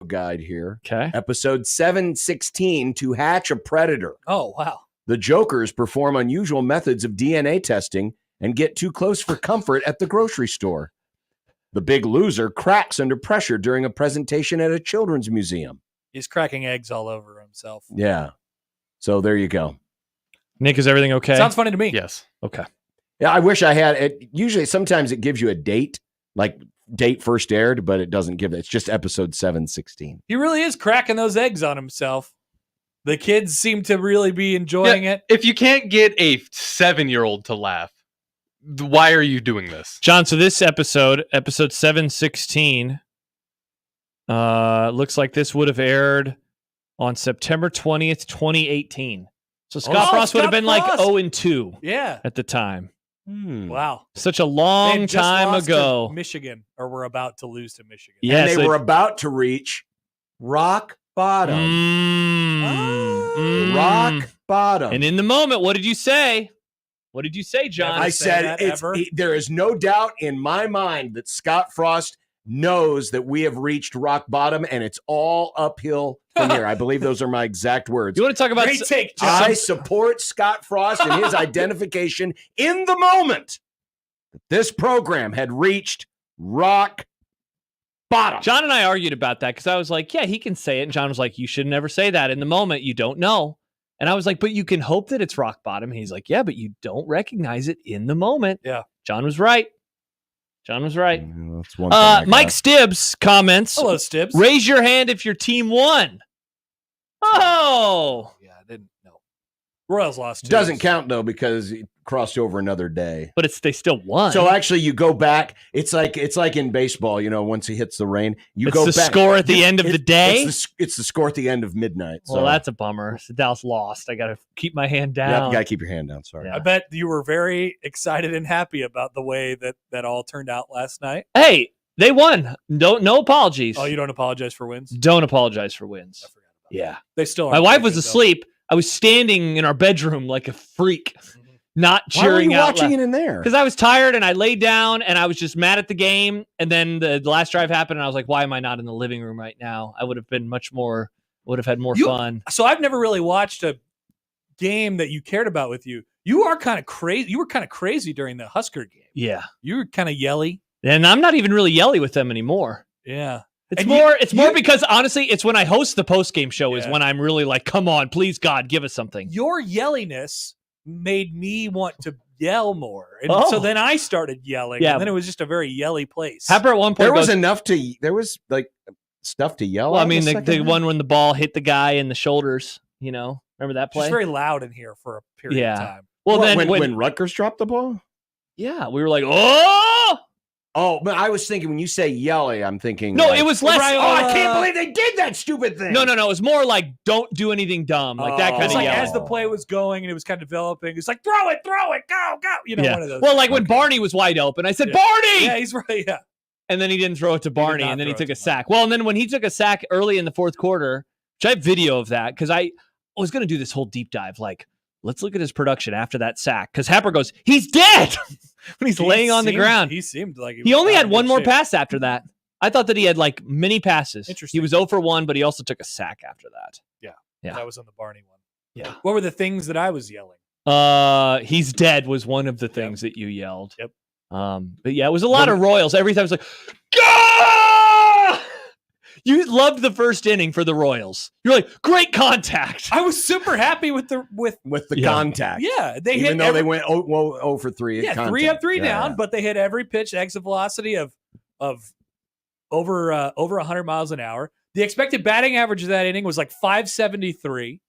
guide here. Okay. Episode 716, To Hatch a Predator. Oh, wow. The Jokers perform unusual methods of DNA testing and get too close for comfort at the grocery store. The Big Loser cracks under pressure during a presentation at a children's museum. He's cracking eggs all over himself. Yeah. So there you go. Nick, is everything okay? Sounds funny to me. Yes. Okay. Yeah, I wish I had it. Usually, sometimes it gives you a date, like date first aired, but it doesn't give it. It's just episode 716. He really is cracking those eggs on himself. The kids seem to really be enjoying it. If you can't get a 7-year-old to laugh, why are you doing this? John, so this episode 716, looks like this would have aired on September 20th, 2018. So Scott Frost would have been like 0-2 at the time. Wow. Such a long time ago. Michigan, or we're about to lose to Michigan. Yes, and they were about to reach rock bottom. Rock bottom. And in the moment, what did you say? What did you say, John? I said there is no doubt in my mind that Scott Frost knows that we have reached rock bottom and it's all uphill from here. I believe those are my exact words. You want to talk about Great take, John. I support Scott Frost and his identification in the moment that this program had reached rock bottom. John and I argued about that because I was like, yeah, he can say it. And John was like, you should never say that in the moment. You don't know. And I was like, but you can hope that it's rock bottom. And he's like, yeah, but you don't recognize it in the moment. Yeah. John was right. John was right. That's one thing Mike Stibbs comments. Hello, Stibbs. Raise your hand if your team won. Oh. Yeah, I didn't know. Royals lost too. Doesn't count though because it crossed over another day. But they still won. So actually, you go back. It's like in baseball. You know, once he hits the rain, it's go the back. Score at the end of the day. It's the score at the end of midnight. Well, that's a bummer. So Dallas lost. I got to keep my hand down. Yeah, you got to keep your hand down. Sorry. Yeah. I bet you were very excited and happy about the way that all turned out last night. Hey, they won. No apologies. Oh, you don't apologize for wins? Don't apologize for wins. I forgot about Yeah. They still. My wife was asleep. I was standing in our bedroom like a freak, not cheering out. Why were you watching it in there? Because I was tired and I laid down and I was just mad at the game. And then the last drive happened and I was like, why am I not in the living room right now? I would have been would have had more fun. So I've never really watched a game that you cared about with you. You are kind of crazy. You were kind of crazy during the Husker game. Yeah. You were kind of yelly. And I'm not even really yelly with them anymore. Yeah. It's more because honestly, it's when I host the post-game show is when I'm really like, come on, please God, give us something. Your yelliness made me want to yell more. And so then I started yelling. Yeah. And then it was just a very yelly place. Happer at one point there was like stuff to yell well, at. I mean, the one when the ball hit the guy in the shoulders, you know, remember that play? It's very loud in here for a period of time. Well, then when Rutgers dropped the ball? Yeah, we were like, oh! Oh, but I was thinking when you say yelly, I'm thinking. No, it was less. I can't believe they did that stupid thing. No. It was more like don't do anything dumb, like that kind It's of like yelling. as the play was going and it was kind of developing, it's like throw it, go. You know, one of those. Well, like when Barney was wide open, I said, Barney! Yeah, he's right, yeah. And then he didn't throw it to Barney, and then he took a sack. Well, and then when he took a sack early in the fourth quarter, which I have video of that, because I was going to do this whole deep dive, like, let's look at his production after that sack. Because Happer goes, he's dead when he's laying on the ground. He seemed like he only had one more pass after that. I thought that he had like many passes. Interesting. He was 0 for 1, but he also took a sack after that. Yeah. That was on the Barney one. Yeah. What were the things that I was yelling? He's dead was one of the things that you yelled. Yep. But yeah, it was a lot of Royals. Every time it was like, Gah! You loved the first inning for the Royals. You're like, great contact. I was super happy with the contact. Yeah, they even though they went 0 for 3. Yeah, contact. 3 up, 3 down, but they hit every pitch exit velocity of over 100 miles an hour. The expected batting average of that inning was like 573.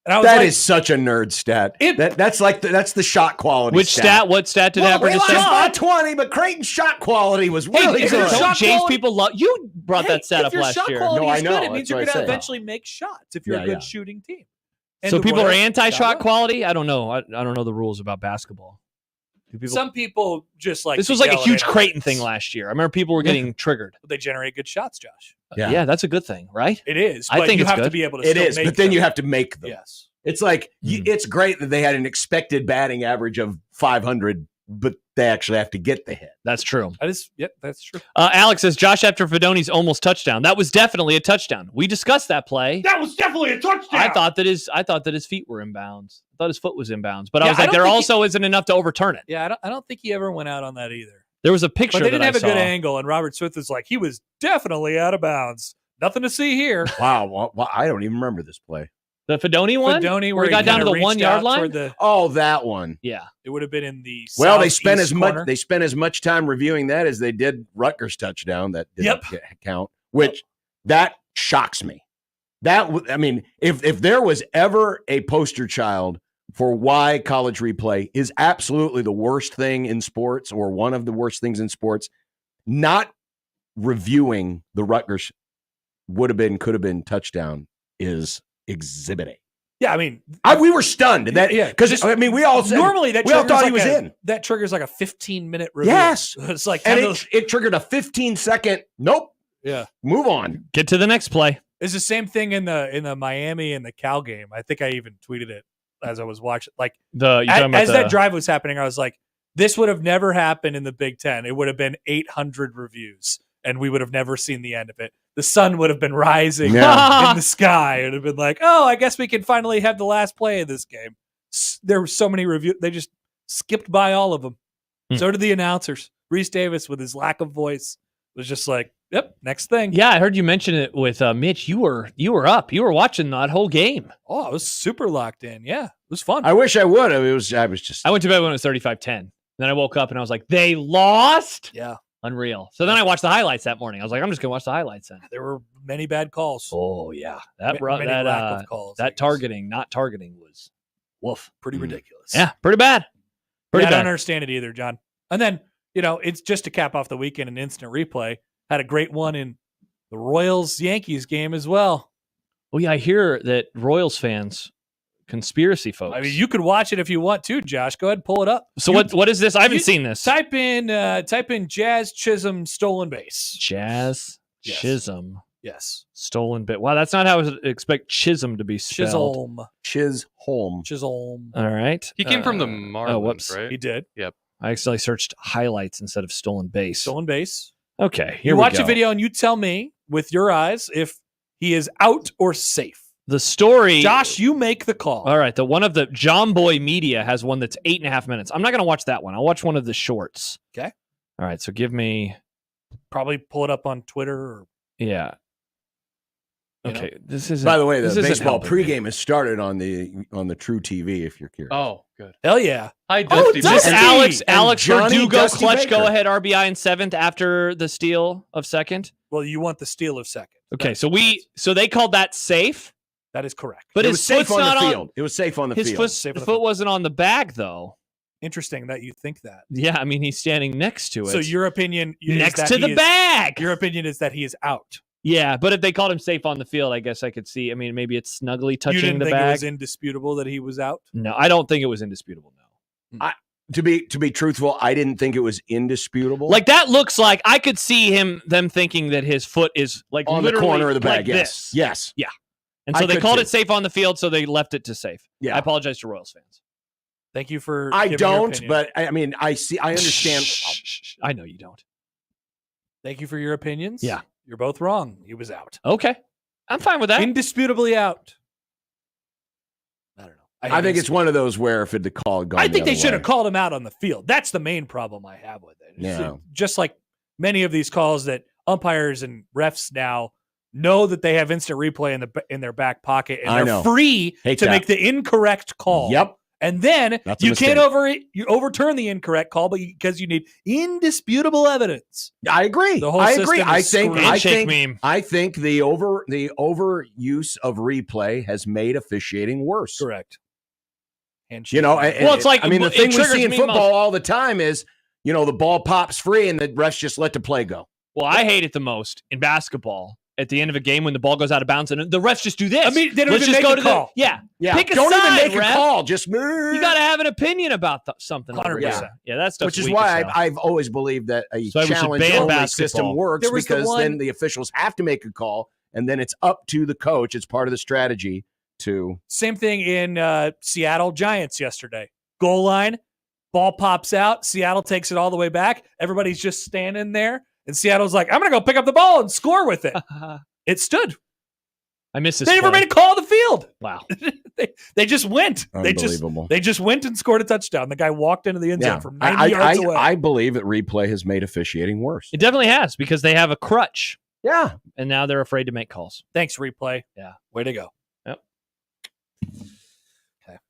And I was that is such a nerd stat. That's the shot quality. Which stat? What stat did Happer just say? 520, but Creighton's shot quality was really good. James people love you. Brought that stat up last year. No, I know. Good, it means you're going to eventually make shots if you're a good shooting team. And so people are anti-shot quality? I don't know. I don't know the rules about basketball. Some people just like this was like a huge Creighton thing last year. I remember people were getting triggered. They generate good shots, Josh. Yeah, that's a good thing, right? It is. I think you have good. to be able to. It is, but then you have to make them. Yes, it's like it's great that they had an expected batting average of 500 but they actually have to get the hit. That's true. That's true. Alex says Josh after Fedoni's almost touchdown. That was definitely a touchdown. We discussed that play. That was definitely a touchdown. I thought that his feet were inbounds. I thought his foot was inbounds, but I was like, there also isn't enough to overturn it. Yeah, I don't think he ever went out on that either. There was a picture, but they didn't have a saw. good angle, and Robert Smith was like, he was definitely out of bounds. Nothing to see here. Wow, well, I don't even remember this play. The Fedoni one? Fedoni, where he got down to the 1 yard line? That one. Yeah. It would have been in the they spent as much time reviewing that as they did Rutgers touchdown that didn't count, which that shocks me. If there was ever a poster child for why college replay is absolutely the worst thing in sports or one of the worst things in sports, not reviewing the Rutgers would have been, could have been touchdown is Exhibit A. Yeah, I mean, we were stunned that because we all said, normally that we all thought like he was in. That triggers like a 15-minute review. Yes, it's like, and it triggered a 15-second. Nope. Yeah, move on. Get to the next play. It's the same thing in the Miami and the Cal game. I think I even tweeted it as I was watching. Like that drive was happening, I was like, this would have never happened in the Big Ten. It would have been 800 reviews, and we would have never seen the end of it. The sun would have been rising in the sky. It would have been like, oh, I guess we can finally have the last play of this game. There were so many reviews. They just skipped by all of them. So did the announcers. Reese Davis, with his lack of voice, was just like, yep, next thing. Yeah, I heard you mention it with Mitch. You were up. You were watching that whole game. Oh, I was super locked in. Yeah, it was fun. I wish I would. I went to bed when it was 35-10. Then I woke up and I was like, they lost? Yeah. Unreal. So then I watched the highlights that morning. I was like, I'm just going to watch the highlights then. There were many bad calls. Oh, yeah. That calls, that targeting, not targeting was woof. Pretty ridiculous. Yeah, pretty bad. I don't understand it either, John. And then, it's just to cap off the weekend, an instant replay. Had a great one in the Royals-Yankees game as well. Oh, yeah, I hear that Royals fans, conspiracy folks. I mean, you could watch it if you want to, Josh. Go ahead and pull it up. So what is this? I haven't seen this. Type in Jazz Chisholm stolen base. Jazz Chisholm. Yes. Stolen base. Wow, that's not how I would expect Chisholm to be spelled. Chisholm. All right. He came from the Marlins, right? He did. Yep. I accidentally searched highlights instead of stolen base. Stolen base. Okay, here we go. You watch a video and you tell me with your eyes if he is out or safe. The story, Josh, you make the call. All right, the one of the John Boy Media has one that's 8.5 minutes. I'm not going to watch that one. I'll watch one of the shorts. Okay. All right, so give me. Probably pull it up on Twitter. Or, yeah. Okay, this is. By the way, the baseball pregame has started on the True TV. If you're curious. Oh, good. Hell yeah! Hi, Dusty. Alex Verdugo clutch Baker. Go ahead RBI in 7th after the steal of 2nd. Well, you want the steal of 2nd. Okay, so they called that safe. That is correct. But it was safe on the field. It was safe on the field. His foot wasn't on the bag, though. Interesting that you think that. Yeah, I mean, he's standing next to it. So your opinion next to the bag. Your opinion is that he is out. Yeah, but if they called him safe on the field, I guess I could see. I mean, maybe it's snugly touching the bag. You didn't think it was indisputable that he was out? No, I don't think it was indisputable. No. To be truthful, I didn't think it was indisputable. Like that looks like I could see them thinking that his foot is like on the corner of the bag. Like yes, yes, yeah. And so they called it safe on the field, so they left it to safe. Yeah, I apologize to Royals fans. Thank you for. I don't, but I mean, I understand. I know you don't. Thank you for your opinions. Yeah, you're both wrong. He was out. Okay, I'm fine with that. Indisputably out. I don't know. I think it's one of those where if the call had gone, I think they should have called him out on the field. That's the main problem I have with it. Yeah. Just like many of these calls that umpires and refs now know that they have instant replay in their back pocket and they're free to make the incorrect call. Yep. And then you can't overturn the incorrect call, but because you need indisputable evidence. I agree. The whole I system agree. is I think the overuse of replay has made officiating worse. Correct. It's like, I mean, the thing we see in football all the time is, the ball pops free and the refs just let the play go. Well, I hate it the most in basketball. At the end of a game when the ball goes out of bounds and the refs just do this. I mean, they don't even make a call. Yeah. Pick a don't side, even make ref. a call. Just you got to have an opinion about something. 100%. Yeah, that's which is why I've always believed that a challenge-only system works because then the officials have to make a call, and then it's up to the coach. It's part of the strategy to. Same thing in Seattle Giants yesterday. Goal line, Ball pops out. Seattle takes it all the way back. Everybody's just standing there. And Seattle's like, I'm going to go pick up the ball and score with it. It stood. I missed this. They never made a call on the field. Wow. they just went. Unbelievable. They just went and scored a touchdown. The guy walked into the end zone from 90 yards away. I believe that replay has made officiating worse. It definitely has because they have a crutch. Yeah. And now they're afraid to make calls. Thanks, replay. Yeah. Way to go. Yep.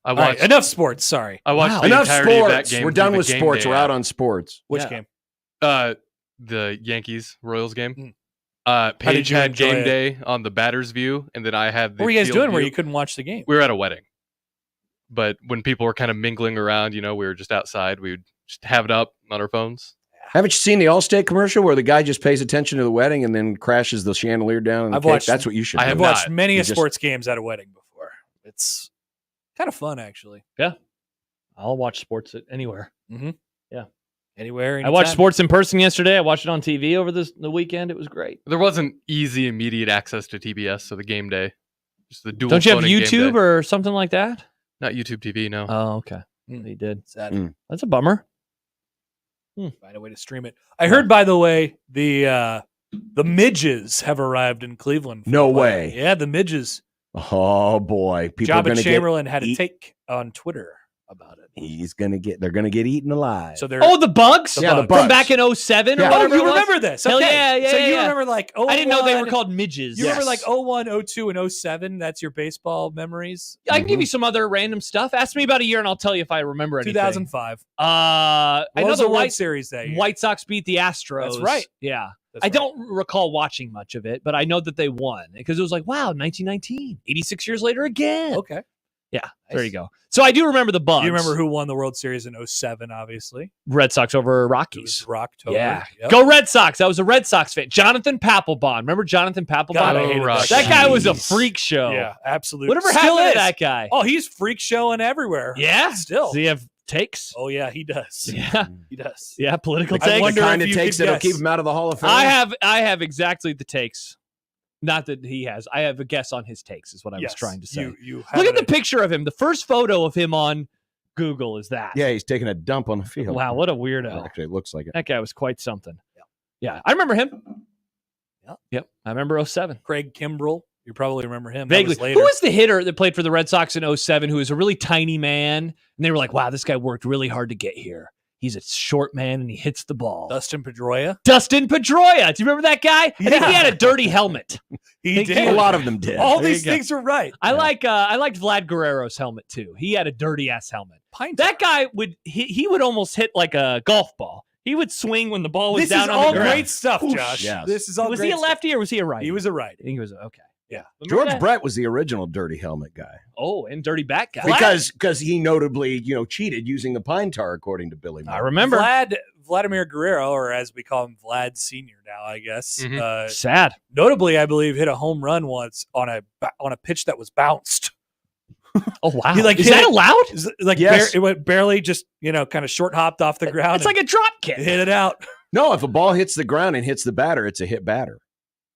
Okay. Enough sports. Sorry. I watched the Enough entirety sports. of that game. We're done with sports. We're out on sports. Which game? The Yankees-Royals game. Paige had game day on the batter's view, and then I had the What were you guys doing view. where you couldn't watch the game? We were at a wedding. But when people were kind of mingling around, we were just outside. We would just have it up on our phones. Haven't you seen the Allstate commercial where the guy just pays attention to the wedding and then crashes the chandelier down? That's what you should do. I've watched many sports games at a wedding before. It's kind of fun, actually. Yeah. I'll watch sports anywhere. Mm-hmm. Yeah. Anywhere. Anytime. I watched sports in person yesterday. I watched it on TV over the weekend. It was great. There wasn't easy, immediate access to TBS, so the game day. Just the dual. Don't you have YouTube or something like that? Not YouTube TV, no. Oh, okay. He did. Sad. That's a bummer. Find a way to stream it. I heard, by the way, the midges have arrived in Cleveland. No way. Yeah, the midges. Oh boy, people are Jabba going to Chamberlain had a take on Twitter about it. They're going to get eaten alive. So they're the bugs? The bugs. From back in 07 or Yeah. whatever. Oh, you remember this? Okay. Hell yeah. So you remember like I didn't know they were called midges. You remember like 01, 02, and 07? That's your baseball memories? I can give you some other random stuff. Ask me about a year and I'll tell you if I remember anything. 2005. I know the World Series that year. White Sox beat the Astros. That's right. Yeah. That's I don't recall watching much of it, but I know that they won because it was like, wow, 1919, 86 years later again. Okay. Yeah, there you go. So I do remember the bugs. You remember who won the World Series in 07, obviously? Red Sox over It Rockies. was Rocktober. Yeah. Yep. Go Red Sox. I was a Red Sox fan. Jonathan Papelbon. Remember Jonathan Papelbon? God, I hated that guy was a freak show. Yeah, absolutely. Whatever Still happened is. to that guy? Oh, he's freak showing everywhere. Yeah? Still. Does he have takes? Oh, yeah, he does. Yeah. He does. Yeah, political I takes. wonder the kind if of you takes could that'll guess. keep him out of the Hall of Fame. I have exactly the takes. Not that he has. I have a guess on his takes is what I was trying to say. You Look at the picture of him. The first photo of him on Google is that. Yeah, he's taking a dump on the field. Wow, what a weirdo. Actually, it looks like it. That guy was quite something. Yeah, I remember him. Yep. I remember 07. Craig Kimbrell. You probably remember him. Vaguely. That was later. Who was the hitter that played for the Red Sox in 07 who was a really tiny man? And they were like, wow, this guy worked really hard to get here. He's a short man and he hits the ball. Dustin Pedroia. Dustin Pedroia. Do you remember that guy? I think he had a dirty helmet. He did. A lot of them did. All these things are right. I liked Vlad Guerrero's helmet too. He had a dirty ass helmet. That guy he would almost hit like a golf ball. He would swing when the ball was down on the ground. This is all great stuff, Josh. Yes. This is all Was great he a lefty or was he a righty? He was a righty. He was okay. Yeah. George Brett was the original dirty helmet guy. Oh, and dirty bat guy. Because he notably, cheated using the pine tar, according to Billy Moore. I remember. Vladimir Guerrero, or as we call him, Vlad Senior now, I guess. Mm-hmm. Sad. Notably, I believe hit a home run once on a pitch that was bounced. Oh wow! He Is that allowed? Yes. It went barely just kind of short hopped off the ground. It's like a drop kick. Hit it out. No, if a ball hits the ground and hits the batter, it's a hit batter.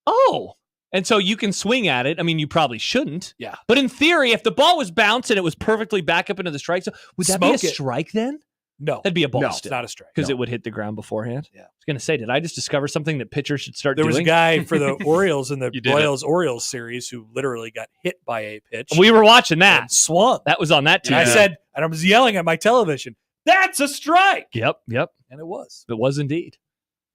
Oh. And so you can swing at it. I mean, you probably shouldn't. Yeah. But in theory, if the ball was bounced and it was perfectly back up into the strike zone, would that be a Smoke it. strike then? No. That'd be a ball No, still. it's not a strike. Because it would hit the ground beforehand. Yeah. I was going to say, did I just discover something that pitchers should start There doing? was a guy for the Orioles in the You did it. Orioles series who literally got hit by a pitch. We were watching that. And swung. That was on that And TV. I said, and I was yelling at my television, "That's a strike!" Yep. And it was. It was indeed.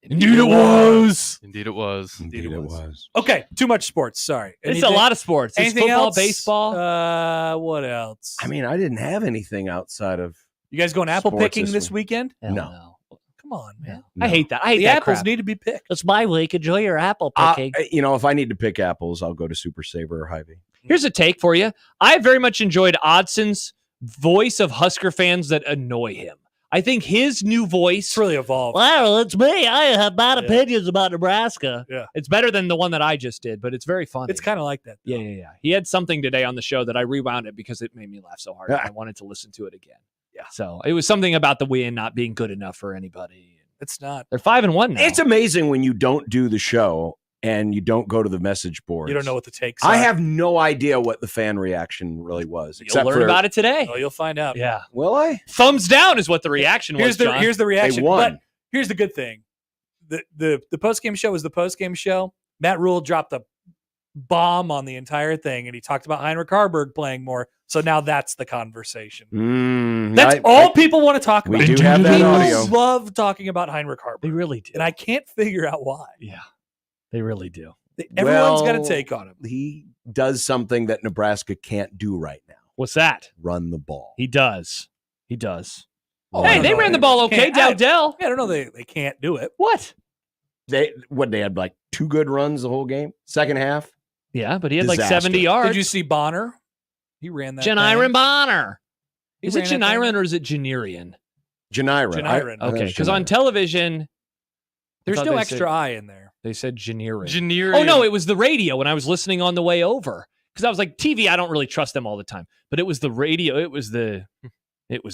Indeed it was. Indeed it was. Indeed it was. Okay, too much sports. Sorry. It's a lot of sports. It's Anything football, else? baseball. What else? I mean, I didn't have anything outside of... You guys going apple Sports picking this this weekend? Hell No. Come on, man. No. I hate that. I hate The that apples crap. need to be picked. It's my week. Enjoy your apple picking. If I need to pick apples, I'll go to Super Saver or Hy-Vee. Here's a take for you. I very much enjoyed Odson's voice of Husker fans that annoy him. I think his new voice... It's really evolved. Well, it's me. I have bad opinions about Nebraska. Yeah. It's better than the one that I just did, but it's very funny. It's kind of like that. Yeah. He had something today on the show that I rewound it because it made me laugh so hard. Yeah. I wanted to listen to it again. Yeah. So it was something about the win not being good enough for anybody. It's not. They're 5-1 now. It's amazing when you don't do the show and you don't go to the message boards. You don't know what the takes are. I have no idea what the fan reaction really was. You'll learn about it today. Oh, you'll find out. Yeah. Will I? Thumbs down is what the reaction was, John. Here's the reaction. They won. But here's the good thing. The post-game show was the post-game show. Matt Rule dropped a bomb on the entire thing, and he talked about Heinrich Harburg playing more. So now that's the conversation. That's all people want to talk about. We do have that audio. People love talking about Heinrich Harburg. They really do. And I can't figure out why. Yeah, they really do. Everyone's got a take on him. He does something that Nebraska can't do right now. What's that? Run the ball. He does. He does. Oh, hey, they ran the ball okay. Dowdell. I don't know. They can't do it. What? They had like 2 good runs the whole game. Second half. Yeah, but he had Disaster. like 70 yards. Did you see Bonner? He ran that. Janiran Bonner. Is it ran that Janiran thing. or is it Janiran? Janiran. Okay, because on television, there's no extra I in there. They said Janiran. Janiran. Oh, no, it was the radio when I was listening on the way over. Because I was like, TV, I don't really trust them all the time. But it was the radio. It was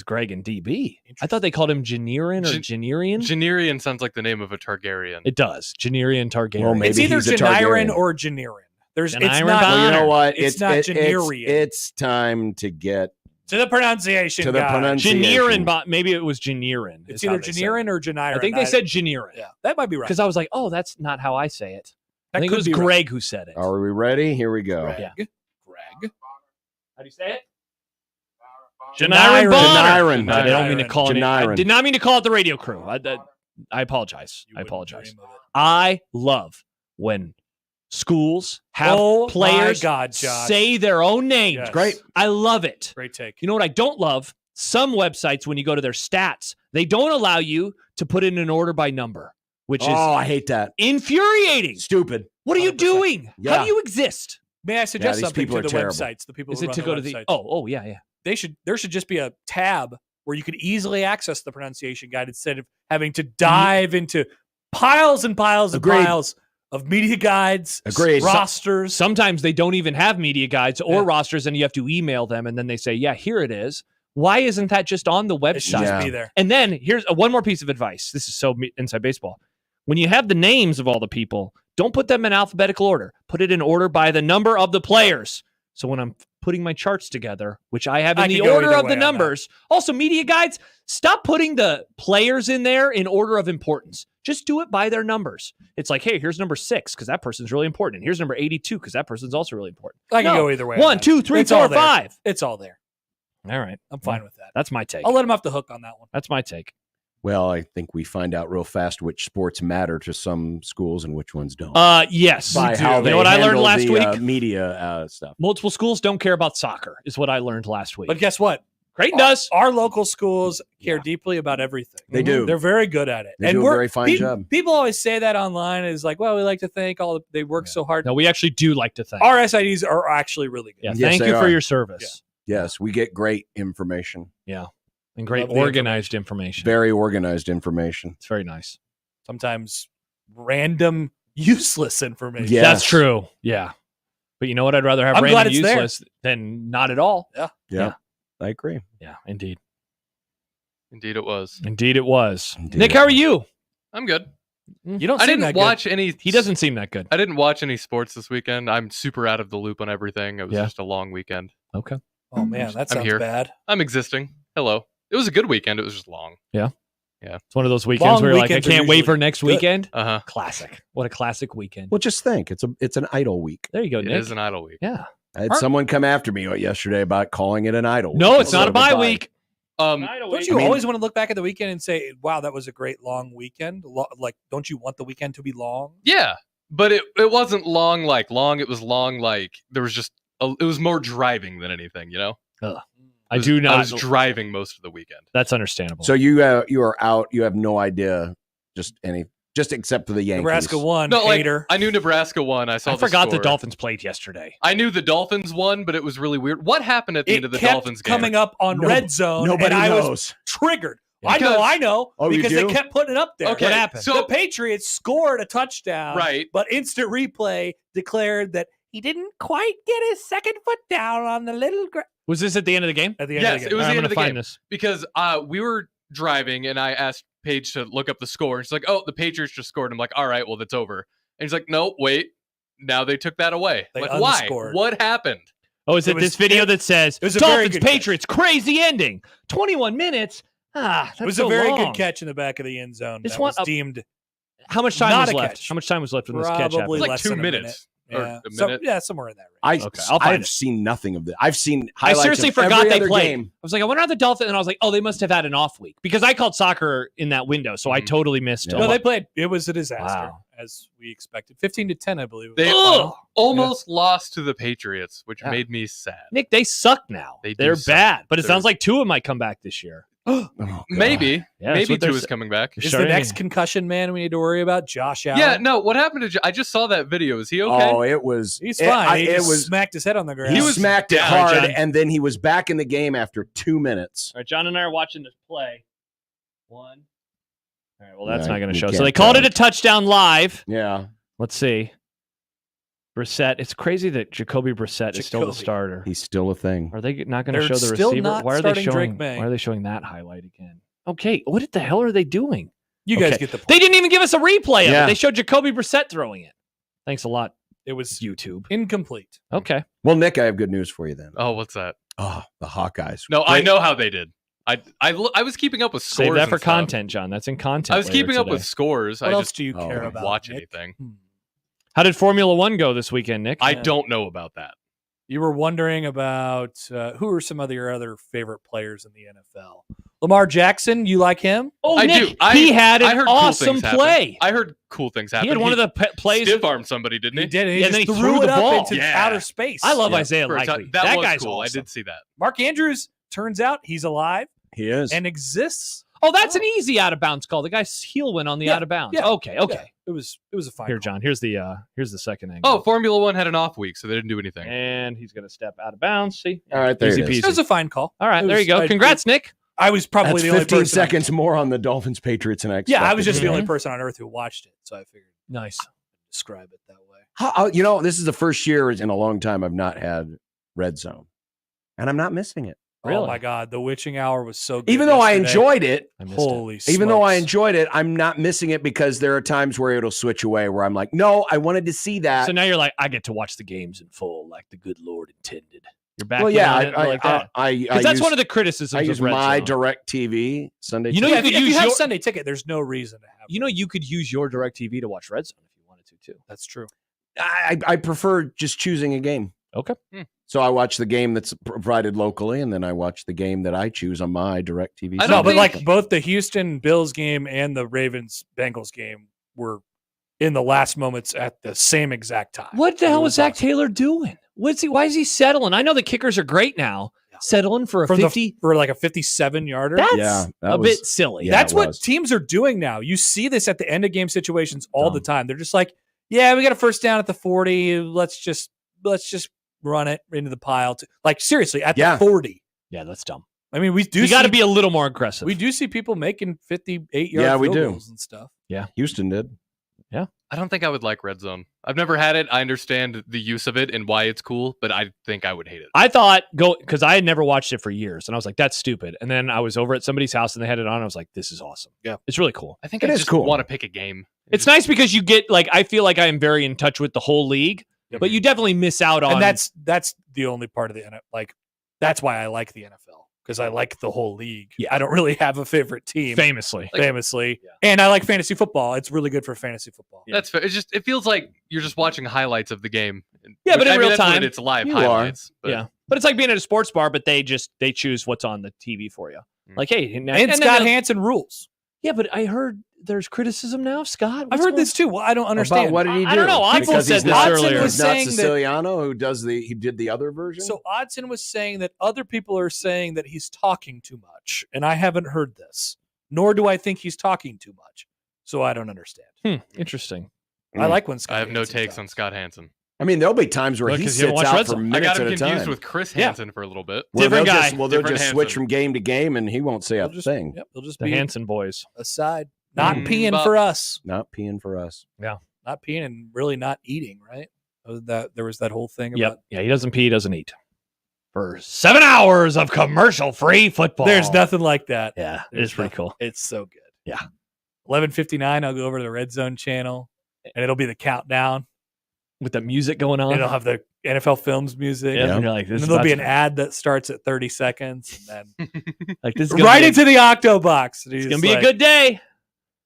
Greg and DB. I thought they called him Janiran or Janirian. Janirian sounds like the name of a Targaryen. It does. Janirian Targaryen. Well, maybe it's either he's a Janiran Targaryen. or Janiran. It's Janiran not. Bonner. You know what? It's not Janirian. It's time to get To the pronunciation. To the guy. pronunciation. Janiran. Maybe it was Janiran. It's either Janiran or Janiran. I think they said Janiran. Yeah, that might be right. Because I was like, oh, that's not how I say it. I That think it could was be right. Greg who said it. Are we ready? Here we go. Greg. Yeah. Greg. How do you say it? Janiran. Bonner. Janiran. I don't mean to call it. I Janiran. did not mean to call it the radio crew. I apologize. You I wouldn't apologize. dream of it. I love when schools have Oh, players my God, Josh. say their own names. Yes. Great. I love it. Great take. You know what I don't love? Some websites, when you go to their stats, they don't allow you to put in an order by number, which is I hate that. infuriating. Stupid. What are you 100%. doing? How Yeah. do you exist? May I suggest these something people to are the terrible. websites? The people Is who it run to the go to the? websites? Oh, yeah. There should just be a tab where you could easily access the pronunciation guide instead of having to dive into piles and piles and Agreed. piles of media guides, Agreed. rosters. Sometimes they don't even have media guides or Yeah. rosters, and you have to email them, and then they say, "Yeah, here it is." Why isn't that just on the It should website? just Yeah. be there. And then here's one more piece of advice. This is so inside baseball. When you have the names of all the people, don't put them in alphabetical order. Put it in order by the number of the players. So when I'm putting my charts together, which I have in I the could go order either of way the on that. numbers, also media guides, stop putting the players in there in order of importance. Just do it by their numbers. It's like, hey, here's number 6 because that person's really important. And here's number 82 because that person's also really important. I can No. go either way. 1, 2, 3, It's all 4, there. 5. It's all there. All right. I'm fine with that. That's my take. I'll let him off the hook on that one. That's my take. Well, I think we find out real fast which sports matter to some schools and which ones don't. Yes. By how You they know what I learned handle last the, week? media stuff. Multiple schools don't care about soccer, is what I learned last week. But guess what? Creighton does. Our local schools care deeply about everything. They do. They're very good at it. They do a very fine job. People always say that online is like, well, we like to thank they work so hard. No, we actually do like to thank. Our SIDs are actually really good. Yeah, Yes, thank they you for are. your service. Yes, we get great information. And great Love the organized information. Very organized information. It's very nice. Sometimes random, useless information. Yeah. That's true. Yeah. But you know what? I'd rather have I'm glad random it's there. useless than not at all. Yeah. I agree. Yeah, indeed. Indeed, it was. Indeed it was. Indeed Nick, it how are was. you? I'm good. You don't I seem didn't that watch any. He doesn't seem that good. I didn't watch any sports this weekend. I'm super out of the loop on everything. It was Yeah. just a long weekend. Okay. good. Oh man, that I'm sounds here. bad. I'm existing. Hello. It was a good weekend. It was just long. It's one of those weekends Long where you're like, I weekends are can't wait usually for next good. weekend. Uh huh. Classic. What a classic weekend. Well, just think. It's an idle week. There you go, It Nick. is an idle week. Yeah. I had Are- someone come after me yesterday about calling it an idle No, week it's not a instead of bye week. Um, Don't you always want to look back at the weekend and say, "Wow, that was a great long weekend"? Like, don't you want the weekend to be long? yeah, but it wasn't long. Like long. It was long. Like there was just. It was more driving than anything. You know. I do not. I was driving most of the weekend. That's understandable. So you are out. You have no idea. Just except for the Yankees. Nebraska won. No, like hater. I knew Nebraska won. I saw. I the forgot the score. Dolphins played yesterday. I knew the Dolphins won, but it was really weird. What happened at the end of the kept Dolphins game? coming up on No- red zone, Nobody and I knows. was triggered. Because- I know, Oh, you because do? they kept putting it up there. Okay, What happened? So The Patriots scored a touchdown, Right. But instant replay declared that he didn't quite get his second foot down on the little Was this at the end of the game? at the end Yes, of the it game. was I'm the end going of to the find game. this. because we were driving and I asked Paige to look up the score. And she's like, "Oh, the Patriots just scored." I'm like, "All right, well, that's over." And he's like, no, wait. Now they took that away. They Like, unscored. why? What happened? Oh, is it this video that says Dolphins Patriots crazy ending? 21 minutes. That's it was so a very long. good catch in the back of the end zone. That was deemed. How much time was left? Catch. How much time was left when this catch happened? Probably Like less 2 than minutes. Yeah. Or a minute. Somewhere in that range. I've seen nothing of this. I've seen highlights. I seriously of forgot every they other played. game. I was like, I wonder how the Dolphins, and I was like, oh, they must have had an off week because I called soccer in that window, so I totally missed. No, they played. It was a disaster, as we expected. 15-10, I believe. They almost lost to the Patriots, which made me sad. Nick, they suck now. They're bad, but it sounds like Tua might come back this year. Maybe. Yeah, Maybe Tua's coming back. Is the next concussion man we need to worry about Josh Allen? Yeah, no, what happened to I just saw that video. Is he okay? Oh, it was. He's fine. He just smacked his head on the ground. He smacked it hard, and then he was back in the game after 2 minutes. All right, John and I are watching this play. One. All right, well, that's not going to show. So they called it a touchdown live. Yeah. Let's see. Brissett. It's crazy that Jacoby Brissett is still the starter. He's still a thing. Are they not going to show the receiver? Why are they showing that highlight again? Okay, what the hell are they doing? You guys get the point. They didn't even give us a replay of it. They showed Jacoby Brissett throwing it. Thanks a lot. It was YouTube. Incomplete. Okay. Well, Nick, I have good news for you then. Oh, what's that? Oh, the Hawkeyes. No, I know how they did. I was keeping up with scores. Save that for content, John. That's in content. I was keeping up with scores. What else do you care about? Watch Nick? anything. How did Formula One go this weekend, Nick? I don't know about that. You were wondering about who are some of your other favorite players in the NFL? Lamar Jackson, you like him? Oh, I Nick, do. He had an heard awesome cool play. I heard cool things happen. He had one of the plays. Stiff armed somebody, didn't he? He did. And then he just threw it the up ball into outer space. I love Isaiah Likely. That was guy's cool. awesome. I did see that. Mark Andrews, turns out he's alive. He is. And exists. Oh, that's an easy out of bounds call. The guy's heel went on the out of bounds. Yeah. Okay. Yeah. It was a fine Here, call. John. Here's the second angle. Oh, Formula One had an off week, so they didn't do anything. And he's going to step out of bounds. See? All right, there Easy it is. It was a fine call. All right, there you go. Congrats, Nick. I was probably That's the only 15 person. seconds more on the Dolphins Patriots than I expected. Yeah, I was just the only person on earth who watched it, so I figured nice describe it that way. This is the first year in a long time I've not had Red Zone, and I'm not missing it. Really? Oh my God, the witching hour was so good. Even though I enjoyed it, holy smokes. even though I enjoyed it, I'm not missing it because there are times where it'll switch away where I'm like, no, I wanted to see that. So now you're like, I get to watch the games in full, like the good Lord intended. You're back. Well, yeah, because that's one of the criticisms. I use of Red my Zone. Direct TV Sunday. You know, ticket. you could if use you have your Sunday ticket. There's no reason to have. You know, you could use your Direct TV to watch Red Zone if you wanted to too. That's true. I prefer just choosing a game. Okay. So I watch the game that's provided locally, and then I watch the game that I choose on my Direct TV. I know, but like both the Houston Bills game and the Ravens Bengals game were in the last moments at the same exact time. What the hell was Zach Taylor doing? Why is he settling? I know the kickers are great now. Yeah. Settling for a 50 for like a 57-yarder. That's a bit silly. Yeah, that's what teams are doing now. You see this at the end of game situations all the time. They're just like, yeah, we got a first down at the 40. Let's just run it into the pile. Like seriously, at the 40. Yeah, that's dumb. I mean, we do. You got to be a little more aggressive. We do see people making 58-yard field goals and stuff. Yeah, Houston did. Yeah. I don't think I would like Red Zone. I've never had it. I understand the use of it and why it's cool, but I think I would hate it. I thought because I had never watched it for years, and I was like, "That's stupid." And then I was over at somebody's house and they had it on. And I was like, "This is awesome." Yeah, it's really cool. I think I just want to pick a game. It's nice because you get I feel like I am very in touch with the whole league, but you definitely miss out on. And that's the only part of the NFL. That's why I like the NFL. Because I like the whole league. Yeah. I don't really have a favorite team. Famously. Yeah. And I like fantasy football. It's really good for fantasy football. Yeah. That's fair. It feels like you're just watching highlights of the game. Yeah, but in real time. It's live highlights. But. Yeah. But it's like being at a sports bar, but they choose what's on the TV for you. Like, hey. And Scott Hansen rules. Yeah, but I heard there's criticism now, Scott. I've heard this too. Well, I don't understand. About what did he do? I don't know. Odson said this earlier. Was saying not Siciliano who did the other version. So Odson was saying that other people are saying that he's talking too much, and I haven't heard this. Nor do I think he's talking too much. So I don't understand. Interesting. I like when Scott. I have no takes on Scott Hansen. I mean, there'll be times where he sits out for minutes at a time. I got him confused with Chris Hansen for a little bit. Different guy. They'll just switch from game to game, and he won't say a thing. Yep, they'll just the be Hansen boys aside. Not peeing for us. Not peeing for us. Yeah. Not peeing and really not eating, right? There was that whole thing about. Yeah, he doesn't pee, he doesn't eat. For 7 hours of commercial-free football. There's nothing like that. Yeah, it is pretty cool. It's so good. Yeah. 11:59, I'll go over to the Red Zone channel. and it'll be the countdown with the music going on. It'll have the NFL Films music. Yeah. And you're like, and then there'll be an ad that starts at 30 seconds, and then like this is right into the Octo Box. It's gonna be a good day.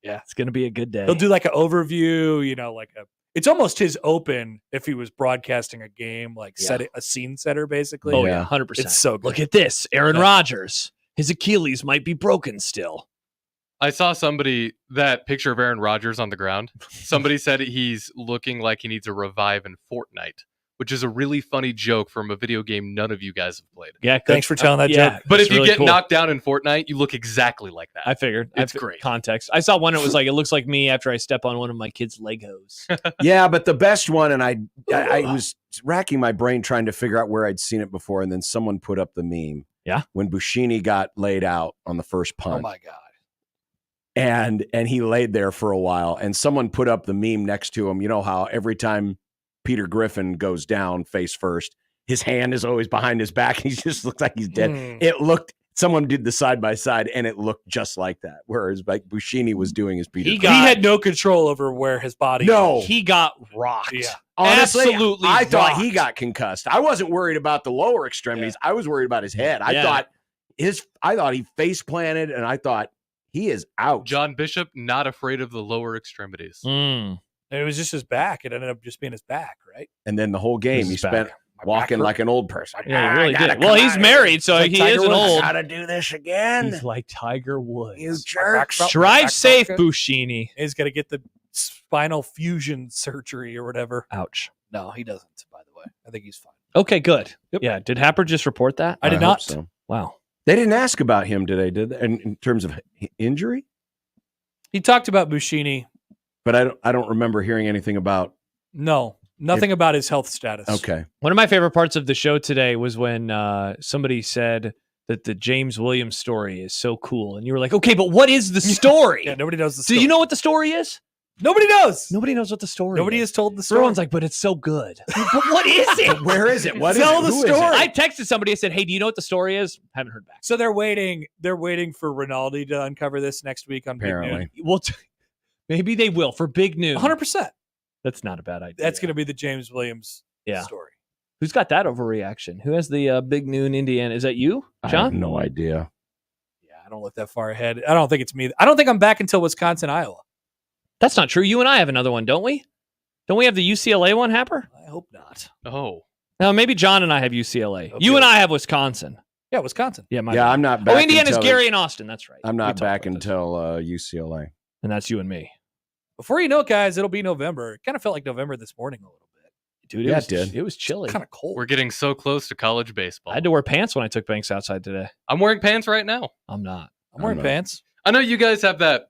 Yeah, it's gonna be a good day. He'll do like an overview, it's almost his open if he was broadcasting a game, set it, a scene setter basically. Oh yeah, 100%. It's so good. Look at this, Aaron Rodgers. His Achilles might be broken still. I saw that picture of Aaron Rodgers on the ground. Somebody said he's looking like he needs a revive in Fortnite, which is a really funny joke from a video game none of you guys have played. Yeah, thanks for telling that joke. But if you get knocked down in Fortnite, you look exactly like that. I figured. It's great. Context. I saw one, it was like, it looks like me after I step on one of my kids' Legos. Yeah, but the best one, and I was racking my brain trying to figure out where I'd seen it before, and then someone put up the meme. Yeah. When Bushini got laid out on the first punt. Oh, my God. And he laid there for a while, and someone put up the meme next to him. You know how every time Peter Griffin goes down face first, his hand is always behind his back. He just looks like he's dead. Someone did the side by side, and it looked just like that. Whereas like Bushini was doing his Peter. He had no control over where his body. No, he got rocked. Yeah, honestly, absolutely. I thought he got concussed. I wasn't worried about the lower extremities. I was worried about his head. I thought he face planted, and I thought he is out. John Bishop not afraid of the lower extremities. And it was just his back. It ended up just being his back, right? And then the whole game he spent walking like an old person. Yeah, he really did. Well, he's married, so he isn't old. Got to do this again. He's like Tiger Woods. You jerks. Drive safe, Bushini. He's got to get the spinal fusion surgery or whatever. Ouch. No, he doesn't, by the way. I think he's fine. Okay, good. Yep. Yeah, did Happer just report that? I did not. So. Wow. They didn't ask about him today, did they? In terms of injury? He talked about Bushini. But I don't remember hearing anything about. No, nothing about his health status. Okay. One of my favorite parts of the show today was when somebody said that the James Williams story is so cool. And you were like, okay, but what is the story? Yeah, nobody knows the story. Do you know what the story is? Nobody knows. Nobody knows what the story Nobody is. has told the story. Everyone's like, but it's so good. But what is it? Where is it? What Tell is it? the story. I texted somebody. I said, hey, do you know what the story is? Haven't heard back. So they're waiting for Rinaldi to uncover this next week on Apparently. Big Noon. Well, maybe they will for Big Noon. 100%. That's not a bad idea. That's going to be the James Williams story. Who's got that overreaction? Who has the Big Noon Indiana? Is that you, John? I have no idea. Yeah, I don't look that far ahead. I don't think it's me. I don't think I'm back until Wisconsin, Iowa. That's not true. You and I have another one, don't we? Don't we have the UCLA one, Happer? I hope not. Oh. No, maybe John and I have UCLA. Okay. You and I have Wisconsin. Yeah, Wisconsin. Yeah, I'm not back. Oh, Indiana's Gary and Austin. That's right. I'm not back until UCLA. And that's you and me. Before you know it, guys, it'll be November. It kind of felt like November this morning a little bit. Dude, it did. It was chilly. Kind of cold. We're getting so close to college baseball. I had to wear pants when I took Banks outside today. I'm wearing pants right now. I'm not. I'm wearing pants. I know you guys have that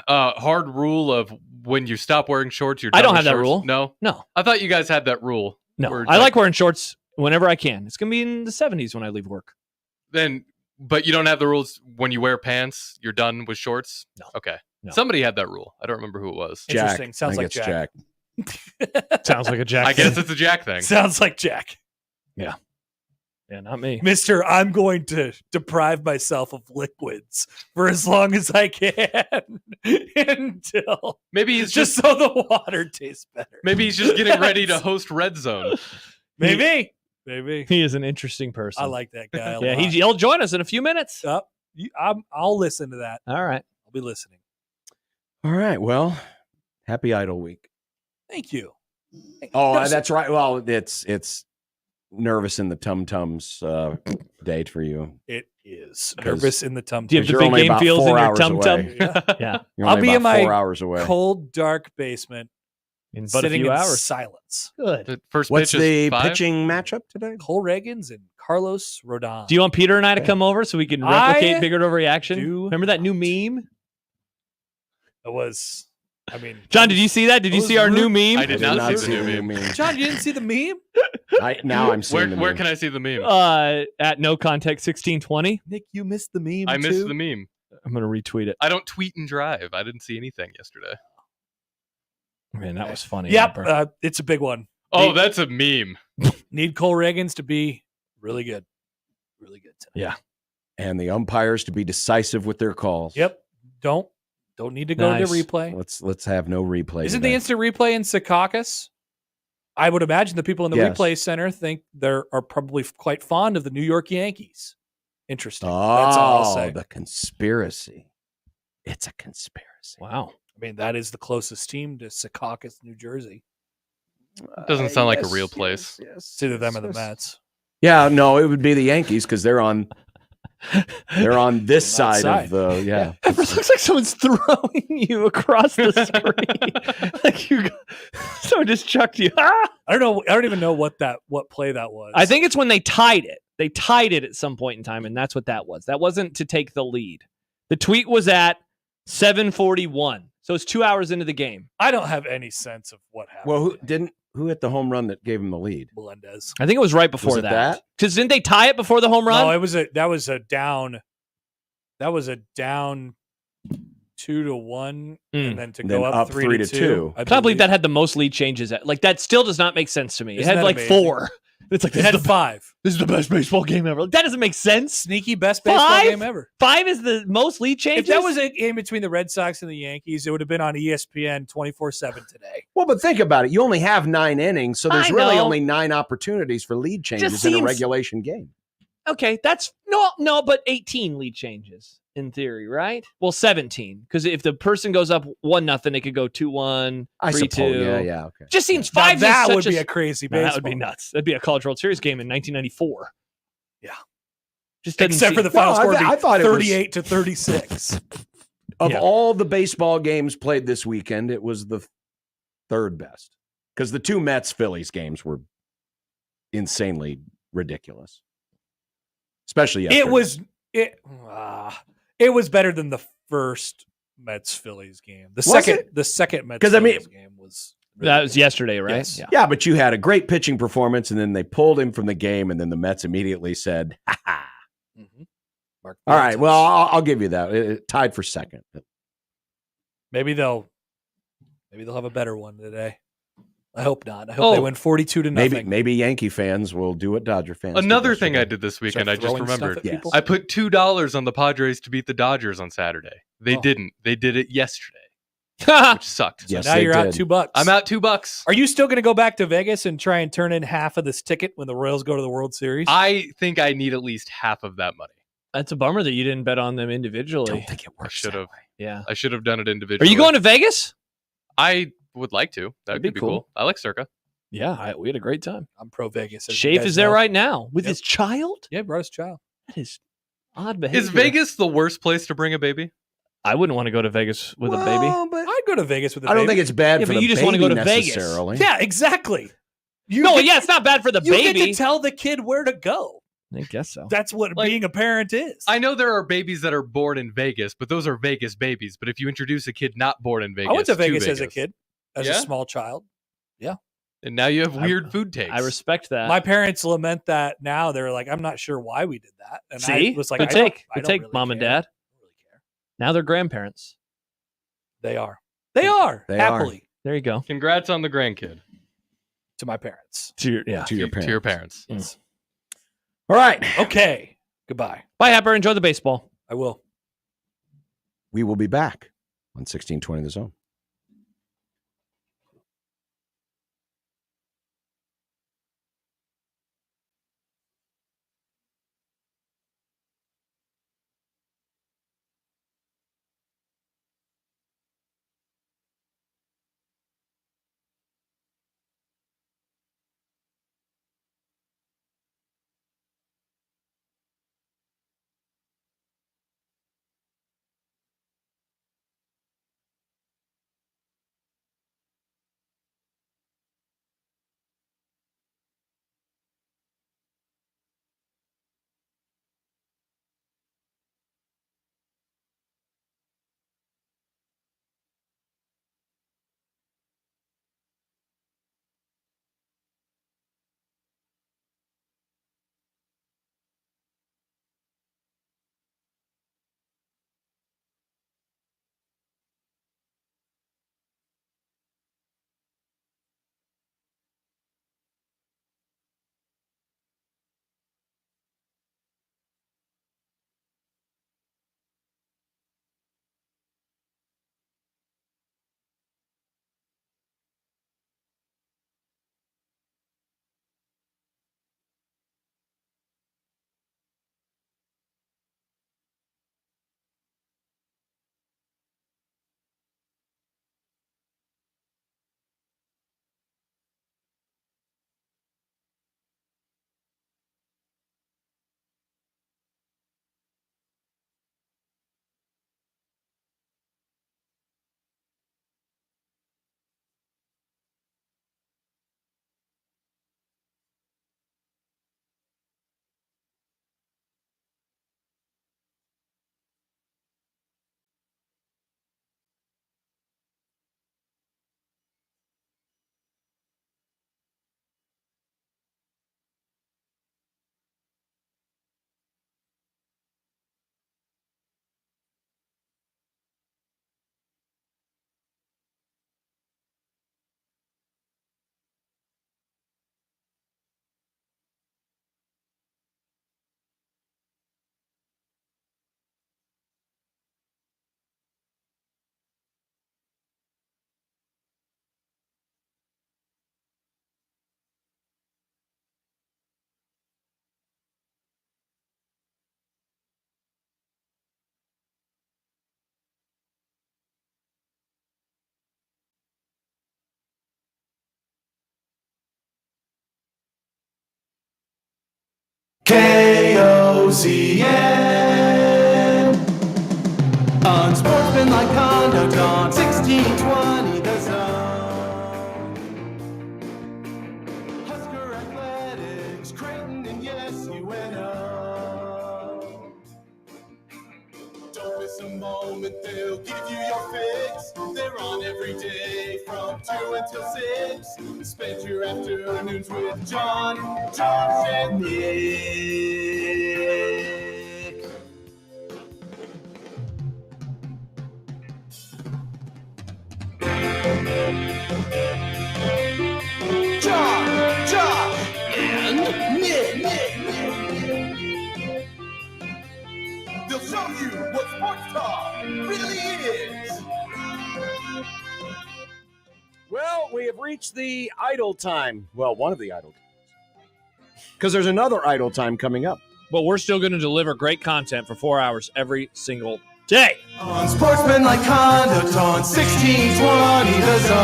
hard rule of when you stop wearing shorts, you're done I don't with have that shorts. rule. No. I thought you guys had that rule. No. I like wearing shorts whenever I can. It's going to be in the 70s when I leave work. But you don't have the rules when you wear pants, you're done with shorts? No. Okay. No. Somebody had that rule. I don't remember who it was. Jack. Interesting. Sounds like Jack. Sounds like a Jack. I guess it's a Jack thing. Sounds like Jack. Yeah. Yeah, not me. Mister, I'm going to deprive myself of liquids for as long as I can until maybe he's just so the water tastes better. Maybe he's just getting ready to host Red Zone. Maybe. He is an interesting person. I like that guy. Yeah, he'll join us in a few minutes. I'll listen to that. All right. I'll be listening. All right. Well, happy Idle Week. Thank you. Oh, that's right. Well, it's nervous in the tum-tums day for you. It is nervous in the tum-tum. Do you have the big game feels in your tum-tum? Yeah. I'll be in my 4 hours away. Cold, dark basement in but sitting a few in hours. silence. Good. The first What's pitch the is 5? pitching matchup today? Cole Reagans and Carlos Rodon. Do you want Peter and I to come over so we can replicate bigger overreaction? do Remember that new meme? It was, John, did you see that? Did you see our new meme? I did not see the new meme. John, you didn't see the meme? Now I'm seeing the meme. Where can I see the meme? At No Context 1620. Nick, you missed the meme. I missed the meme. I'm going to retweet it. I don't tweet and drive. I didn't see anything yesterday. Man, that was funny. Yep, it's a big one. Oh, that's a meme. Need Cole Reagans to be really good. Really good tonight. Yeah. And the umpires to be decisive with their calls. Yep. Don't Don't need to go to replay. Let's have no replay. Isn't the instant replay in Secaucus? I would imagine the people in the replay center think they are probably quite fond of the New York Yankees. Interesting. That's all I'll say. The conspiracy. It's a conspiracy. Wow. I mean, that is the closest team to Secaucus, New Jersey. Doesn't sound like a real place. It's either them or the Mets. Yeah, no, it would be the Yankees because they're on this side of the It looks like someone's throwing you across the screen. Like someone just chucked you. I don't even know what play that was. I think it's when they tied it. They tied it at some point in time, and that's what that was. That wasn't to take the lead. The tweet was at 7:41, so it's 2 hours into the game. I don't have any sense of what happened. Well, who hit the home run that gave him the lead? Melendez. I think it was right before that. Because didn't they tie it before the home run? No, that was a down 2-1, and then to go up 3-2. I can't believe that had the most lead changes. That still does not make sense to me. It had like amazing? 4. It's like it had 5. This is the best baseball game ever. That doesn't make sense. Sneaky best baseball game ever. 5 is the most lead changes. If that was a game between the Red Sox and the Yankees, it would have been on ESPN 24/7 today. Well, but think about it. You only have 9 innings, so there's really only 9 opportunities for lead changes in a regulation game. Okay, that's no, but 18 lead changes in theory, right? Well, 17, because if the person goes up 1-0, it could go 2-1, 3-2. Yeah, okay. Just seems 5. That would be a crazy baseball. That would be nuts. That'd be a College World Series game in 1994. Yeah, just except for the final score, I thought 38-36. Of all the baseball games played this weekend, it was the third best because the 2 Mets-Phillies games were insanely ridiculous. Especially yesterday. It was better than the first Mets-Phillies game. The second Mets-Phillies game was really that was yesterday, right? Yes. Yeah, but you had a great pitching performance, and then they pulled him from the game, and then the Mets immediately said, "Ha ha." Mm-hmm. All right, well, I'll give you that. It tied for second. Maybe they'll have a better one today. I hope not. I hope they win 42-0. Maybe Yankee fans will do what Dodger fans. Another thing I did this weekend, I just remembered. Yes. I put $2 on the Padres to beat the Dodgers on Saturday. They didn't. They did it yesterday, which sucked. So now you're out $2. I'm out $2. Are you still going to go back to Vegas and try and turn in half of this ticket when the Royals go to the World Series? I think I need at least half of that money. That's a bummer that you didn't bet on them individually. I don't think it works. Should have. Yeah, I should have done it individually. Are you going to Vegas? I would like to. That would be cool. I like Circa. Yeah, we had a great time. I'm pro Vegas. Shafe is there right now with his child. Yeah, brought his child. That is odd behavior. Is Vegas the worst place to bring a baby? I wouldn't want to go to Vegas with a baby. But I'd go to Vegas with a baby. I don't think it's bad for but the you just baby want to go to necessarily. Vegas. Yeah, exactly. It's not bad for the baby. You get to tell the kid where to go. I guess so. That's what being a parent is. I know there are babies that are born in Vegas, but those are Vegas babies. But if you introduce a kid not born in Vegas, I went to Vegas as a kid, as a small child. Yeah. And now you have weird food takes. I respect that. My parents lament that now. They're like, I'm not sure why we did that. And see, I was like, good take really mom and dad. I don't really care. Now they're grandparents. They are. They are. Happily. There you go. Congrats on the grandkid. To my parents. To your parents. To your parents. Yes. All right. Okay. Goodbye. Bye, Happer. Enjoy the baseball. I will. We will be back on 1620 The Zone. Unsportsmanlike conduct on 1620 the zone. Husker Athletics, Creighton, and yes, UNO. Don't miss a moment, they'll give you your fix. They're on every day from 2 until 6. Spend your afternoons with John, Josh, and Nick. John, Josh, and Nick. They'll show you what sports talk really is. Well, we have reached the idle time. Well, one of the idle times. Because there's another idle time coming up. But we're still going to deliver great content for 4 hours every single day. Unsportsmanlike conduct on 1620 the zone.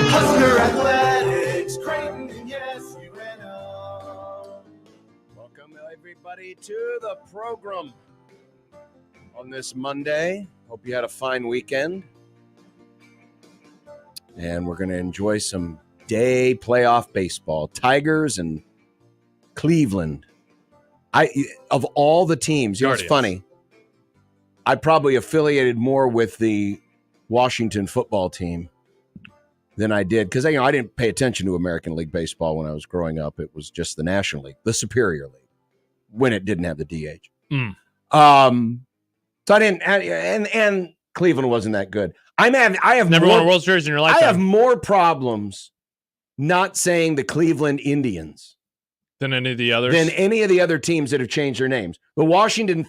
Husker Athletics, Creighton, and yes, UNO. Welcome, everybody, to the program on this Monday. Hope you had a fine weekend. And we're going to enjoy some day playoff baseball. Tigers and Cleveland. Of all the teams, it's funny. I probably affiliated more with the Washington football team than I did because I didn't pay attention to American League Baseball when I was growing up. It was just the National League, the Superior League, when it didn't have the DH. So I didn't, and Cleveland wasn't that good. I have never won a World Series in your lifetime. I have more problems not saying the Cleveland Indians than any of the others. Than any of the other teams that have changed their names. The Washington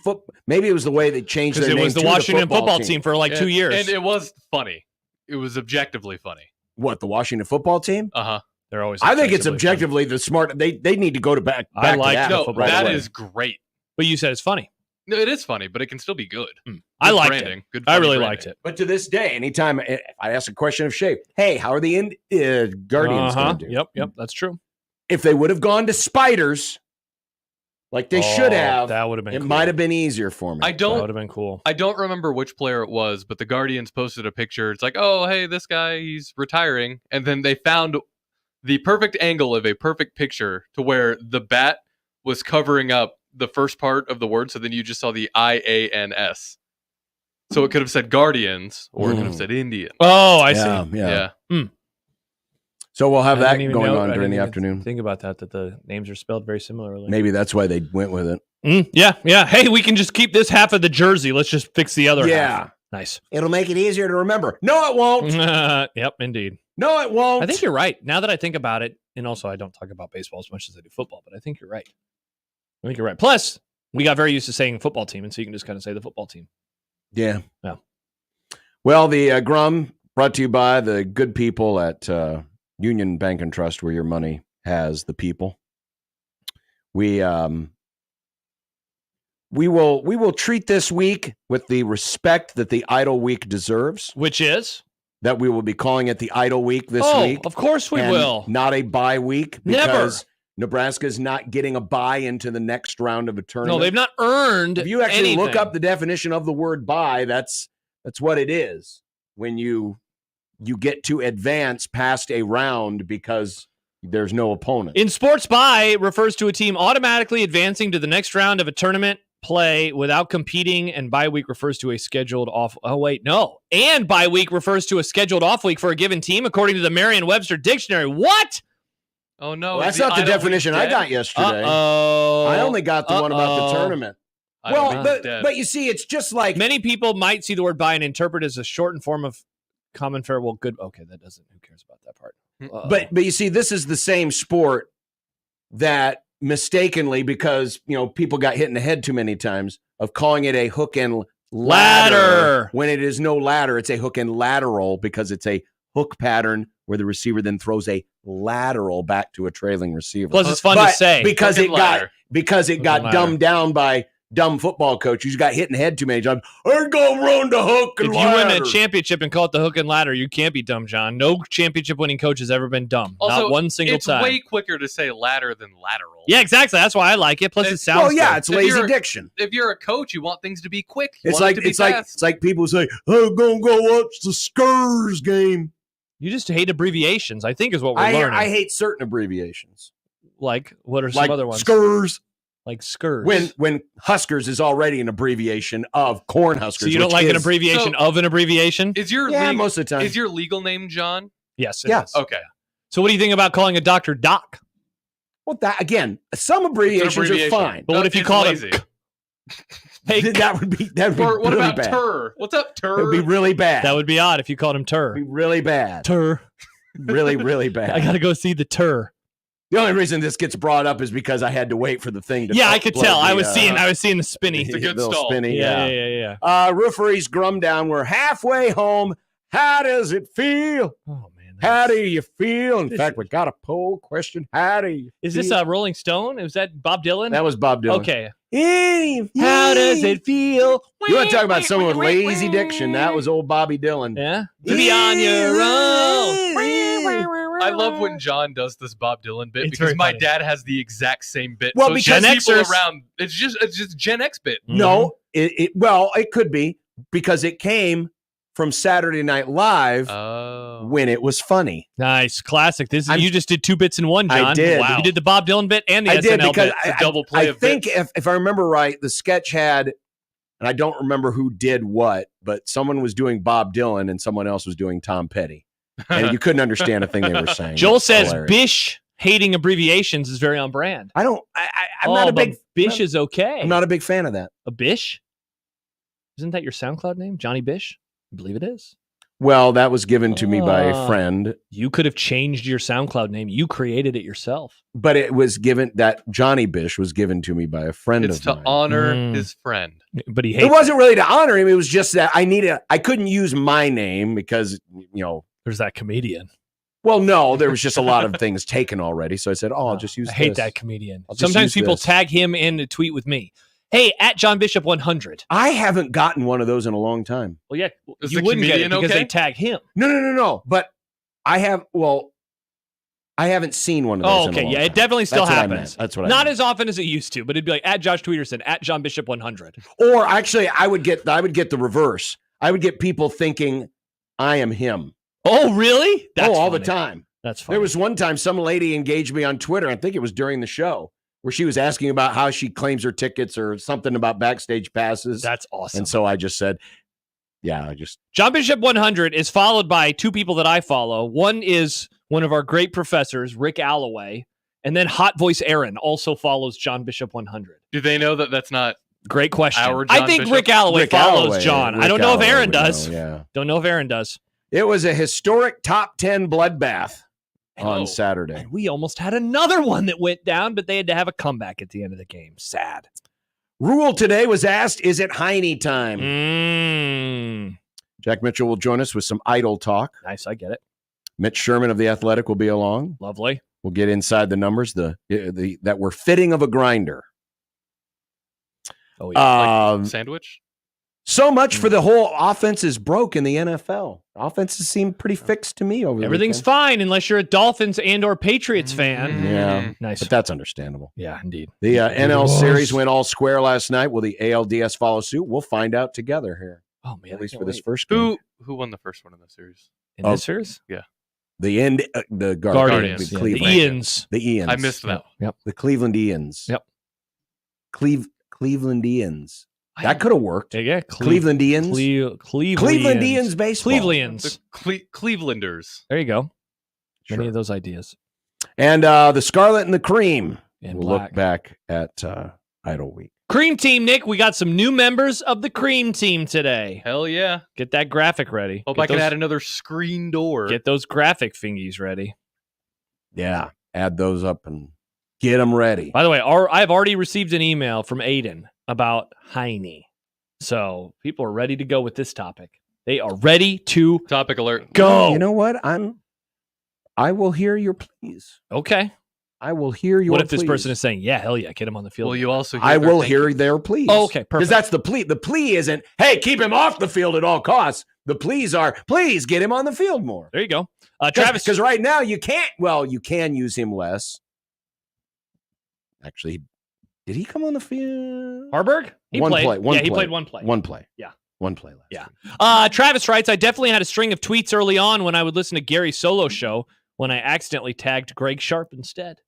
maybe it was the way they changed their name. It was the Washington football team for like 2 years. And it was funny. It was objectively funny. What, the Washington football team? Uh-huh. They're always I think it's objectively the smart. They need to go to back I like to that. no, that is great. But you said it's funny. No, it is funny, but it can still be good. I liked it. Good I really branding. liked it. But to this day, anytime I ask a question of Shea, hey, how are the Guardians going to do? Yep, that's true. If they would have gone to Spiders, like they should have, that would have been. It cool. might have been easier for me. That would have been cool. I don't remember which player it was, but the Guardians posted a picture. It's like, oh, hey, this guy, he's retiring, and then they found the perfect angle of a perfect picture to where the bat was covering up the first part of the word, so then you just saw the IANS. So it could have said Guardians, or it could have said Indian. Oh, I see. Yeah. So we'll have that going on during the afternoon. Think about that the names are spelled very similarly. Maybe that's why they went with it. Yeah. Hey, we can just keep this half of the jersey. Let's just fix the other half. Yeah. Nice. It'll make it easier to remember. No, it won't. Yep, indeed. No, it won't. I think you're right. Now that I think about it, and also I don't talk about baseball as much as I do football, but I think you're right. Plus, we got very used to saying football team, and so you can just kind of say the football team. Yeah. Yeah. Well, the Grum brought to you by the good people at Union Bank and Trust, where your money has the people. We will treat this week with the respect that the Idle Week deserves. Which is? That we will be calling it the Idle Week this week. Of course we will. Not a bye week. Never. Because Nebraska's not getting a bye into the next round of a tournament. No, they've not earned If you actually anything. look up the definition of the word bye, that's what it is. When you get to advance past a round because there's no opponent. In sports, bye refers to a team automatically advancing to the next round of a tournament play without competing, and bye week refers to a scheduled off. Oh, wait, no. And bye week refers to a scheduled off week for a given team, according to the Merriam-Webster Dictionary. What? Oh, no. Well, that's not the definition I got yesterday. I only got the one about the tournament. Well, but you see, it's just like... Many people might see the word bye and interpret as a shortened form of common farewell. Good. Okay, that doesn't... Who cares about that part? But you see, this is the same sport that mistakenly, because people got hit in the head too many times, of calling it a hook and ladder. When it is no ladder, it's a hook and lateral because it's a hook pattern where the receiver then throws a lateral back to a trailing receiver. Plus, it's fun to say because it got dumbed down by dumb football coach who's got hit in the head too many times. I ain't gonna run the hook and if ladder. you win a championship and call it the hook and ladder, you can't be dumb, John. No championship-winning coach has ever been dumb. Also, not one single time. It's way quicker to say ladder than lateral. Yeah, exactly. That's why I like it. Plus, it sounds good. It's lazy diction. If you're a coach, you want things to be quick. It's like people say, I'm gonna go watch the Skurs game. You just hate abbreviations, I think is what we're learning. I hate certain abbreviations. Like, what are some other ones? Skurs. Like Skurs. When Huskers is already an abbreviation of Corn Huskers. So you don't like an abbreviation of an abbreviation? Is your most of the time. Is your legal name John? Yes. Yes. Okay. So what do you think about calling a doctor Doc? Well, that again, some abbreviations are fine. But what if you called him? Hey, that would be or what really about bad. Tur? What's up, Tur? It would be really bad. That would be odd if you called him Tur. It would be really bad. Tur. Really, really bad. I got to go see the Tur. The only reason this gets brought up is because I had to wait for the thing to. Yeah, I could tell. I was seeing the spinny. It's a good little stall. spinny. Yeah. Roofery's Grum down. We're halfway home. How does it feel? Oh man. How do you feel? In fact, we got a poll question. How do you Is feel? this a Rolling Stone? Was that Bob Dylan? That was Bob Dylan. Okay. How does it feel? You want to talk about someone with lazy diction? That was old Bobby Dylan. Yeah. To be on your own. I love when John does this Bob Dylan bit It's because very my funny. dad has the exact same bit. Well, so because Gen people Xers- around, it's just Gen X bit. No, it could be because it came from Saturday Night Live when it was funny. Nice. Classic. You just did two bits in one, John. I did. Wow. You did the Bob Dylan bit and the I SNL did because bit. It's a double play I of think bits. if I remember right, the sketch had, and I don't remember who did what, but someone was doing Bob Dylan and someone else was doing Tom Petty. And you couldn't understand a thing they were saying. Joel says Hilarious. Bish hating abbreviations is very on brand. I'm not a big Bish is okay. I'm not a big fan of that. A Bish? Isn't that your SoundCloud name? Johnny Bish? I believe it is. Well, that was given to me by a friend. You could have changed your SoundCloud name. You created it yourself. But it was given that Johnny Bish was given to me by a friend It's of to mine. honor his friend. But he hates It wasn't really to honor him. It was just that I couldn't use my name because, there's that comedian. well, no, there was just a lot of things taken already. So I said, I'll just use I hate this. that comedian. I'll just Sometimes use people this. tag him in a tweet with me. Hey, at John Bishop 100. I haven't gotten one of those in a long time. Well, yeah, Is you the wouldn't get it comedian because okay? they tag him. No. But I haven't seen one of those. Oh, in a okay. long Yeah, it time. definitely still That's what I happens. meant. That's what I Not meant. as often as it used to, but it'd be like at Josh Tweederson, at John Bishop 100. Or actually, I would get the reverse. I would get people thinking I am him. Oh, really? That's all the funny. time. That's funny. There was one time some lady engaged me on Twitter. I think it was during the show where she was asking about how she claims her tickets or something about backstage passes. That's awesome. And so I just said, John Bishop 100 is followed by two people that I follow. One is one of our great professors, Rick Alloway, and then Hot Voice Aaron also follows John Bishop 100. Do they know that that's not Great question. our John I think Bishop? Rick Alloway follows Alloway. John. I Rick don't know if Alloway Aaron would does. know, yeah. Don't know if Aaron does. It was a historic top 10 bloodbath Oh. on Saturday. And we almost had another one that went down, but they had to have a comeback at the end of the game. Sad. Rule today was asked, is it Heine time? Mm. Jack Mitchell will join us with some idle talk. Nice, I get it. Mitch Sherman of The Athletic will be along. Lovely. We'll get inside the numbers that were fitting of a grinder. Oh, yeah. sandwich? So much for the whole offense is broke in the NFL. Offenses seem pretty fixed to me over the Everything's weekend. fine unless you're a Dolphins and or Patriots fan. Yeah, Nice. but that's understandable. Yeah, indeed. The NL series went all square last night. Will the ALDS follow suit? We'll find out together here, Oh, man. at least I for can't this wait. first game. Who won the first one in the series? In this series? The Guardians. the Yeah, Cleveland. the Ians. The Ians. I missed that. Yep. The Cleveland Ians. Yep. Cleveland Ians. That could have worked. Yeah, Cleveland Ians. Cleveland Ians baseball. Clevelands. The Clevelanders. There you go. Sure. Many of those ideas. And the Scarlet and the Cream. And we'll black. look back at Idle Week. Cream Team, Nick. We got some new members of the Cream Team today. Hell yeah. Get that graphic ready. Hope Get I can those- add another screen door. Get those graphic fingies ready. Yeah. Add those up and get them ready. By the way, I've already received an email from Aiden about Heine. So people are ready to go with this topic. They are ready to Topic alert. go. You know what? I will hear your pleas. Okay. I will hear your What if this pleas. person is saying, yeah, hell yeah, get him on the field? Well, you also I will hear their pleas. Oh, okay, perfect. Because that's the plea. The plea isn't, hey, keep him off the field at all costs. The pleas are, please get him on the field more. There you go. Travis. Because right now you can't, you can use him less. Actually, did he come on the field? Harburg? He played one play. He played one play. Yeah. One play last week. Travis writes, I definitely had a string of tweets early on when I would listen to Gary's solo show when I accidentally tagged Greg Sharp instead.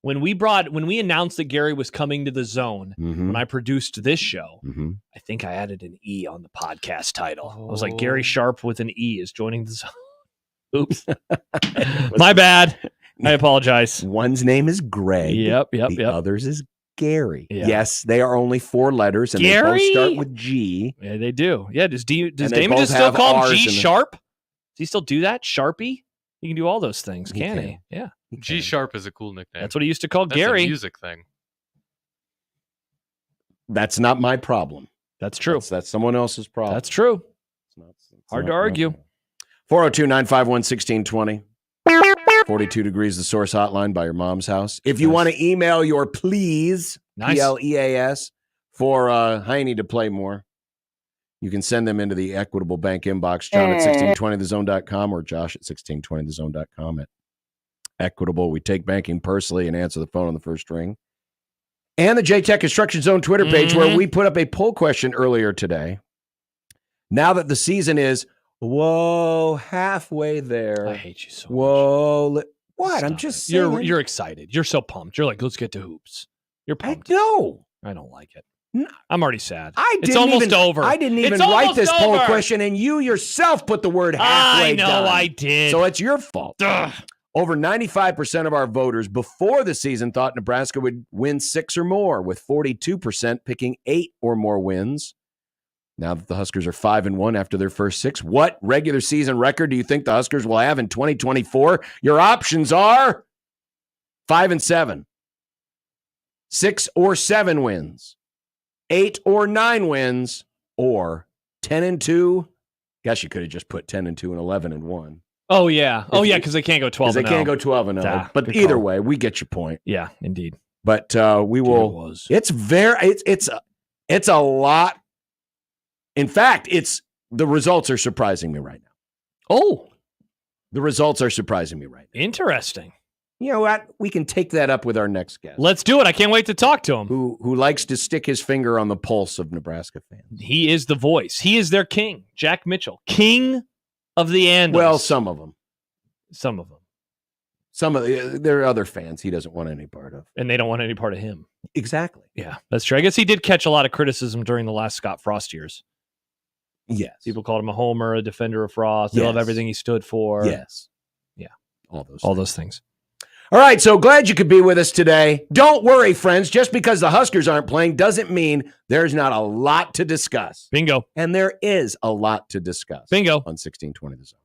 When we announced that Gary was coming to the zone, when I produced this show, I think I added an E on the podcast title. I was like, Gary Sharp with an E is joining the zone. Oops. My bad. I apologize. One's name is Greg. Yep. The other's is Gary. Yeah. Yes, they are only 4 letters, and Gary? they both start with G. Yeah, they do. Yeah, does Damon both just still have call him Rs G in Sharp? Does he still do that? Sharpie? He can do all those things, can he? Yeah. G Sharp is a cool nickname. That's what he used to call That's Gary. a music thing. That's not my problem. That's true. That's someone else's problem. That's true. It's Hard to argue. 402-951-1620. 42 degrees, the source hotline by your mom's house. If you want to email your pleas, PLEAS, for Heine to play more, you can send them into the Equitable Bank inbox, John at 1620thezone.com or Josh at 1620thezone.com. At Equitable, we take banking personally and answer the phone on the first ring. And the J-Tech Construction Zone Twitter page, where we put up a poll question earlier today. Now that the season is, halfway there. I hate you so much. What? Stop I'm just it. saying. You're excited. You're so pumped. You're like, let's get to hoops. You're pumped. No. I don't like it. No. I'm already sad. It's almost over. I didn't even write this poll question, and you yourself put the word halfway I know done. I did. So it's your fault. Ugh. Over 95% of our voters before the season thought Nebraska would win 6 or more, with 42% picking 8 or more wins. Now that the Huskers are 5-1 after their first 6, what regular season record do you think the Huskers will have in 2024? Your options are 5-7, 6 or 7 wins, 8 or 9 wins, or 10-2. Guess you could have just put 10-2 and 11-1. Oh yeah, because they can't go 12. They can't go 12-0. But either way, we get your point. Yeah, indeed. But we will. It's a lot. In fact, the results are surprising me right now. Oh, the results are surprising me right now. Interesting. You know what? We can take that up with our next guest. Let's do it. I can't wait to talk to him. Who likes to stick his finger on the pulse of Nebraska fans. He is the voice. He is their king, Jack Mitchell, king of the Andals. Well, some of them. There are other fans he doesn't want any part of. And they don't want any part of him. Exactly. Yeah, that's true. I guess he did catch a lot of criticism during the last Scott Frost years. Yes. People called him a homer, a defender of Frost. They love everything he stood for. Yes. Yeah. All those things. All right, so glad you could be with us today. Don't worry, friends. Just because the Huskers aren't playing doesn't mean there's not a lot to discuss. Bingo. And there is a lot to discuss. Bingo. On 1620 The Zone.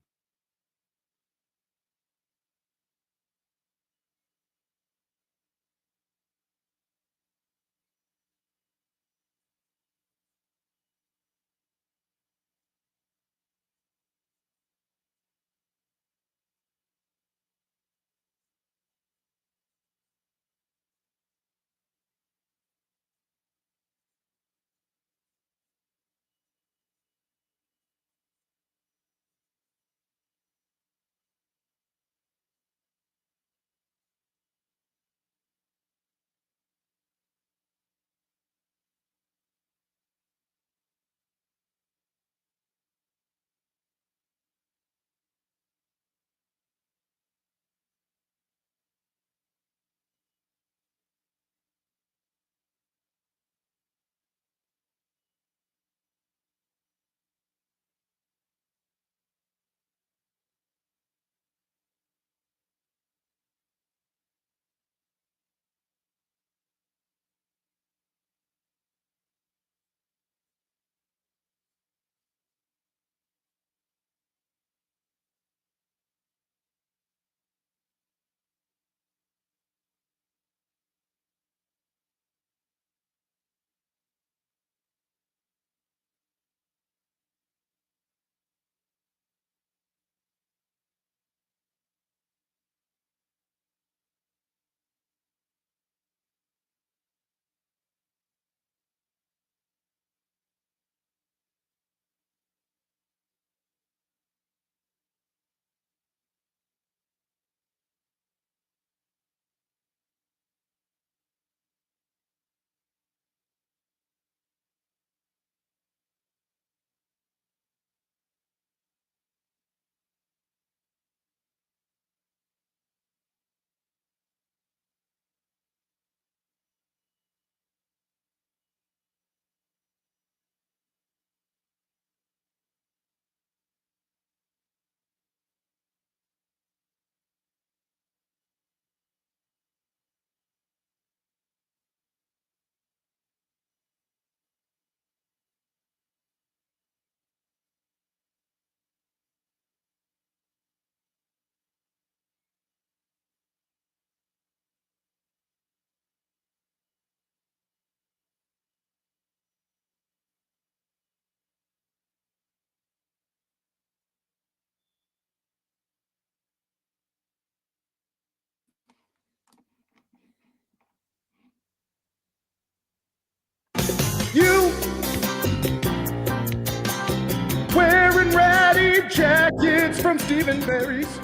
believing berries.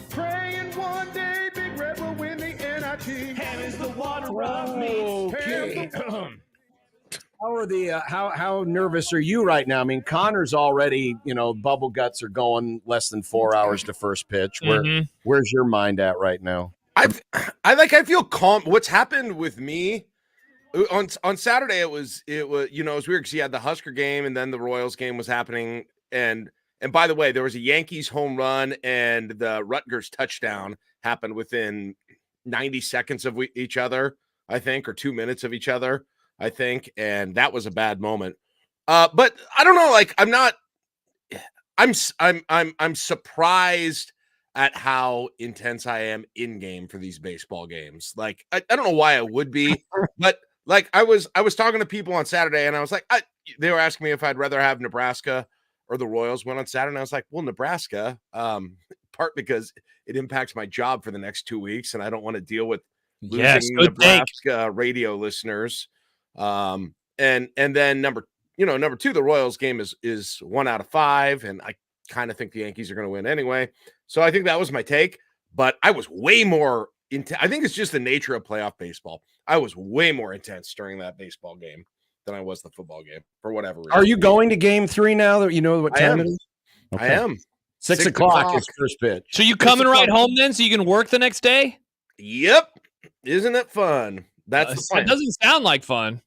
Praying one day Big Red will win the NIT. Ham is the water of me. Okay. How nervous are you right now? I mean, Connor's already, bubble guts are going less than 4 hours to first pitch. Where's your mind at right now? I feel calm. What's happened with me on Saturday? It was it was weird because you had the Husker game and then the Royals game was happening. And by the way, there was a Yankees home run and the Rutgers touchdown happened within 90 seconds of each other, I think, or 2 minutes of each other, I think. And that was a bad moment. But I don't know. Like, I'm surprised at how intense I am in game for these baseball games. Like, I don't know why I would be, but like I was talking to people on Saturday and I was like, they were asking me if I'd rather have Nebraska or the Royals win on Saturday. And I was like, well, Nebraska, part because it impacts my job for the next 2 weeks. And I don't want to deal with losing Nebraska radio listeners. And then number two, the Royals game is 1 out of 5. And I kind of think the Yankees are going to win anyway. So I think that was my take, but I was way more intense. I think it's just the nature of playoff baseball. I was way more intense during that baseball game than I was the football game for whatever reason. Are you going to game 3 now that you know what time it is? Okay. I am. 6 o'clock is first pitch. So you coming right home then so you can work the next day? Yep. Isn't it fun? That's the plan. It doesn't sound like fun.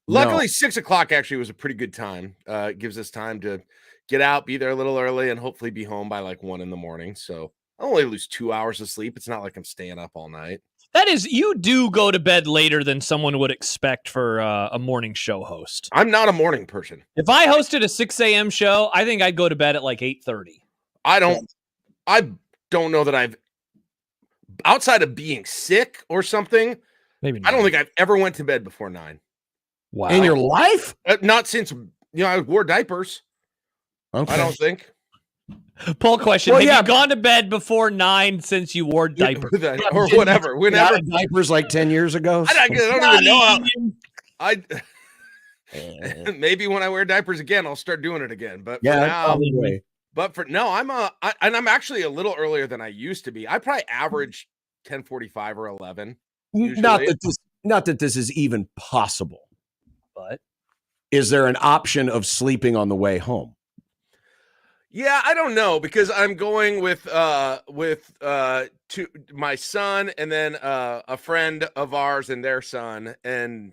Luckily, 6 o'clock actually was a pretty good time. It gives us time to get out, be there a little early, and hopefully be home by like 1 a.m. So I only lose 2 hours of sleep. It's not like I'm staying up all night. That is, you do go to bed later than someone would expect for a morning show host. I'm not a morning person. If I hosted a 6 a.m. show, I think I'd go to bed at like 8:30. I don't know that I've, outside of being sick or something, maybe not. I don't think I've ever went to bed before 9. Wow. In your life? Not since, I wore diapers. Okay. I don't think. Poll question. Have you gone to bed before 9 since you wore diapers? Or whatever. Whenever. Diapers like 10 years ago? I don't even know. Maybe when I wear diapers again, I'll start doing it again. But for now, probably. But I'm actually a little earlier than I used to be. I probably average 10:45 or 11. Not that this is even possible. But is there an option of sleeping on the way home? Yeah, I don't know because I'm going with to my son and then a friend of ours and their son, and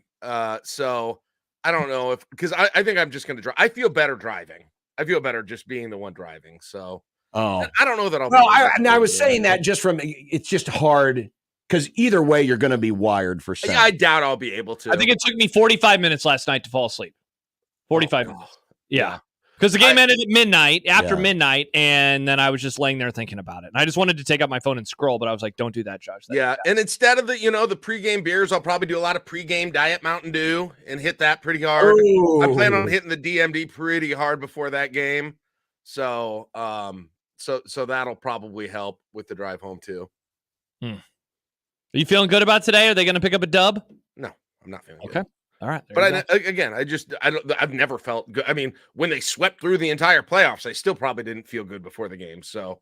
so I don't know because I think I'm just going to drive. I feel better driving. I feel better just being the one driving. So I don't know that I'll. Well, I was saying that just from it's just hard because either way you're going to be wired for sound. Yeah, I doubt I'll be able to. I think it took me 45 minutes last night to fall asleep. 45 minutes. Yeah. Because the game ended at midnight, after midnight, and then I was just laying there thinking about it. And I just wanted to take out my phone and scroll, but I was like, don't do that, Josh. And instead of the pregame beers, I'll probably do a lot of pregame Diet Mountain Dew and hit that pretty hard. Ooh. I plan on hitting the DMD pretty hard before that game. So so that'll probably help with the drive home too. Are you feeling good about today? Are they going to pick up a dub? No, I'm not feeling good. Okay. All right. But I've never felt good. I mean, when they swept through the entire playoffs, I still probably didn't feel good before the game. So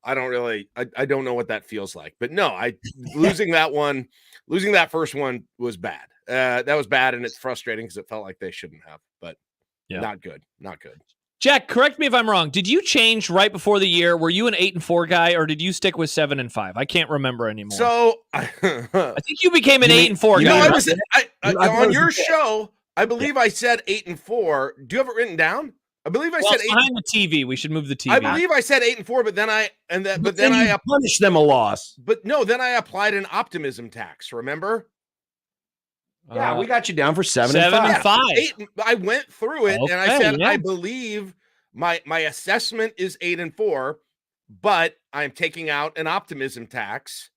I don't know what that feels like. But no, losing that first one was bad. That was bad. And it's frustrating because it felt like they shouldn't have, but not good. Not good. Jack, correct me if I'm wrong. Did you change right before the year? Were you an 8-4 guy, or did you stick with 7-5? I can't remember anymore. So I think you became an 8-4 guy. On your show, I believe I said 8-4. Do you have it written down? I believe I said 8. Behind the TV. We should move the TV. I believe I said 8-4, but then I punished them a loss. But no, then I applied an optimism tax. Remember? Yeah, we got you down for 7-5. 7-5. I went through it and I said, I believe my assessment is 8-4, but I'm taking out an optimism tax,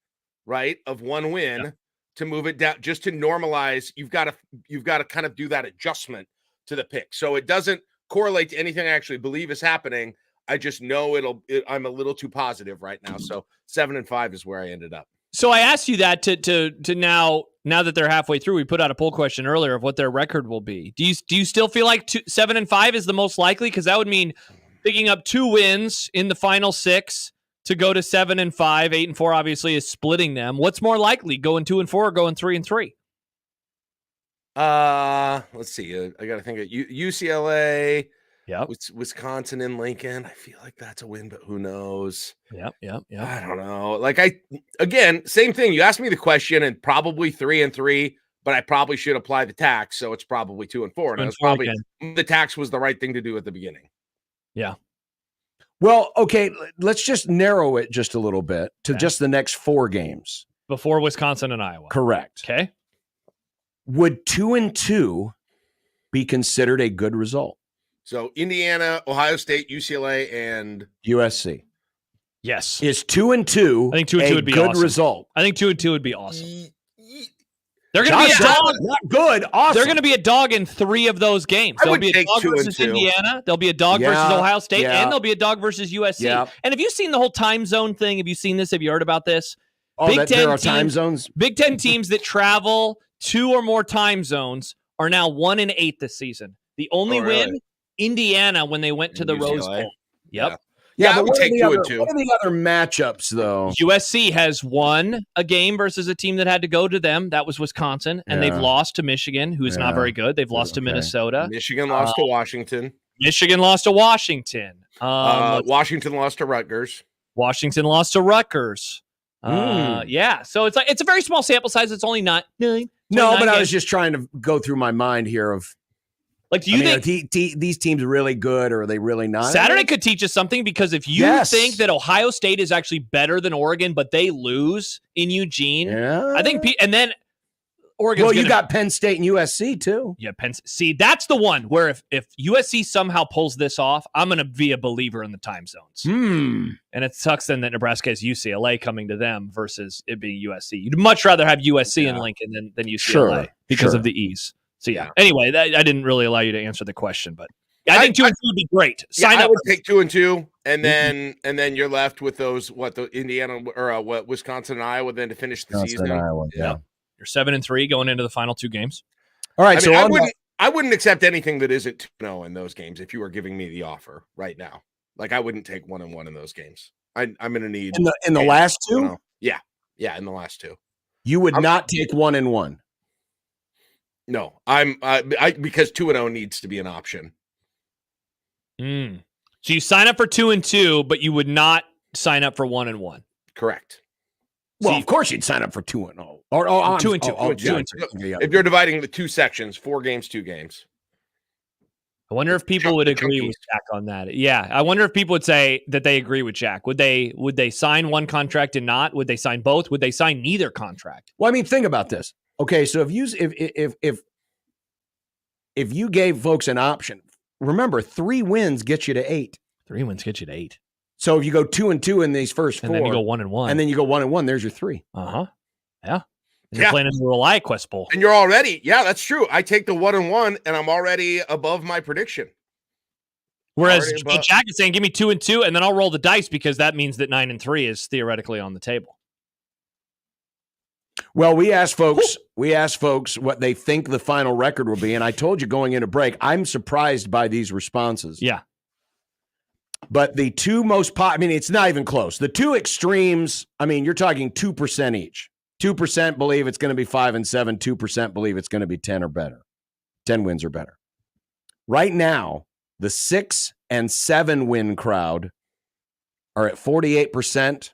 right, of 1 win to move it down, just to normalize. You've got to kind of do that adjustment to the pick, so it doesn't correlate to anything I actually believe is happening. I just know I'm a little too positive right now. So 7-5 is where I ended up. So I asked you that to now that they're halfway through. We put out a poll question earlier of what their record will be. Do you still feel like 7-5 is the most likely? Because that would mean picking up 2 wins in the final 6 to go to 7-5. 8-4 obviously is splitting them. What's more likely, going 2-4 or going 3-3? Let's see. I got to think of UCLA. Yep. Wisconsin and Lincoln. I feel like that's a win, but who knows? Yep. I don't know. Like again, same thing. You asked me the question, and probably 3-3, but I probably should apply the tax, so it's probably 2-4. And it was probably the tax was the right thing to do at the beginning. Yeah. Well, okay, let's just narrow it just a little bit to just the next 4 games before Wisconsin and Iowa. Correct. Okay. Would 2-2 be considered a good result? So Indiana, Ohio State, UCLA, and USC. Yes. Is 2-2 I think 2-2 would be good awesome. result? I think 2-2 would be awesome. They're going to be a dog. Not good. Awesome. They're going to be a dog in 3 of those games. There'll be a dog versus Indiana. There'll be a dog versus Ohio State, and there'll be a dog versus USC. Yeah. And have you seen the whole time zone thing? Have you seen this? Have you heard about this? There are time zones. Big Ten teams that travel 2 or more time zones are now 1-8 this season. The only win, Indiana, when they went to the Rose Bowl. Yep. Yeah, I would take 2-2. What are the other matchups, though? USC has won a game versus a team that had to go to them. That was Wisconsin. And they've lost to Michigan, who is not very good. They've lost to Minnesota. Michigan lost to Washington. Michigan lost to Washington. Washington lost to Rutgers. Washington lost to Rutgers. Yeah. So it's a very small sample size. It's only 9. No, but games. I was just trying to go through my mind here of, like, do you think are these teams really good, or are they really not? Saturday could teach us something, because if you think that Ohio State is actually better than Oregon, but they lose in Eugene, I think, and then Oregon's well, you got Penn State and USC too. Yeah, See, that's the one where if USC somehow pulls this off, I'm going to be a believer in the time zones. And it sucks then that Nebraska has UCLA coming to them versus it being USC. You'd much rather have USC in Lincoln than UCLA because of the ease. So, anyway, I didn't really allow you to answer the question, but I think 2-2 would be great. I would take 2-2, and then you're left with those, the Indiana or Wisconsin and Iowa then to finish the season. Iowa, You're 7-3 going into the final 2 games. All right, I wouldn't accept anything that isn't 2-0 in those games if you were giving me the offer right now. Like, I wouldn't take 1-1 in those games. I'm going to need in the last 2. Yeah, in the last 2. You would not take 1-1. No, because 2-0 needs to be an option. So you sign up for 2-2, but you would not sign up for 1-1. Correct. Well, of course you'd sign up for 2-0 or 2-2. If you're dividing the 2 sections, 4 games, 2 games. I wonder if people would agree with Jack on that. Yeah, I wonder if people would say that they agree with Jack. Would they sign one contract and not? Would they sign both? Would they sign neither contract? Well, I mean, think about this. Okay, so if you gave folks an option, remember 3 wins get you to 8. 3 wins get you to 8. So if you go 2-2 in these first 4, and then you go 1-1, and then you go 1-1, there's your 3. Yeah. And you're playing in the Reliant Quest Bowl, and you're already that's true. I take the 1-1, and I'm already above my prediction. Whereas Jack is saying, give me 2-2, and then I'll roll the dice, because that means that 9-3 is theoretically on the table. Well, we asked folks what they think the final record will be, and I told you going into break, I'm surprised by these responses. Yeah. But the 2 most it's not even close. The 2 extremes, you're talking 2% each. 2% believe it's going to be 5-7, 2% believe it's going to be 10 or better. 10 wins or better. Right now, the 6 and 7 win crowd are at 48%.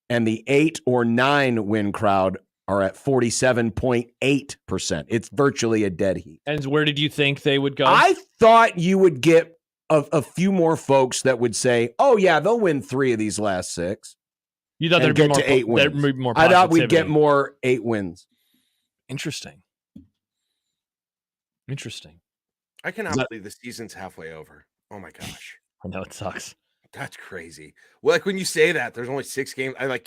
And the 8 or 9 win crowd are at 47.8%. It's virtually a dead heat. And where did you think they would go? I thought you would get a few more folks that would say, "Oh yeah, they'll win 3 of these last 6." You thought there'd be more, 8 wins. There'd be more I thought we'd get more 8 wins. Interesting. I cannot believe the season's halfway over. Oh my gosh. I know, it sucks. That's crazy. Well, like when you say that, there's only 6 games. I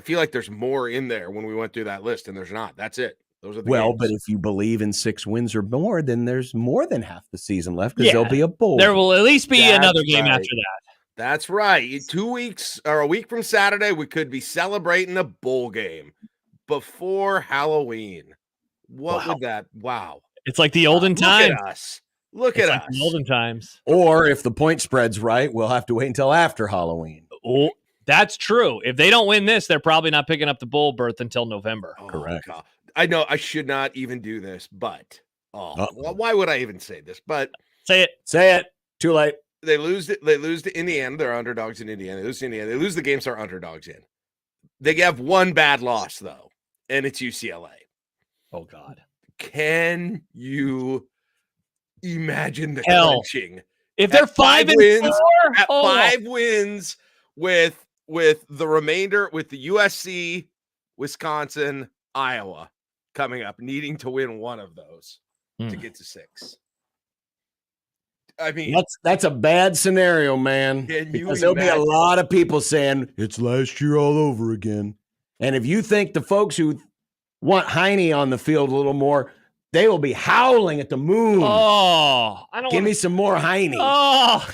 feel like there's more in there when we went through that list, and there's not. That's it. Those are the games. But if you believe in 6 wins or more, then there's more than half the season left, because there'll be a bowl. There will at least be another game after that. That's right. 2 weeks or a week from Saturday, we could be celebrating a bowl game before Halloween. What would that? Wow. It's like the olden time. Look at us. Look it's at like us. the olden times. Or if the point spread's right, we'll have to wait until after Halloween. Oh, that's true. If they don't win this, they're probably not picking up the bowl berth until November. Oh, Correct. God. I know I should not even do this, but why would I even say this? But Say it. Say it. Too late. they lose to Indiana. They're underdogs in Indiana. They lose to Indiana. They lose the games they're underdogs in. They have one bad loss, though, and it's UCLA. Oh, God. Can you imagine the Hell. clinching? If they're 5-4, 5 wins with the remainder, with the USC, Wisconsin, Iowa coming up, needing to win one of those to get to 6. I mean, that's a bad scenario, man. Because there'll be a lot of people saying it's last year all over again. And if you think the folks who want Heine on the field a little more, they will be howling at the moon. Oh, I don't give me some more Heine. Oh,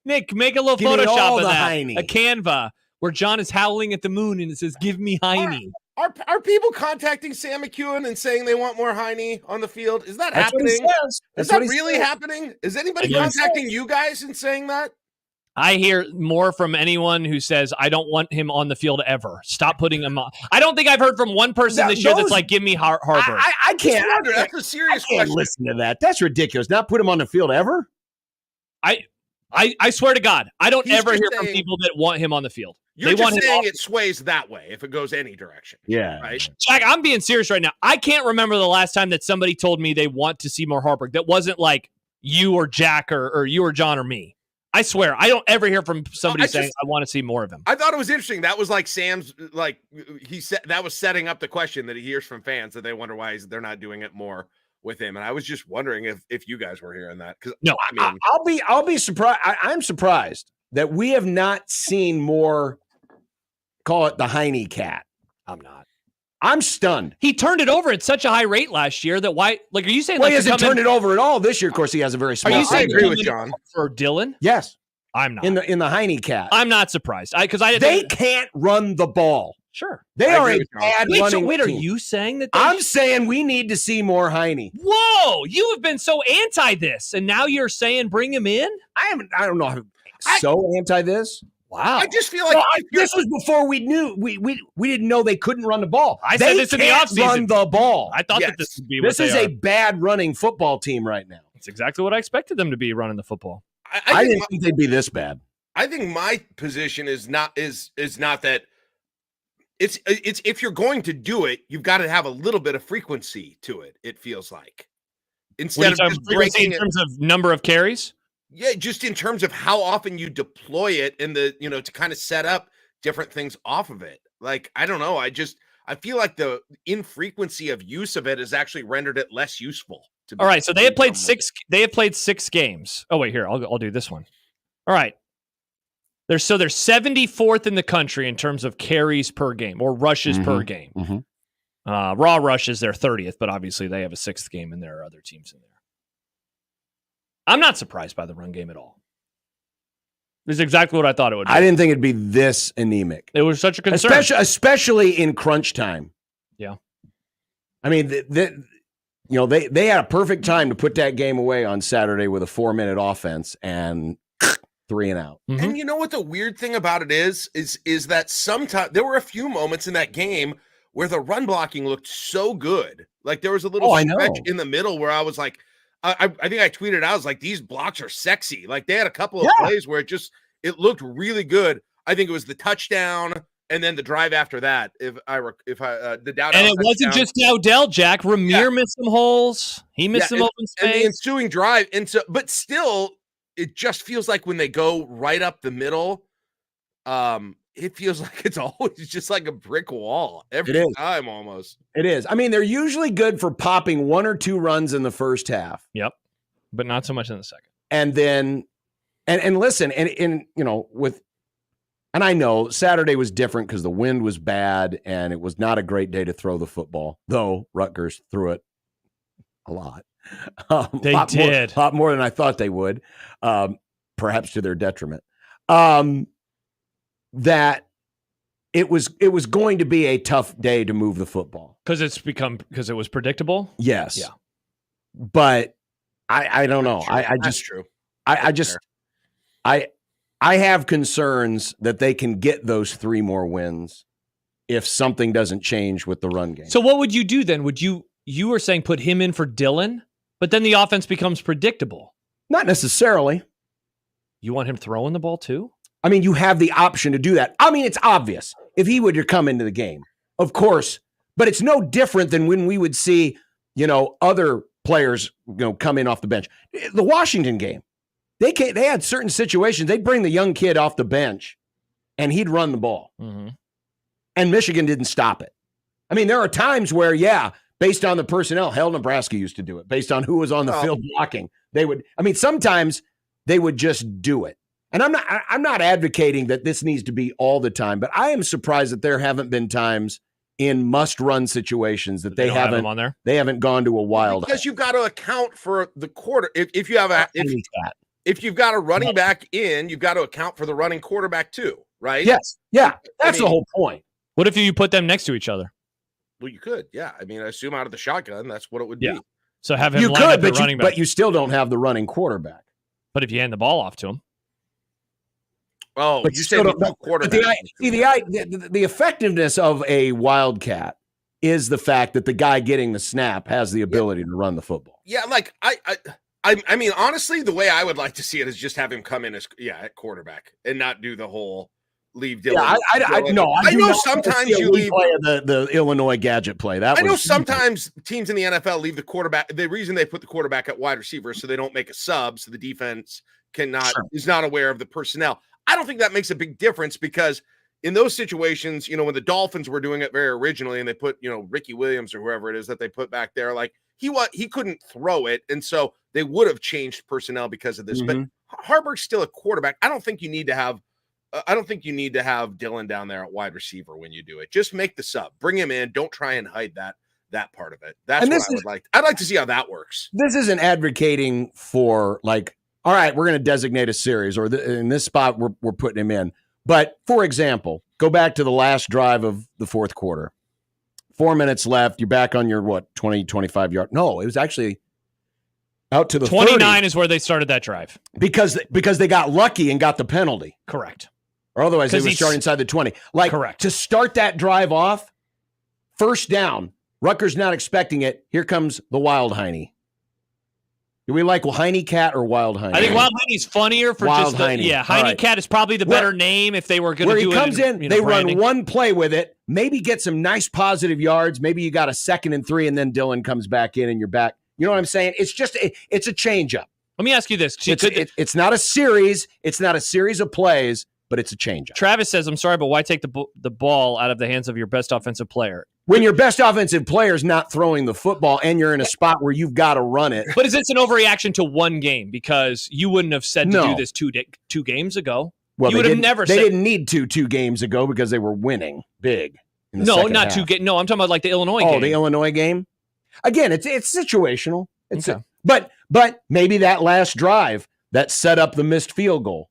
Nick, make a little Give me Photoshop all of the that. Heine. A Canva where John is howling at the moon and it says, "Give me Heine." Are people contacting Sam McEwen and saying they want more Heine on the field? Is that That's happening? what he says. Is that really happening? Is anybody Yes. contacting you guys and saying that? I hear more from anyone who says, "I don't want him on the field ever. Stop putting him on." I don't think I've heard from one person this year that's like, "Give me Harper." I can't. That's a serious I can't question. listen to that. That's ridiculous. Not put him on the field ever. I swear to God, I don't He's ever just hear from saying- people that want him on the field. You're They just want him saying off. it sways that way if it goes any direction. Yeah. Right? Jack, I'm being serious right now. I can't remember the last time that somebody told me they want to see more Harper. That wasn't like you or Jack or you or John or me. I swear, I don't ever hear from somebody saying I want to see more of him. I thought it was interesting. That was like Sam's, like he said, that was setting up the question that he hears from fans that they wonder why they're not doing it more with him. And I was just wondering if you guys were hearing that. Because no, I mean, I'll be surprised. I'm surprised that we have not seen more. Call it the Heine cat. I'm not. I'm stunned. He turned it over at such a high rate last year that why? Like, are you saying? Well, like, he hasn't turned it over at all this year. Of course, he has a very small. Are you saying I agree with John for Dylan? Yes, I'm not. in the Heine cat. I'm not surprised. Because they can't run the ball. Sure. They I are agree a with John. bad running Wait, are team. you saying that? I'm saying we need to see more Heine. Whoa, you have been so anti this, and now you're saying bring him in? I don't know. I'm so anti this. Wow. I just feel like This was before we knew we didn't know they couldn't run the ball. I said this in the can't offseason. Run the ball. I thought that this would be. What This is they a bad running football team right now. It's exactly what I expected them to be running the football. I didn't think they'd be this bad. I think my position is not that. It's if you're going to do it, you've got to have a little bit of frequency to it. It feels like instead of just breaking in terms of number of carries. Yeah, just in terms of how often you deploy it and to kind of set up different things off of it. Like, I don't know. I feel like the infrequency of use of it has actually rendered it less useful. All right. So they have played 6. They have played 6 games. Oh, wait, here. I'll do this one. All right. They're 74th in the country in terms of carries per game or rushes per game. Mm-hmm. Raw rushes, they're 30th, but obviously they have a 6th game and there are other teams in there. I'm not surprised by the run game at all. This is exactly what I thought it would be. I didn't think it'd be this anemic. It was such a concern. Especially in crunch time. Yeah. I mean, they had a perfect time to put that game away on Saturday with a 4-minute offense and 3 and out. Mm-hmm. And you know what the weird thing about it is that sometimes there were a few moments in that game where the run blocking looked so good. Like there was a little stretch in the middle where I was like, I think I tweeted, I was like, these blocks are sexy. Like they had a couple of plays where it looked really good. I think it was the touchdown and then the drive after that. The Dowdell and it wasn't just Dowdell, Jack. Ramir missed some holes. He missed some open space. And the ensuing drive, but still, it just feels like when they go right up the middle, it feels like it's always just like a brick wall every time almost. It is. I mean, they're usually good for popping 1 or 2 runs in the first half. Yep. But not so much in the second. And then, and listen, and I know Saturday was different because the wind was bad and it was not a great day to throw the football, though Rutgers threw it a lot. They did. A lot more than I thought they would, perhaps to their detriment. That it was going to be a tough day to move the football. Because it was predictable? Yes. Yeah. But I don't know. That's true. I have concerns that they can get those 3 more wins if something doesn't change with the run game. So what would you do then? Would you were saying put him in for Dillon, but then the offense becomes predictable? Not necessarily. You want him throwing the ball too? I mean, you have the option to do that. I mean, it's obvious if he would come into the game, of course, but it's no different than when we would see, other players, come in off the bench. The Washington game, they had certain situations. They'd bring the young kid off the bench and he'd run the ball. Mm-hmm. And Michigan didn't stop it. I mean, there are times where, based on the personnel, Nebraska used to do it. Based on who was on the field blocking, sometimes they would just do it. And I'm not advocating that this needs to be all the time, but I am surprised that there haven't been times in must-run situations that they haven't on there. They haven't gone to a wild. Because you've got to account for the quarter. If you have if you've got a running back in, you've got to account for the running quarterback too, right? Yes. Yeah. That's the whole point. What if you put them next to each other? Well, you could. Yeah. I mean, I assume out of the shotgun, that's what it would be. So have him line up the running back. But you still don't have the running quarterback. But if you hand the ball off to him. Oh, but you say the quarterback. The effectiveness of a Wildcat is the fact that the guy getting the snap has the ability to run the football. Yeah, like I mean, honestly, the way I would like to see it is just have him come in as at quarterback and not do the whole leave Dillon. Yeah, I know sometimes you leave the Illinois gadget play. I know sometimes teams in the NFL leave the quarterback. The reason they put the quarterback at wide receiver is so they don't make a sub, so the defense is not aware of the personnel. I don't think that makes a big difference because in those situations, when the Dolphins were doing it very originally and they put, Ricky Williams or whoever it is that they put back there, like he couldn't throw it. And so they would have changed personnel because of this. Mm-hmm. But Harburg's still a quarterback. I don't think you need to have Dillon down there at wide receiver when you do it. Just make the sub, bring him in. Don't try and hide that part of it. That's what I'd like to see how that works. This isn't advocating for all right, we're going to designate a series, or in this spot, we're putting him in. But, for example, go back to the last drive of the fourth quarter. 4 minutes left. You're back on your, 20, 25 yard. No, it was actually out to the 29 30. Is where they started that drive. Because they got lucky and got the penalty. Correct. Or otherwise, they would start inside the 20. Correct. To start that drive off, first down, Rutgers not expecting it. Here comes the Wild Heine. Do we like Heine Cat or Wild Heine? I think Wild Heine's funnier for Wild Heine. Heine Cat is probably the better name if they were going to do it. Where he comes in, they run one play with it, maybe get some nice positive yards. Maybe you got a 2nd and 3, and then Dillon comes back in and you're back. You know what I'm saying? It's just it's a changeup. Let me ask you this: it's not a series. It's not a series of plays, but it's a changeup. Travis says, "I'm sorry, but why take the ball out of the hands of your best offensive player?" When your best offensive player is not throwing the football and you're in a spot where you've got to run it. But is this an overreaction to one game? Because you wouldn't have said to do this two games ago. Well, you would have never said. They didn't need to 2 games ago because they were winning big. No, not half. 2 games. No, I'm talking about the Illinois game. Oh, the Illinois game? Again, it's situational. But maybe that last drive that set up the missed field goal.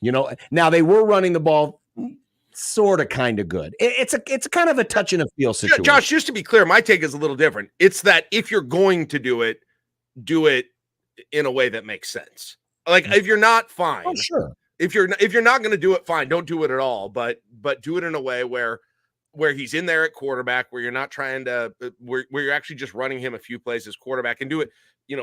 Now they were running the ball sort of kind of good. It's a kind of a touch and a feel situation. Josh, just to be clear, my take is a little different. It's that if you're going to do it in a way that makes sense. Like if you're not, fine. Oh, sure. If you're not going to do it, fine. Don't do it at all. But do it in a way where he's in there at quarterback, where you're not trying to where you're actually just running him a few plays as quarterback, and do it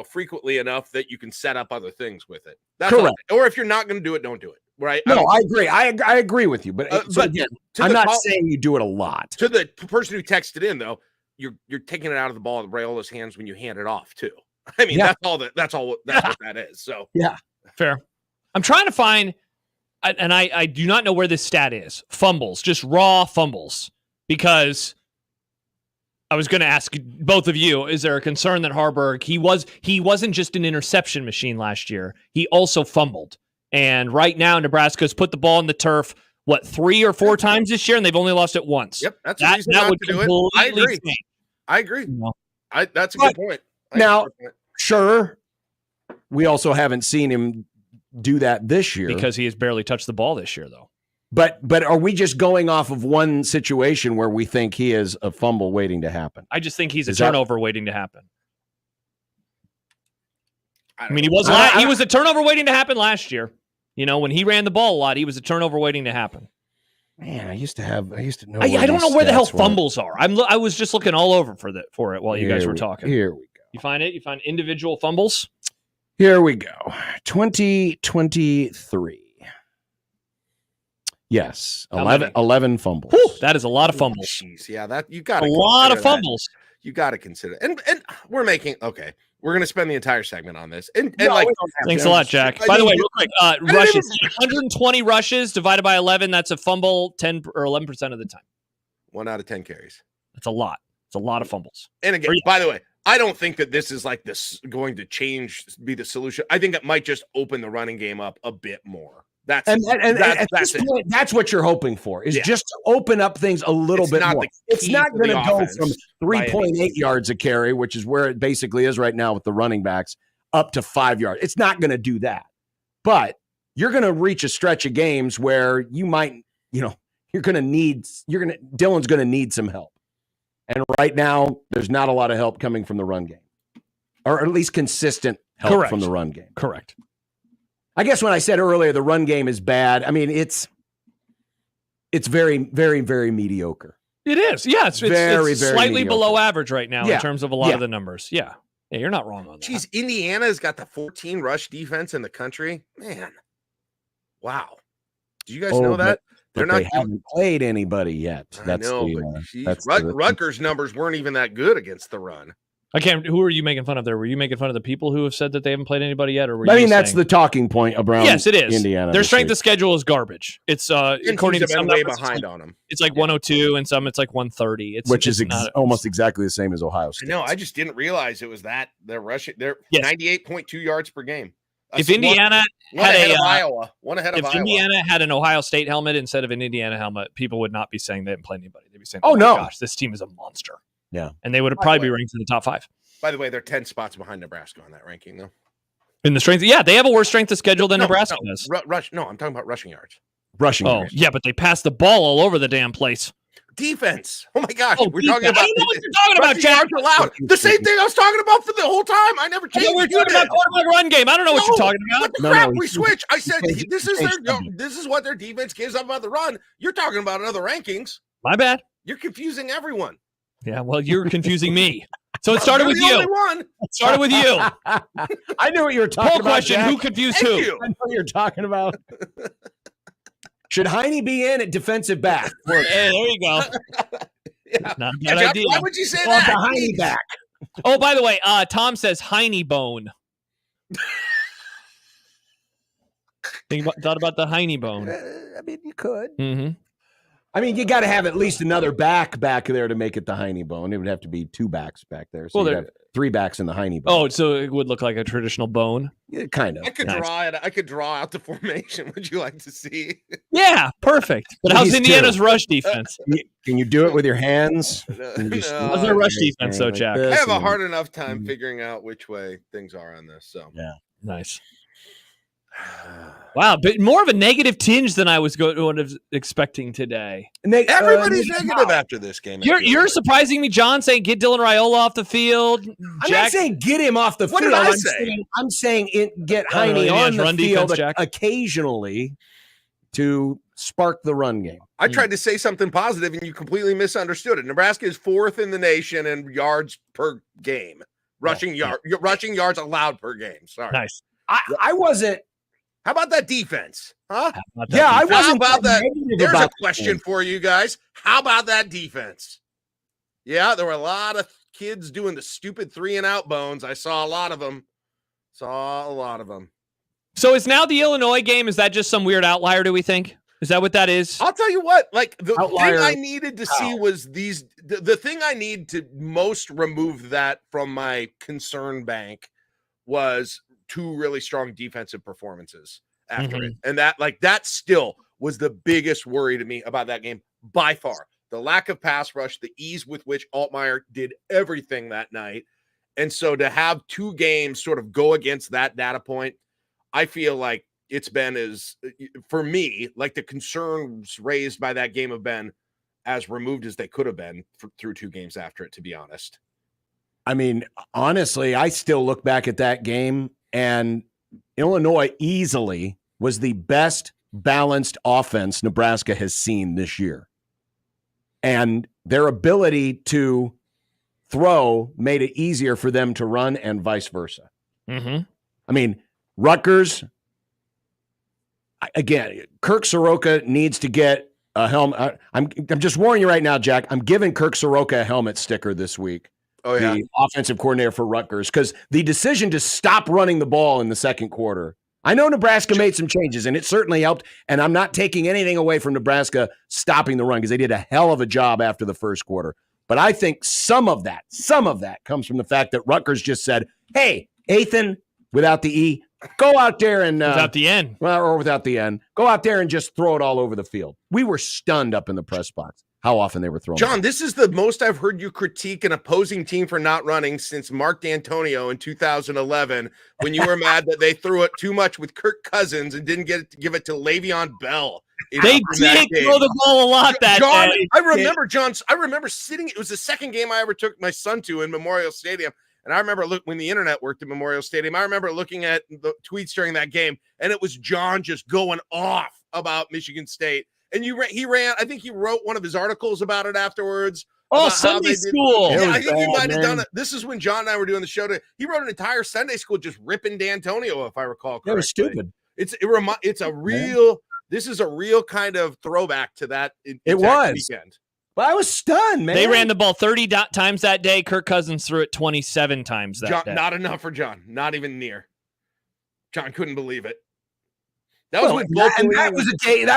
frequently enough that you can set up other things with it. That's correct. Or if you're not going to do it, don't do it. Right? No, I agree. I agree with you, but again, I'm not saying you do it a lot. To the person who texted in, though, you're taking it out of the ball of Rayola's hands when you hand it off too. I mean, that's what that is. So yeah, fair. I'm trying to find, and I do not know where this stat is. Fumbles, just raw fumbles, because I was going to ask both of you: is there a concern that Harburg he wasn't just an interception machine last year? He also fumbled. And right now, Nebraska's put the ball in the turf, 3 or 4 times this year, and they've only lost it once. Yep, that's a reason not to do it. I agree. That's a good point. Sure, we also haven't seen him do that this year. Because he has barely touched the ball this year, though. But are we just going off of one situation where we think he is a fumble waiting to happen? I just think he's a turnover waiting to happen. I mean, he was a turnover waiting to happen last year. You know, when he ran the ball a lot, he was a turnover waiting to happen. Man, I used to know. I don't know where the hell fumbles are. I was just looking all over for it while you guys were talking. Here we go. You find it? You find individual fumbles? Here we go. 2023. Yes, 11 fumbles. Whew, that is a lot of fumbles. Jeez, yeah, that you got a lot of fumbles. You got to consider, and we're making okay. We're going to spend the entire segment on this, and thanks a lot, Jack. By the way, real quick, rushes 120 rushes divided by 11. That's a fumble 10 or 11% of the time. 1 out of 10 carries. That's a lot. It's a lot of fumbles. And again, by the way, I don't think that this is like this going to be the solution. I think it might just open the running game up a bit more. That's at this point, that's what you're hoping for, is just to open up things a little bit more. It's not going to go from 3.8 yards a carry, which is where it basically is right now with the running backs, up to 5 yards. It's not going to do that. But you're going to reach a stretch of games where you might, Dylan's going to need some help. And right now, there's not a lot of help coming from the run game, or at least consistent help from the run game. Correct. I guess when I said earlier the run game is bad, I mean it's very, very, very mediocre. It is. Yeah, it's very slightly below average right now in terms of a lot of the numbers. Yeah. Yeah, you're not wrong on that. Jeez, Indiana's got the 14 rush defense in the country. Man. Wow. Do you guys know that? They haven't played anybody yet. Rutgers numbers weren't even that good against the run. Who are you making fun of there? Were you making fun of the people who have said that they haven't played anybody yet? Or that's the talking point around yes, it is. Indiana. Their strength of schedule is garbage. It's according to some way behind on them. It's like 102 and some it's like 130. Which is almost exactly the same as Ohio State. No, I just didn't realize it was that. They're rushing. They're 98.2 yards per game. If Indiana had one ahead of Iowa. If Indiana had an Ohio State helmet instead of an Indiana helmet, people would not be saying they didn't play anybody. They'd be saying, "Oh no, gosh, this team is a monster." Yeah, and they would probably be ranked in the top 5. By the way, they're 10 spots behind Nebraska on that ranking, though. In the strength, they have a worse strength of schedule than Nebraska does. I'm talking about rushing yards. Yards. Yeah, but they pass the ball all over the damn place. Defense. Oh my gosh, we're talking about. I don't know what you're talking about, Jack. Allowed. The same thing I was talking about for the whole time. I never changed. We're talking about quarterback run game. I don't know what you're talking about. What the crap? We switch. I said this is what their defense gives up about the run. You're talking about other rankings. My bad. You're confusing everyone. Yeah, well, you're confusing me. So it started with you. It started with you. I knew what you were talking about. Poll question: Jack. Who confused who? I know what you're talking about. Should Heine be in at defensive back? Hey, there you go. Not a bad idea. Why would you say that? The Heine back. Oh, by the way, Tom says Heine bone. Thought about the Heine bone. I mean, you could. Mm-hmm. I mean, you got to have at least another back there to make it the Heine bone. It would have to be 2 backs back there. So you'd have 3 backs in the Heine bone. Oh, so it would look like a traditional bone? Yeah, kind of. I could draw it. I could draw out the formation. Would you like to see? Yeah, perfect. But how's Indiana's rush defense? Can you do it with your hands? How's their rush defense, though, Jack? I have a hard enough time figuring out which way things are on this. So yeah, nice. Wow, but more of a negative tinge than I was expecting today. Everybody's negative after this game. You're surprising me, John, saying get Dylan Raiola off the field. I'm not saying get him off the field. What did I say? I'm saying get Heine on the field occasionally to spark the run game. I tried to say something positive, and you completely misunderstood it. Nebraska is 4th in the nation in yards per game. Rushing yards allowed per game. Sorry. Nice. I wasn't. How about that defense? Huh? I wasn't about that. There's a question for you guys. How about that defense? Yeah, there were a lot of kids doing the stupid 3-and-out bones. I saw a lot of them. So is now the Illinois game, is that just some weird outlier, do we think? Is that what that is? I'll tell you what, like the thing I needed to see was the thing I need to most remove that from my concern bank was 2 really strong defensive performances after it. And that still was the biggest worry to me about that game by far. The lack of pass rush, the ease with which Altmaier did everything that night. And so to have 2 games sort of go against that data point, I feel like it's been for me, like the concerns raised by that game have been as removed as they could have been through 2 games after it, to be honest. I mean, honestly, I still look back at that game And Illinois easily was the best balanced offense Nebraska has seen this year. And their ability to throw made it easier for them to run and vice versa. Mm-hmm. I mean, Rutgers, again, Kirk Soroka needs to get a helmet. I'm just warning you right now, Jack. I'm giving Kirk Soroka a helmet sticker this week. Oh, yeah. The offensive coordinator for Rutgers, because the decision to stop running the ball in the second quarter, I know Nebraska made some changes, and it certainly helped, and I'm not taking anything away from Nebraska stopping the run because they did a hell of a job after the first quarter. But I think some of that comes from the fact that Rutgers just said, hey, Ethan, without the E, go out there and without the N. Well, or without the N. Go out there and just throw it all over the field. We were stunned up in the press box how often they were throwing. John, this is the most I've heard you critique an opposing team for not running since Mark D'Antonio in 2011, when you were mad that they threw it too much with Kirk Cousins and didn't give it to Le'Veon Bell. They did throw the ball a lot that day. I remember sitting. It was the second game I ever took my son to in Memorial Stadium. And I remember when the internet worked at Memorial Stadium, I remember looking at the tweets during that game, and it was John just going off about Michigan State. And he ran, I think he wrote one of his articles about it afterwards. Oh, Sunday school. Yeah, I think he might have done it. This is when John and I were doing the show today. He wrote an entire Sunday school just ripping D'Antonio, if I recall correctly. It was stupid. This is a real kind of throwback to that. It was. Weekend. But I was stunned, man. They ran the ball 30 times that day. Kirk Cousins threw it 27 times that day. Not enough for John. Not even near. John couldn't believe it. That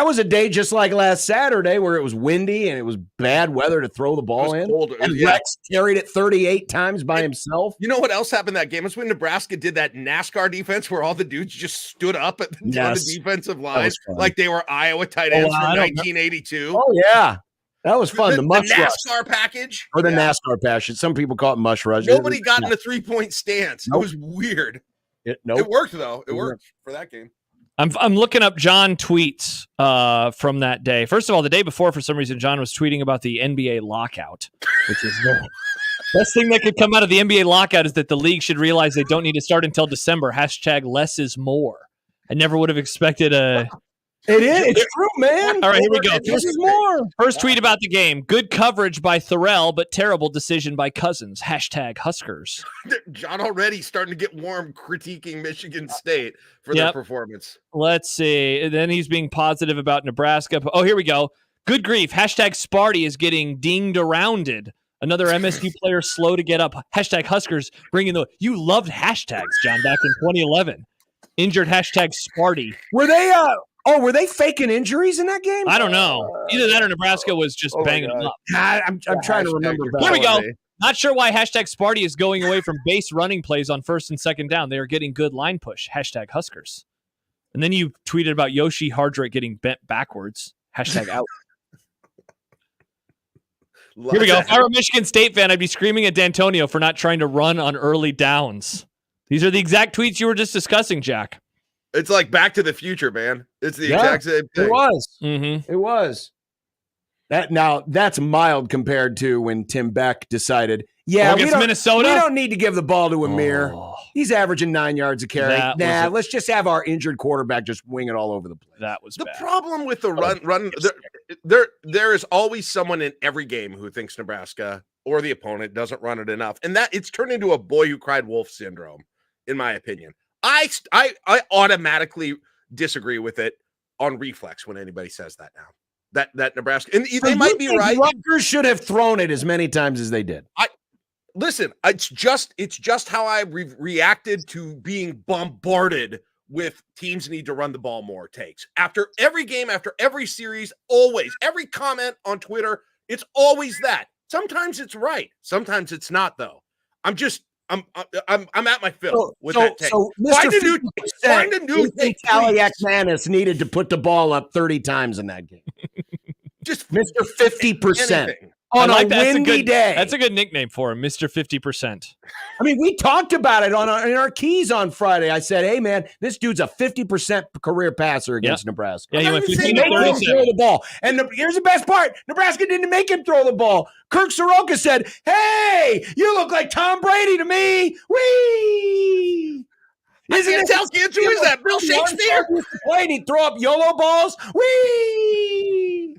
was a day just like last Saturday where it was windy and it was bad weather to throw the ball in. Cold. And Rex carried it 38 times by himself. You know what else happened that game? It's when Nebraska did that NASCAR defense where all the dudes just stood up on the defensive line like they were Iowa tight ends from 1982. Oh, yeah. That was fun. The NASCAR package. Or the NASCAR package. Some people call it mush rush. Nobody got in a 3-point stance. Nope. It was weird. It worked, though. It worked for that game. I'm looking up John tweets from that day. First of all, the day before, for some reason, John was tweeting about the NBA lockout, which is the best thing that could come out of the NBA lockout is that the league should realize they don't need to start until December. # less is more. I never would have expected a... It is. It's true, man. All right, here we go. This is more. First tweet about the game. Good coverage by Thorell, but terrible decision by Cousins. # Huskers. John already starting to get warm critiquing Michigan State for their performance. Let's see. And then he's being positive about Nebraska. Oh, here we go. Good grief. # Sparty is getting dinged arounded. Another MSU player slow to get up. # Huskers bringing the... You loved hashtags, John, back in 2011. Injured # Sparty. Were they faking injuries in that game? I don't know. Either that or Nebraska was just banging them up. I'm trying to remember. Here we go. Not sure why # Sparty is going away from base running plays on first and second down. They are getting good line push. # Huskers. And then you tweeted about Yoshi Hardrick getting bent backwards. # out. Here we go. If I were a Michigan State fan, I'd be screaming at D'Antonio for not trying to run on early downs. These are the exact tweets you were just discussing, Jack. It's like Back to the Future, man. It's the exact same thing. It was. Mm-hmm. It was. That's mild compared to when Tim Beck decided, against Minnesota? We don't need to give the ball to Amir. He's averaging 9 yards a carry. Let's just have our injured quarterback just wing it all over the place. That was the bad. problem with the run. There is always someone in every game who thinks Nebraska or the opponent doesn't run it enough, and that it's turned into a boy who cried wolf syndrome, in my opinion. I automatically disagree with it on reflex when anybody says that now. That Nebraska, and they might be right. Rutgers should have thrown it as many times as they did. Listen, it's just how I reacted to being bombarded with teams need to run the ball more takes. After every game, after every series, always, every comment on Twitter, it's always that. Sometimes it's right. Sometimes it's not, though. I'm at my fill with that take. So find a new take. Taliak needed to put the ball up 30 times in that game. Just Mr. 50%. On a windy day. That's a good nickname for him, Mr. 50%. I mean, we talked about it in our keys on Friday. I said, hey, man, this dude's a 50% career passer against Nebraska. Yeah, he went 15 to throw the ball. And here's the best part. Nebraska didn't make him throw the ball. Kirk Soroka said, hey, you look like Tom Brady to me. Whee! Isn't it? Tell kids, who is that? Bill Shakespeare? Wait, he'd throw up YOLO balls. Whee!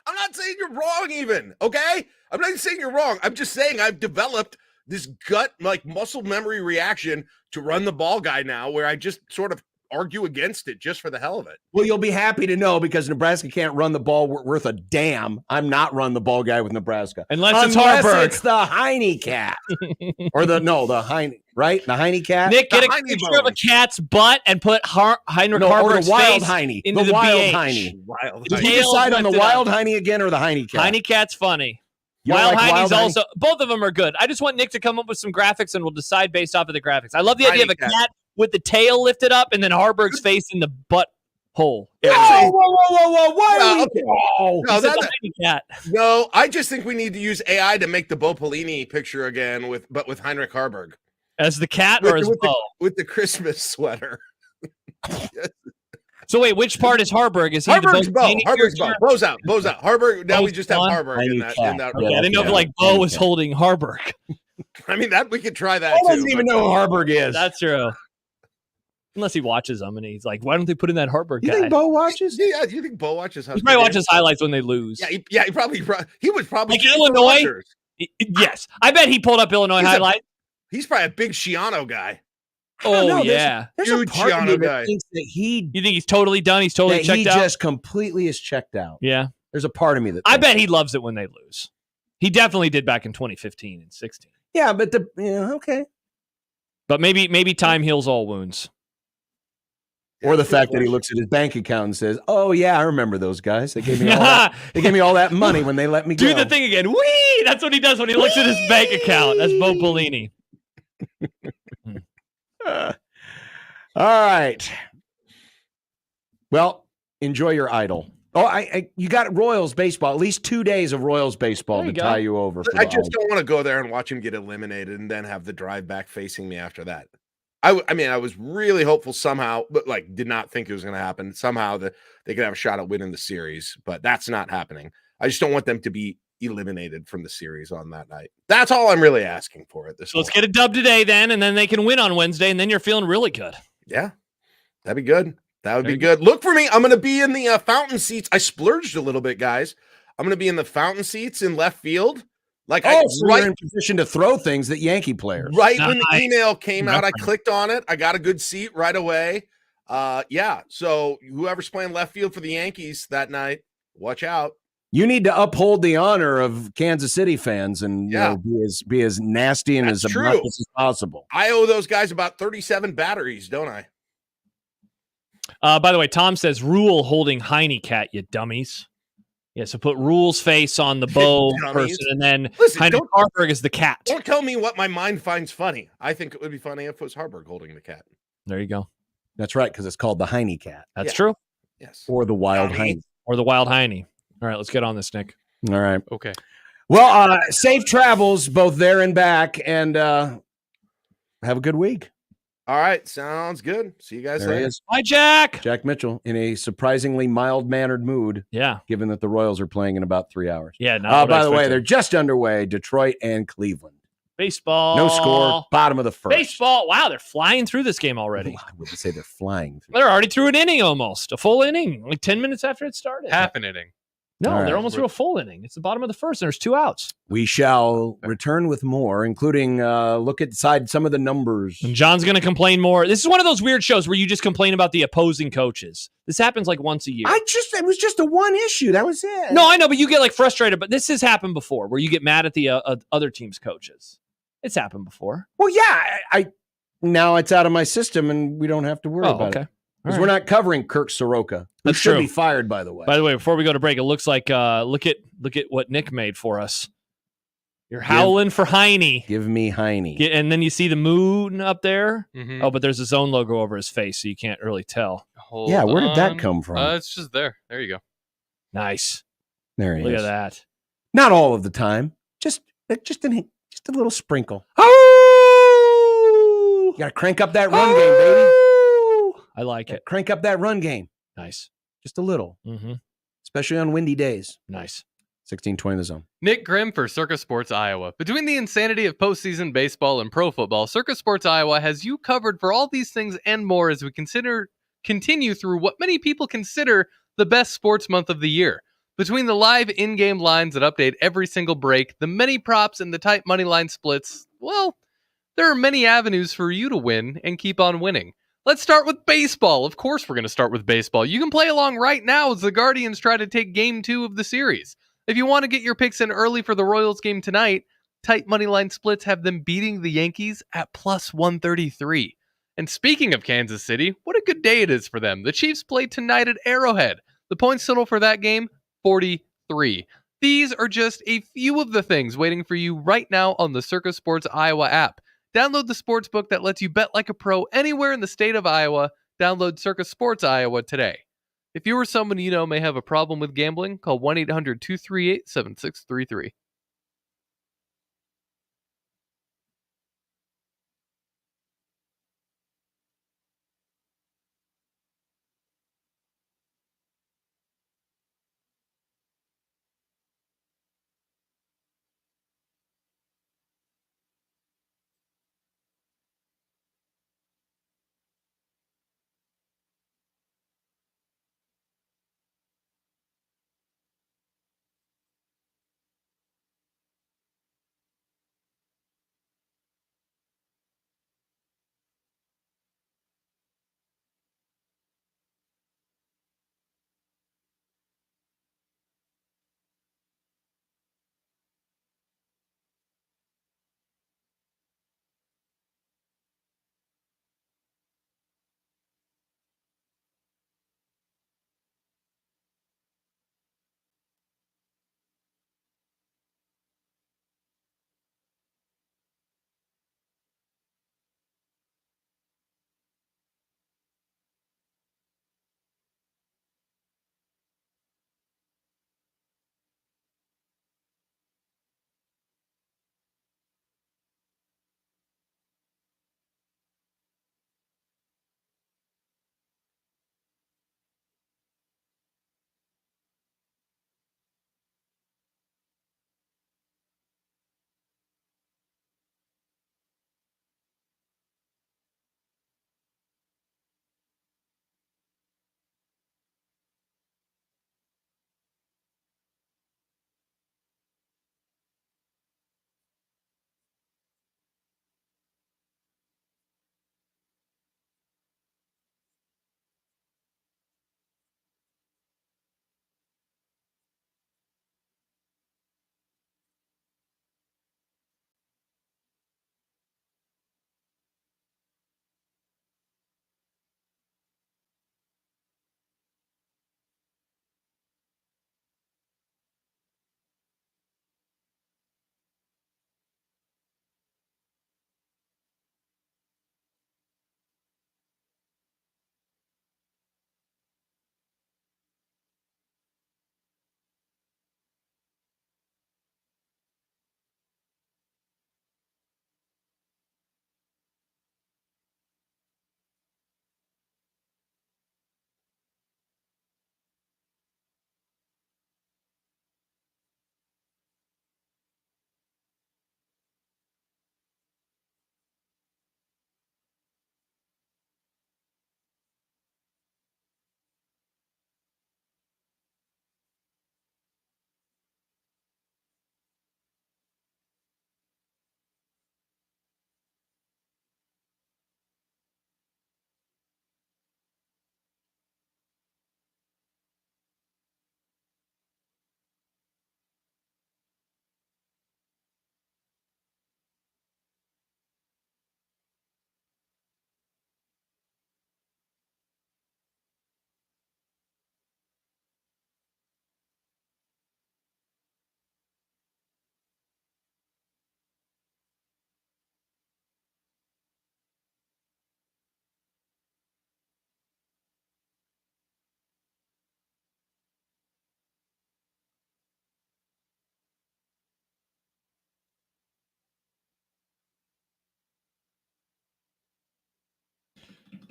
I'm not saying you're wrong even, okay? I'm not saying you're wrong. I'm just saying I've developed this gut, like muscle memory reaction to run the ball guy now where I just sort of argue against it just for the hell of it. Well, you'll be happy to know because Nebraska can't run the ball worth a damn. I'm not run the ball guy with Nebraska. Unless it's Harburg. It's the Heine cat. Or the Heine, right? The Heine cat? Nick, get a picture of a cat's butt and put Heinrich Harburg's or the wild face Heine. into the wild BH. Heine. Wild Did you decide on the wild Heine again or the Heine cat? Heine cat's funny. You Wild like Heine's Heine? also, both of them are good. I just want Nick to come up with some graphics and we'll decide based off of the graphics. I love the idea of a cat with the tail lifted up and then Harburg's face in the butt hole. Whoa! Why cat. No, I just think we need to use AI to make the Bo Pelini picture again with Heinrich Harburg. As the cat or as Bo? With the Christmas sweater. So wait, which part is Harburg? Is he Harburg's the Bo? Harburg's Bo. Bo's out. Harburg. Now we just have Harburg in that. Okay, I didn't know if like Bo was holding Harburg. I mean, that we could try that. I don't even know who Harburg is. That's true. Unless he watches them and he's like, why don't they put in that Harburg guy? You think Bo watches? Yeah, do you think Bo watches? He probably watches highlights when they lose. Yeah, he was probably like Illinois. Yes, I bet he pulled up Illinois highlights. He's probably a big Shiano guy. Oh yeah, there's a part of me that thinks that you think he's totally done? He's totally checked out. He just completely is checked out. Yeah, there's a part of me that I bet he loves it when they lose. He definitely did back in 2015 and 16. Yeah, but okay. But maybe time heals all wounds. Or the fact that he looks at his bank account and says, "Oh yeah, I remember those guys. They gave me all that. They gave me all that money when they let me go." Do the thing again. Whee! That's what he does when he looks at his bank account. That's Bo Pelini. All right. Well, enjoy your idol. Oh, you got Royals baseball. At least 2 days of Royals baseball to tie you over. I just don't want to go there and watch him get eliminated and then have the drive back facing me after that. I mean, I was really hopeful somehow, but like did not think it was going to happen. Somehow that they could have a shot at winning the series, but that's not happening. I just don't want them to be eliminated from the series on that night. That's all I'm really asking for at this point. Let's get a dub today then, and then they can win on Wednesday, and then you're feeling really good. Yeah, that'd be good. That would be good. Look for me. I'm going to be in the fountain seats. I splurged a little bit, guys. I'm going to be in the fountain seats in left field. Like, you're in position to throw things at Yankee players. Right when the email came out, I clicked on it. I got a good seat right away. Yeah. So whoever's playing left field for the Yankees that night, watch out. You need to uphold the honor of Kansas City fans and be as nasty and as obnoxious as possible. I owe those guys about 37 batteries, don't I? By the way, Tom says Rule holding Heine cat, you dummies. Yeah, so put Rule's face on the Bo person, and then Heinrich Harburg is the cat. Don't tell me what my mind finds funny. I think it would be funny if it was Harburg holding the cat. There you go. That's right, because it's called the Heine cat. That's true. Yes. Or the wild Heine. Or the wild Heine. All right, let's get on this, Nick. All right. Okay. Well, safe travels both there and back, and have a good week. All right, sounds good. See you guys later. Bye, Jack. Jack Mitchell in a surprisingly mild-mannered mood. Yeah. Given that the Royals are playing in about 3 hours. Yeah. By the way, they're just underway. Detroit and Cleveland. Baseball. No score. Bottom of the first. Baseball. Wow, they're flying through this game already. I wouldn't say they're flying through. They're already through an inning almost. A full inning. Like 10 minutes after it started. Half an inning. No, they're almost through a full inning. It's the bottom of the first, and there's 2 outs. We shall return with more, including look inside some of the numbers. And John's going to complain more. This is one of those weird shows where you just complain about the opposing coaches. This happens like once a year. It was just a one issue. That was it. No, I know, but you get like frustrated. But this has happened before, where you get mad at the other team's coaches. It's happened before. Well, yeah. Now it's out of my system, and we don't have to worry about it. Because we're not covering Kirk Soroka, who should be fired, by the way. By the way, before we go to break, it looks like look at what Nick made for us. You're howling for Heine. Give me Heine. And then you see the moon up there. Mm-hmm. Oh, but there's his own logo over his face, so you can't really tell. Where did that come from? It's just there. There you go. Nice. There he is. Look at that. Not all of the time. Just a little sprinkle. Oh! You got to crank up that run game, baby. I like it. Crank up that run game. Nice. Just a little. Mm-hmm. Especially on windy days. Nice. 1620 the zone. Nick Grim for Circus Sports Iowa. Between the insanity of postseason baseball and pro football, Circus Sports Iowa has you covered for all these things and more as we continue through what many people consider the best sports month of the year. Between the live in-game lines that update every single break, the many props, and the tight money line splits, well, there are many avenues for you to win and keep on winning. Let's start with baseball. Of course we're going to start with baseball. You can play along right now as the Guardians try to take Game 2 of the series. If you want to get your picks in early for the Royals game tonight, tight money line splits have them beating the Yankees at plus 133. And speaking of Kansas City, what a good day it is for them. The Chiefs play tonight at Arrowhead. The points total for that game, 43. These are just a few of the things waiting for you right now on the Circus Sports Iowa app. Download the sportsbook that lets you bet like a pro anywhere in the state of Iowa. Download Circus Sports Iowa today. If you or someone you know may have a problem with gambling, call 1-800-238-7633.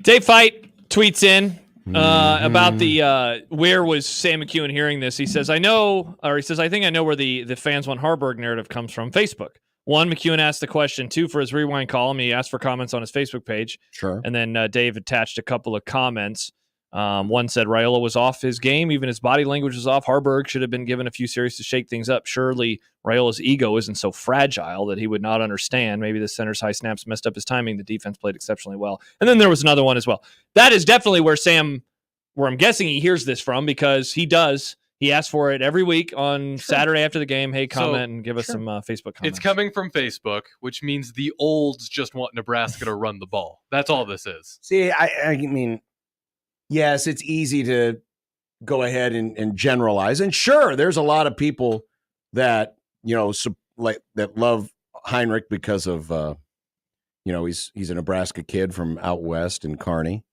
Dave Fight tweets in, about the where was Sam McEwen hearing this? He says, I think I know where the fans want Harburg narrative comes from. Facebook. One, McEwen asked the question. Two, for his rewind column, he asked for comments on his Facebook page. Sure. And then Dave attached a couple of comments. One said Raiola was off his game. Even his body language was off. Harburg should have been given a few series to shake things up. Surely Raiola's ego isn't so fragile that he would not understand. Maybe the center's high snaps messed up his timing. The defense played exceptionally well. And then there was another one as well. That is definitely where I'm guessing he hears this from, because he does. He asks for it every week on Saturday after the game. Hey, comment and give us some Facebook comments. It's coming from Facebook, which means the olds just want Nebraska to run the ball. That's all this is. See, I mean, yes, it's easy to go ahead and generalize. And sure, there's a lot of people that, that love Heinrich because of, he's a Nebraska kid from out west in Kearney.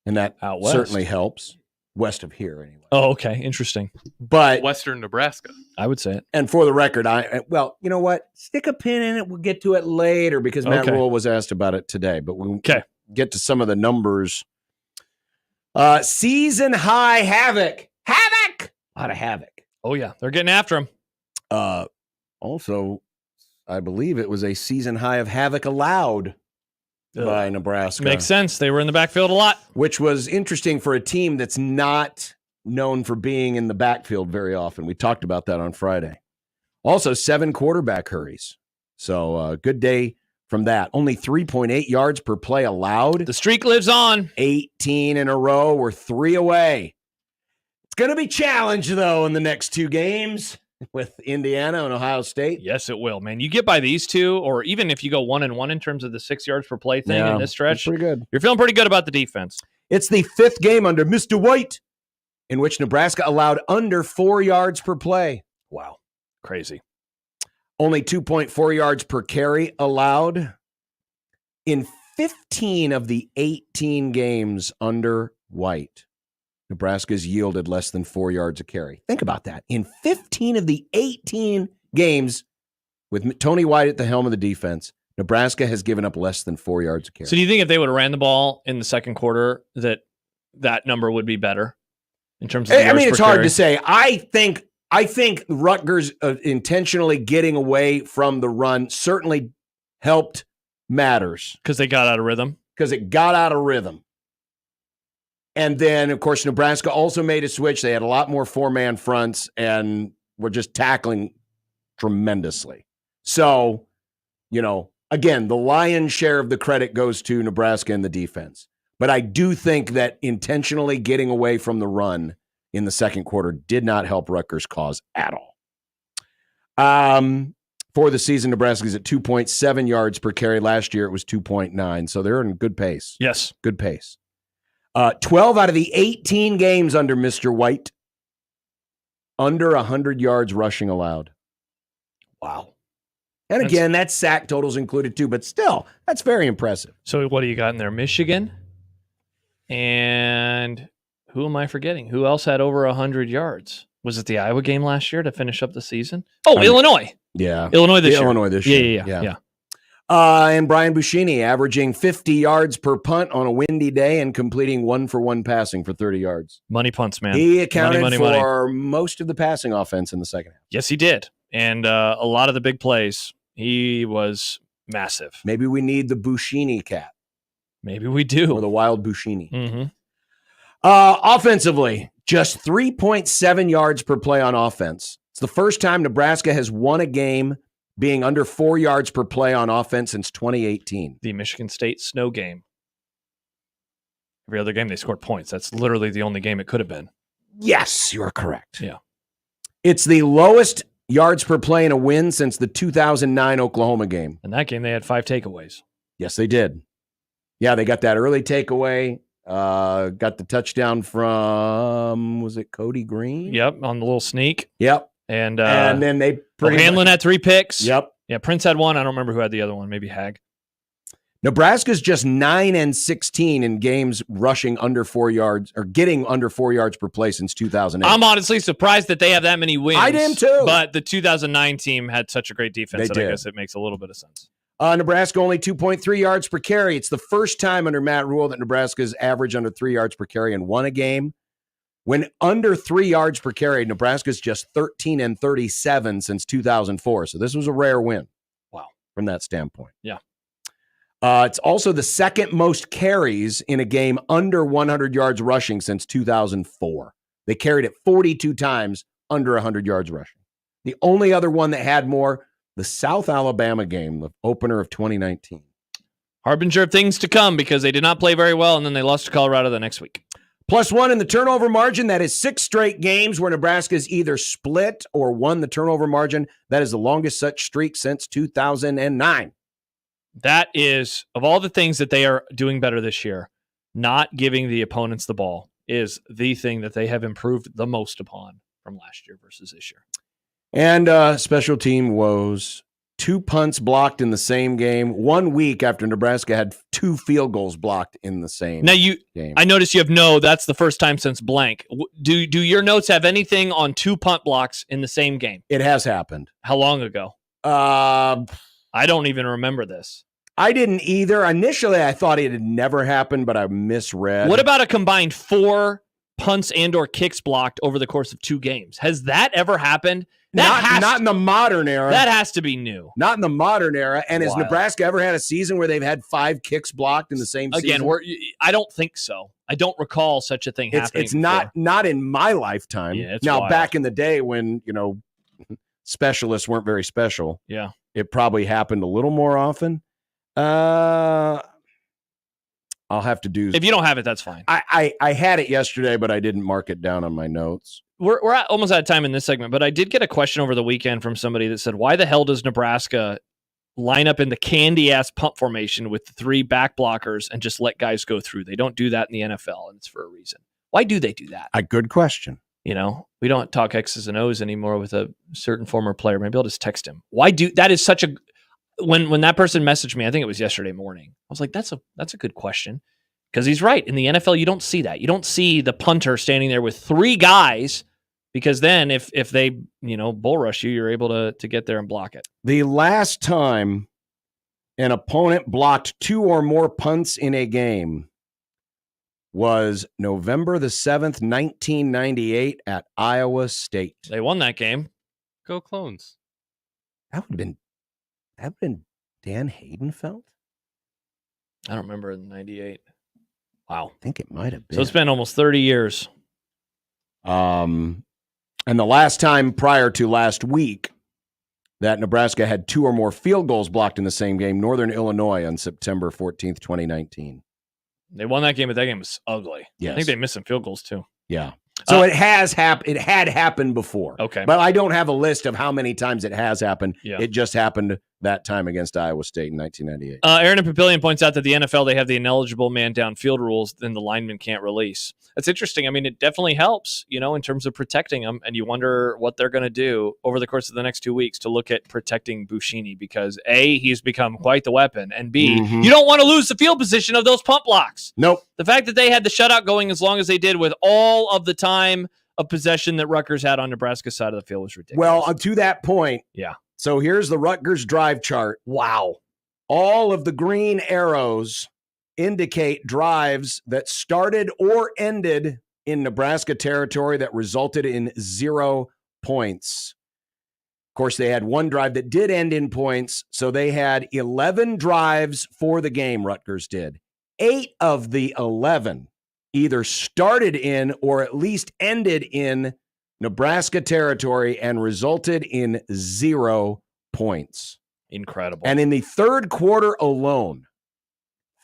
And that certainly helps. West of here, anyway. Oh, okay. Interesting. But Western Nebraska. I would say it. And for the record, you know what? Stick a pin in it. We'll get to it later, because Matt Rule was asked about it today. But we'll get to some of the numbers. Season high havoc. Havoc! A lot of havoc. Oh, yeah. They're getting after him. Also, I believe it was a season high of havoc allowed by Nebraska. Makes sense. They were in the backfield a lot. Which was interesting for a team that's not known for being in the backfield very often. We talked about that on Friday. Also, 7 quarterback hurries. So, good day from that. Only 3.8 yards per play allowed. The streak lives on. 18 in a row. We're 3 away. It's going to be challenged, though, in the next 2 games with Indiana and Ohio State. Yes, it will, man. You get by these two, or even if you go 1-1 in terms of the 6 yards per play thing in this stretch, pretty good. You're feeling pretty good about the defense. It's the 5th game under Mr. White in which Nebraska allowed under 4 yards per play. Wow. Crazy. Only 2.4 yards per carry allowed in 15 of the 18 games under White. Nebraska's yielded less than 4 yards a carry. Think about that. In 15 of the 18 games with Tony White at the helm of the defense, Nebraska has given up less than 4 yards a carry. So do you think if they would have ran the ball in the second quarter that number would be better in terms of the yards it's per hard carry? to say. I think Rutgers intentionally getting away from the run certainly helped matters. Because they got out of rhythm? Because it got out of rhythm. And then, of course, Nebraska also made a switch. They had a lot more 4-man fronts and were just tackling tremendously. So, again, the lion's share of the credit goes to Nebraska and the defense. But I do think that intentionally getting away from the run in the second quarter did not help Rutgers' cause at all. For the season, Nebraska's at 2.7 yards per carry. Last year, it was 2.9. So they're in good pace. Yes. Good pace. 12 out of the 18 games under Mr. White, under 100 yards rushing allowed. Wow. And again, that's sack totals included too, but still, that's very impressive. So what do you got in there? Michigan? And who am I forgetting? Who else had over 100 yards? Was it the Iowa game last year to finish up the season? Oh, Illinois. Yeah. Illinois this year. Illinois this year. Yeah. And Brian Buschini averaging 50 yards per punt on a windy day and completing 1-for-1 passing for 30 yards. Money punts, man. He accounted for most of the passing offense in the second half. Yes, he did. And a lot of the big plays, he was massive. Maybe we need the Buschini cat. Maybe we do. Or the wild Buschini. Mm-hmm. Offensively, just 3.7 yards per play on offense. It's the first time Nebraska has won a game being under 4 yards per play on offense since 2018. The Michigan State snow game. Every other game they scored points. That's literally the only game it could have been. Yes, you are correct. Yeah. It's the lowest yards per play in a win since the 2009 Oklahoma game. In that game, they had 5 takeaways. Yes, they did. Yeah, they got that early takeaway. Got the touchdown from, was it Cody Green? Yep, on the little sneak. Yep. And then they Hanlon had 3 picks. Yep. Yeah, Prince had 1. I don't remember who had the other one. Maybe Hag. Nebraska's just 9-16 in games rushing under 4 yards or getting under 4 yards per play since 2008. I'm honestly surprised that they have that many wins. I am too. But the 2009 team had such a great defense that I guess it makes a little bit of sense. Nebraska only 2.3 yards per carry. It's the first time under Matt Rule that Nebraska's average under 3 yards per carry and won a game. When under 3 yards per carry, Nebraska's just 13-37 since 2004. So this was a rare win. Wow. From that standpoint. Yeah. It's also the second most carries in a game under 100 yards rushing since 2004. They carried it 42 times under 100 yards rushing. The only other one that had more, the South Alabama game, the opener of 2019. Harbinger of things to come because they did not play very well, and then they lost to Colorado the next week. +1 in the turnover margin. That is 6 straight games where Nebraska's either split or won the turnover margin. That is the longest such streak since 2009. That is, of all the things that they are doing better this year, not giving the opponents the ball is the thing that they have improved the most upon from last year versus this year. And special team woes. 2 punts blocked in the same game 1 week after Nebraska had 2 field goals blocked in the same game. I noticed you have that's the first time since blank. Do your notes have anything on 2 punt blocks in the same game? It has happened. How long ago? I don't even remember this. I didn't either. Initially, I thought it had never happened, but I misread. What about a combined 4 punts and or kicks blocked over the course of 2 games? Has that ever happened? Not in the modern era. That has to be new. Not in the modern era. And Wild. Has Nebraska ever had a season where they've had 5 kicks blocked in the same season? Again, I don't think so. I don't recall such a thing happening. It's not in my lifetime. Yeah, it's now, wild. back in the day when, specialists weren't very special. Yeah. It probably happened a little more often. I'll have to do. If you don't have it, that's fine. I had it yesterday, but I didn't mark it down on my notes. We're almost out of time in this segment, but I did get a question over the weekend from somebody that said, why the hell does Nebraska line up in the candy-ass punt formation with the 3 back blockers and just let guys go through? They don't do that in the NFL, and it's for a reason. Why do they do that? A good question. We don't talk X's and O's anymore with a certain former player. Maybe I'll just text him. That is such a... When that person messaged me, I think it was yesterday morning, I was like, that's a good question. Because he's right. In the NFL, you don't see that. You don't see the punter standing there with 3 guys, because then if they, bull rush you, you're able to get there and block it. The last time an opponent blocked 2 or more punts in a game was November the 7th, 1998 at Iowa State. They won that game. Go Clones. That would have been Dan Haydenfeld? I don't remember in 98. Wow. I think it might have been. So it's been almost 30 years. And the last time prior to last week that Nebraska had 2 or more field goals blocked in the same game, Northern Illinois on September 14th, 2019. They won that game, but that game was ugly. Yes. I think they missed some field goals too. Yeah. So it has happened. It had happened before. Okay. But I don't have a list of how many times it has happened. Yeah. It just happened that time against Iowa State in 1998. Aaron and Papillion points out that the NFL, they have the ineligible man downfield rules, then the lineman can't release. That's interesting. I mean, it definitely helps, in terms of protecting them. And you wonder what they're going to do over the course of the next 2 weeks to look at protecting Buschini, because A, he's become quite the weapon, and B, you don't want to lose the field position of those punt blocks. Nope. The fact that they had the shutout going as long as they did with all of the time of possession that Rutgers had on Nebraska's side of the field was ridiculous. Well, to that point. Yeah. So here's the Rutgers drive chart. Wow. All of the green arrows indicate drives that started or ended in Nebraska territory that resulted in 0 points. Of course, they had one drive that did end in points, so they had 11 drives for the game, Rutgers did. 8 of the 11 either started in or at least ended in Nebraska territory and resulted in 0 points. Incredible. And in the third quarter alone,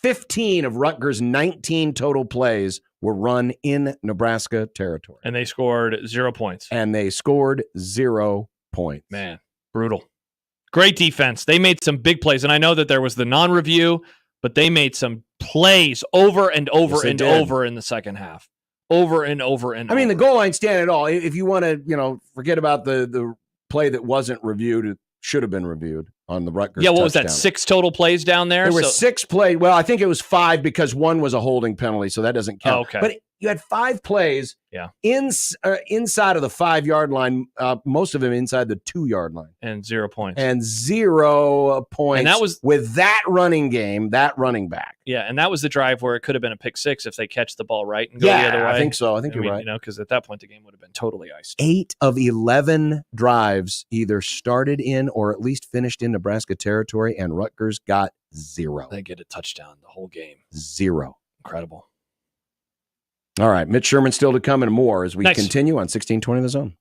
15 of Rutgers' 19 total plays were run in Nebraska territory. And they scored 0 points. And they scored 0 points. Man, brutal. Great defense. They made some big plays. And I know that there was the non-review, but they made some plays over and over and over in the second half. Over and over and over. I mean, the goal line stand at all. If you want to, forget about the play that wasn't reviewed, it should have been reviewed on the Rutgers touchdown. Was that? 6 total plays down there? There were 6 plays. Well, I think it was 5 because one was a holding penalty, so that doesn't count. Oh, okay. But you had 5 plays inside of the 5-yard line, most of them inside the 2-yard line. And 0 points. And 0 points. And that was with that running game, that running back. Yeah, and that was the drive where it could have been a pick 6 if they catch the ball right and go the other way. I think so. I think you're right. Because at that point the game would have been totally iced. 8 of 11 drives either started in or at least finished in Nebraska territory, and Rutgers got 0. They get a touchdown the whole game. 0. Incredible. All right, Mitch Sherman still to come and more as we continue on 1620 The Zone.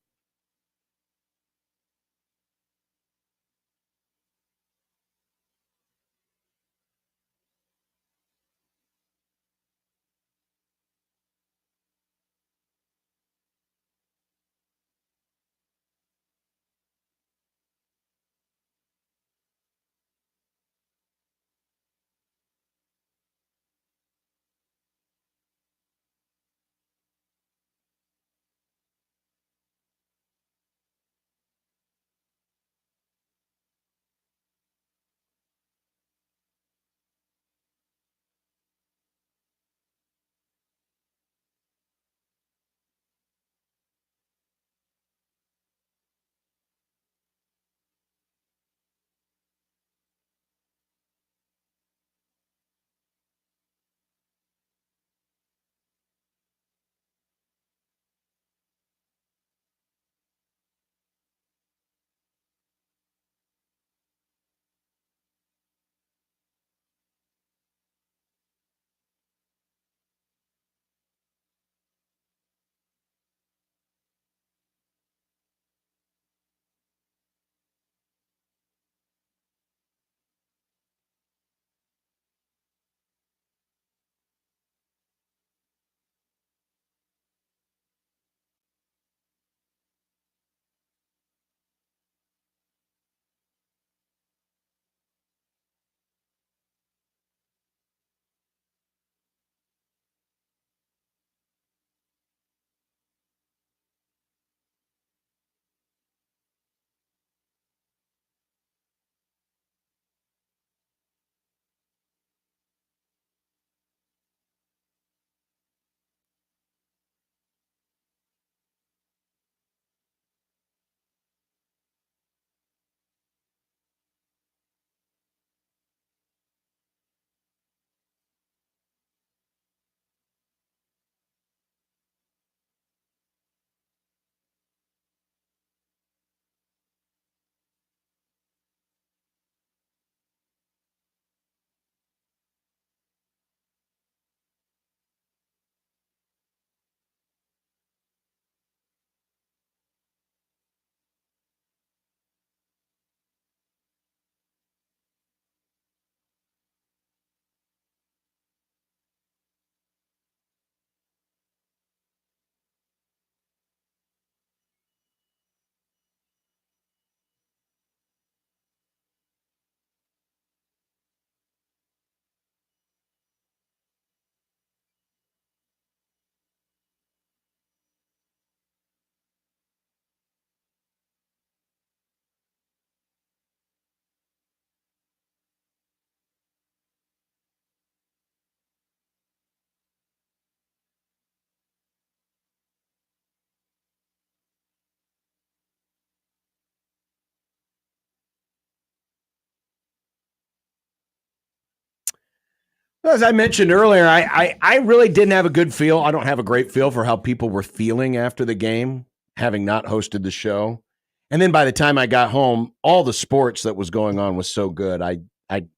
As I mentioned earlier, I really didn't have a good feel. I don't have a great feel for how people were feeling after the game, having not hosted the show. And then by the time I got home, all the sports that was going on was so good.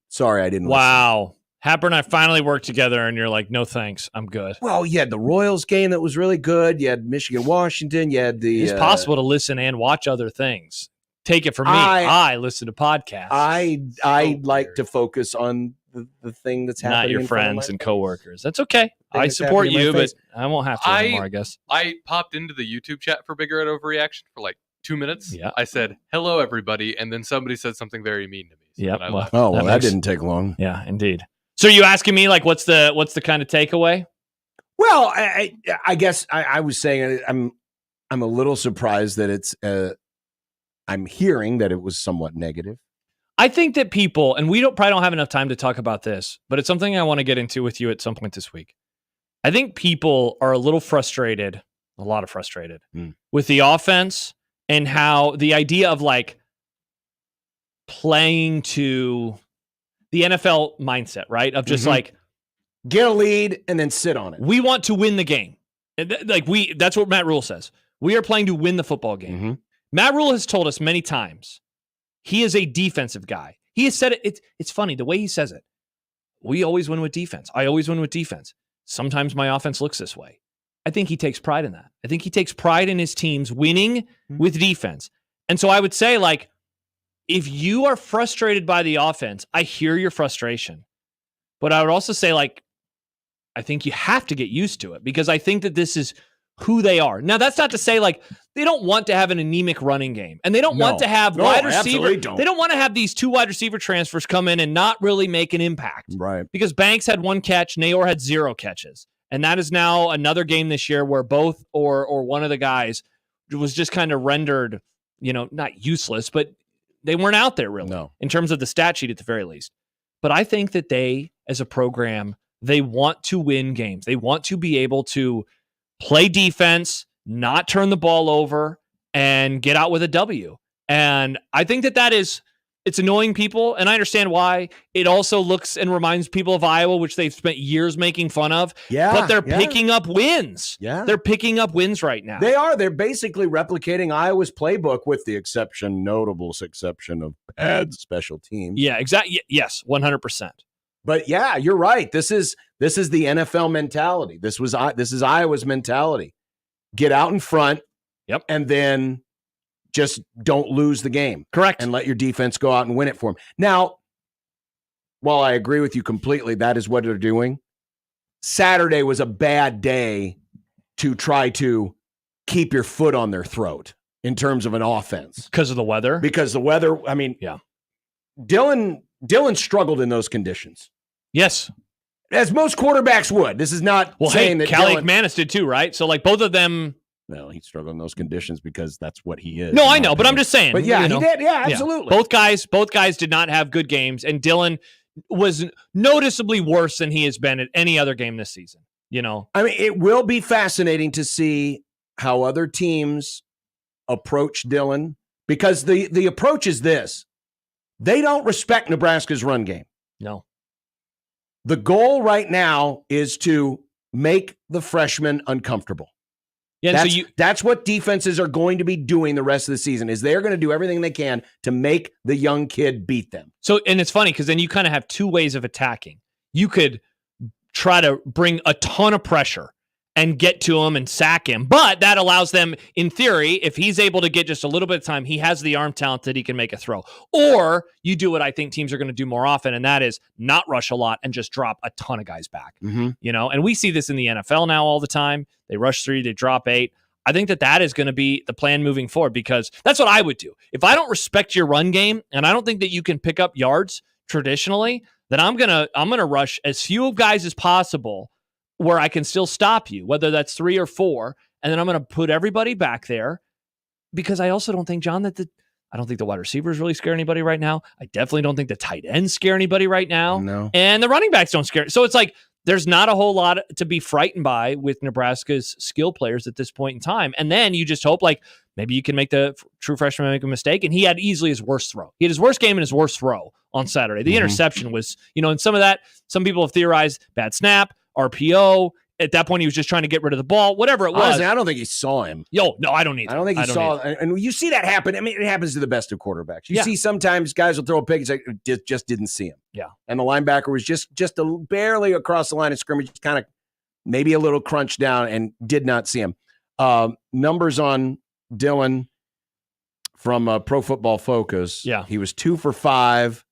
Sorry I didn't Wow. listen. Happer and I finally worked together, and you're like, no thanks, I'm good. Well, you had the Royals game that was really good. You had Michigan-Washington. You had the... It's possible to listen and watch other things. Take it from me. I listen to podcasts. I like to focus on the thing that's happening. Not your friends and coworkers. That's okay. I support you, but I won't have to anymore, I guess. I popped into the YouTube chat for Big Red Overreaction for like 2 minutes. Yeah. I said, hello, everybody. And then somebody said something very mean to me. So yeah. That didn't take long. Yeah, indeed. So are you asking me, like, what's the kind of takeaway? Well, I guess I was saying I'm a little surprised that it's I'm hearing that it was somewhat negative. I think that people, and we probably don't have enough time to talk about this, but it's something I want to get into with you at some point this week. I think people are a little frustrated, with the offense and how the idea of like playing to the NFL mindset, right? Of just like get a lead and then sit on it. We want to win the game. That's what Matt Rule says. We are playing to win the football game. Matt Rule has told us many times he is a defensive guy. He has said it. It's funny the way he says it. We always win with defense. I always win with defense. Sometimes my offense looks this way. I think he takes pride in that. I think he takes pride in his teams winning with defense. And so I would say, like, if you are frustrated by the offense, I hear your frustration. But I would also say, like, I think you have to get used to it because I think that this is who they are. Now, that's not to say, like, they don't want to have an anemic running game. And they don't want to have wide receiver. They don't want to have these 2 wide receiver transfers come in and not really make an impact. Right. Because Banks had 1 catch, Nayor had 0 catches. And that is now another game this year where both or one of the guys was just kind of rendered, not useless, but they weren't out there really in terms of the stat sheet at the very least. But I think that they, as a program, they want to win games. They want to be able to play defense, not turn the ball over, and get out with a W. And I think it's annoying people, and I understand why. It also looks and reminds people of Iowa, which they've spent years making fun of. Yeah, but they're picking up wins. Yeah. They're picking up wins right now. They are. They're basically replicating Iowa's playbook with the notable exception of bad special teams. Yeah, exactly. Yes, 100%. But yeah, you're right. This is the NFL mentality. This is Iowa's mentality. Get out in front. Yep. And then just don't lose the game. Correct. And let your defense go out and win it for them. Now, while I agree with you completely, that is what they're doing. Saturday was a bad day to try to keep your foot on their throat in terms of an offense. Because of the weather? Because the weather, I mean, yeah. Dylan struggled in those conditions. Yes. As most quarterbacks would. This is not saying that Callie McManus did too, right? So like both of them. Well, he struggled in those conditions because that's what he is. No, I know, but I'm just saying. But yeah, he did. Yeah, absolutely. Yeah. Both guys did not have good games, and Dylan was noticeably worse than he has been at any other game this season. I mean, it will be fascinating to see how other teams approach Dylan because the approach is this. They don't respect Nebraska's run game. No. The goal right now is to make the freshman uncomfortable. Yeah, that's what defenses are going to be doing the rest of the season is they're going to do everything they can to make the young kid beat them. So, and it's funny because then you kind of have 2 ways of attacking. You could try to bring a ton of pressure and get to him and sack him. But that allows them, in theory, if he's able to get just a little bit of time, he has the arm talent that he can make a throw. Or you do what I think teams are going to do more often, and that is not rush a lot and just drop a ton of guys back. And we see this in the NFL now all the time. They rush 3, they drop 8. I think that is going to be the plan moving forward because that's what I would do. If I don't respect your run game and I don't think that you can pick up yards traditionally, then I'm gonna rush as few guys as possible where I can still stop you, whether that's 3 or 4, and then I'm going to put everybody back there because I also don't think, John, I don't think the wide receivers really scare anybody right now. I definitely don't think the tight ends scare anybody right now. No. And the running backs don't scare. So it's like there's not a whole lot to be frightened by with Nebraska's skill players at this point in time. And then you just hope like maybe you can make the true freshman make a mistake. And he had easily his worst throw. He had his worst game and his worst throw on Saturday. The interception was, and some of that, some people have theorized bad snap, RPO. At that point, he was just trying to get rid of the ball, whatever it was. Honestly, I don't think he saw him. No, I don't either. I don't think he saw him. And you see that happen. I mean, it happens to the best of quarterbacks. You see sometimes guys will throw a pick. It's like, just didn't see him. Yeah. And the linebacker was just barely across the line of scrimmage, kind of maybe a little crunched down and did not see him. Numbers on Dylan from Pro Football Focus. Yeah. He was 2 for 5,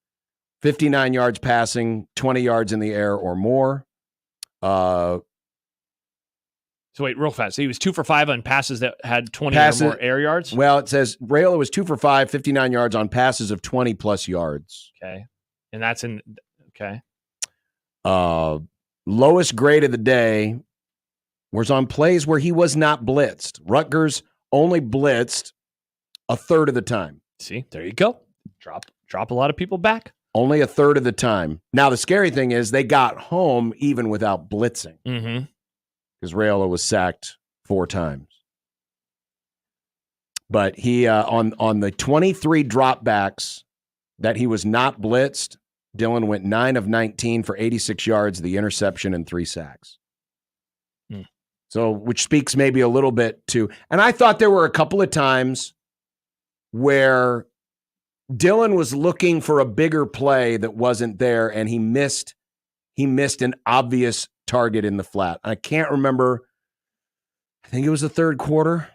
59 yards passing, 20 yards in the air or more. So wait, real fast. So he was 2 for 5 on passes that had 20 or more air yards? Well, it says Rayola was 2 for 5, 59 yards on passes of 20 plus yards. Okay. And that's okay. Lowest grade of the day was on plays where he was not blitzed. Rutgers only blitzed a third of the time. See, there you go. Drop a lot of people back. Only a third of the time. Now, the scary thing is they got home even without blitzing. Mm-hmm. because Raiola was sacked 4 times. But he on the 23 dropbacks that he was not blitzed, Dillon went 9 of 19 for 86 yards, the interception, and 3 sacks. So, which speaks maybe a little bit to, and I thought there were a couple of times where Dillon was looking for a bigger play that wasn't there, and he missed an obvious target in the flat. I can't remember. I think it was the third quarter.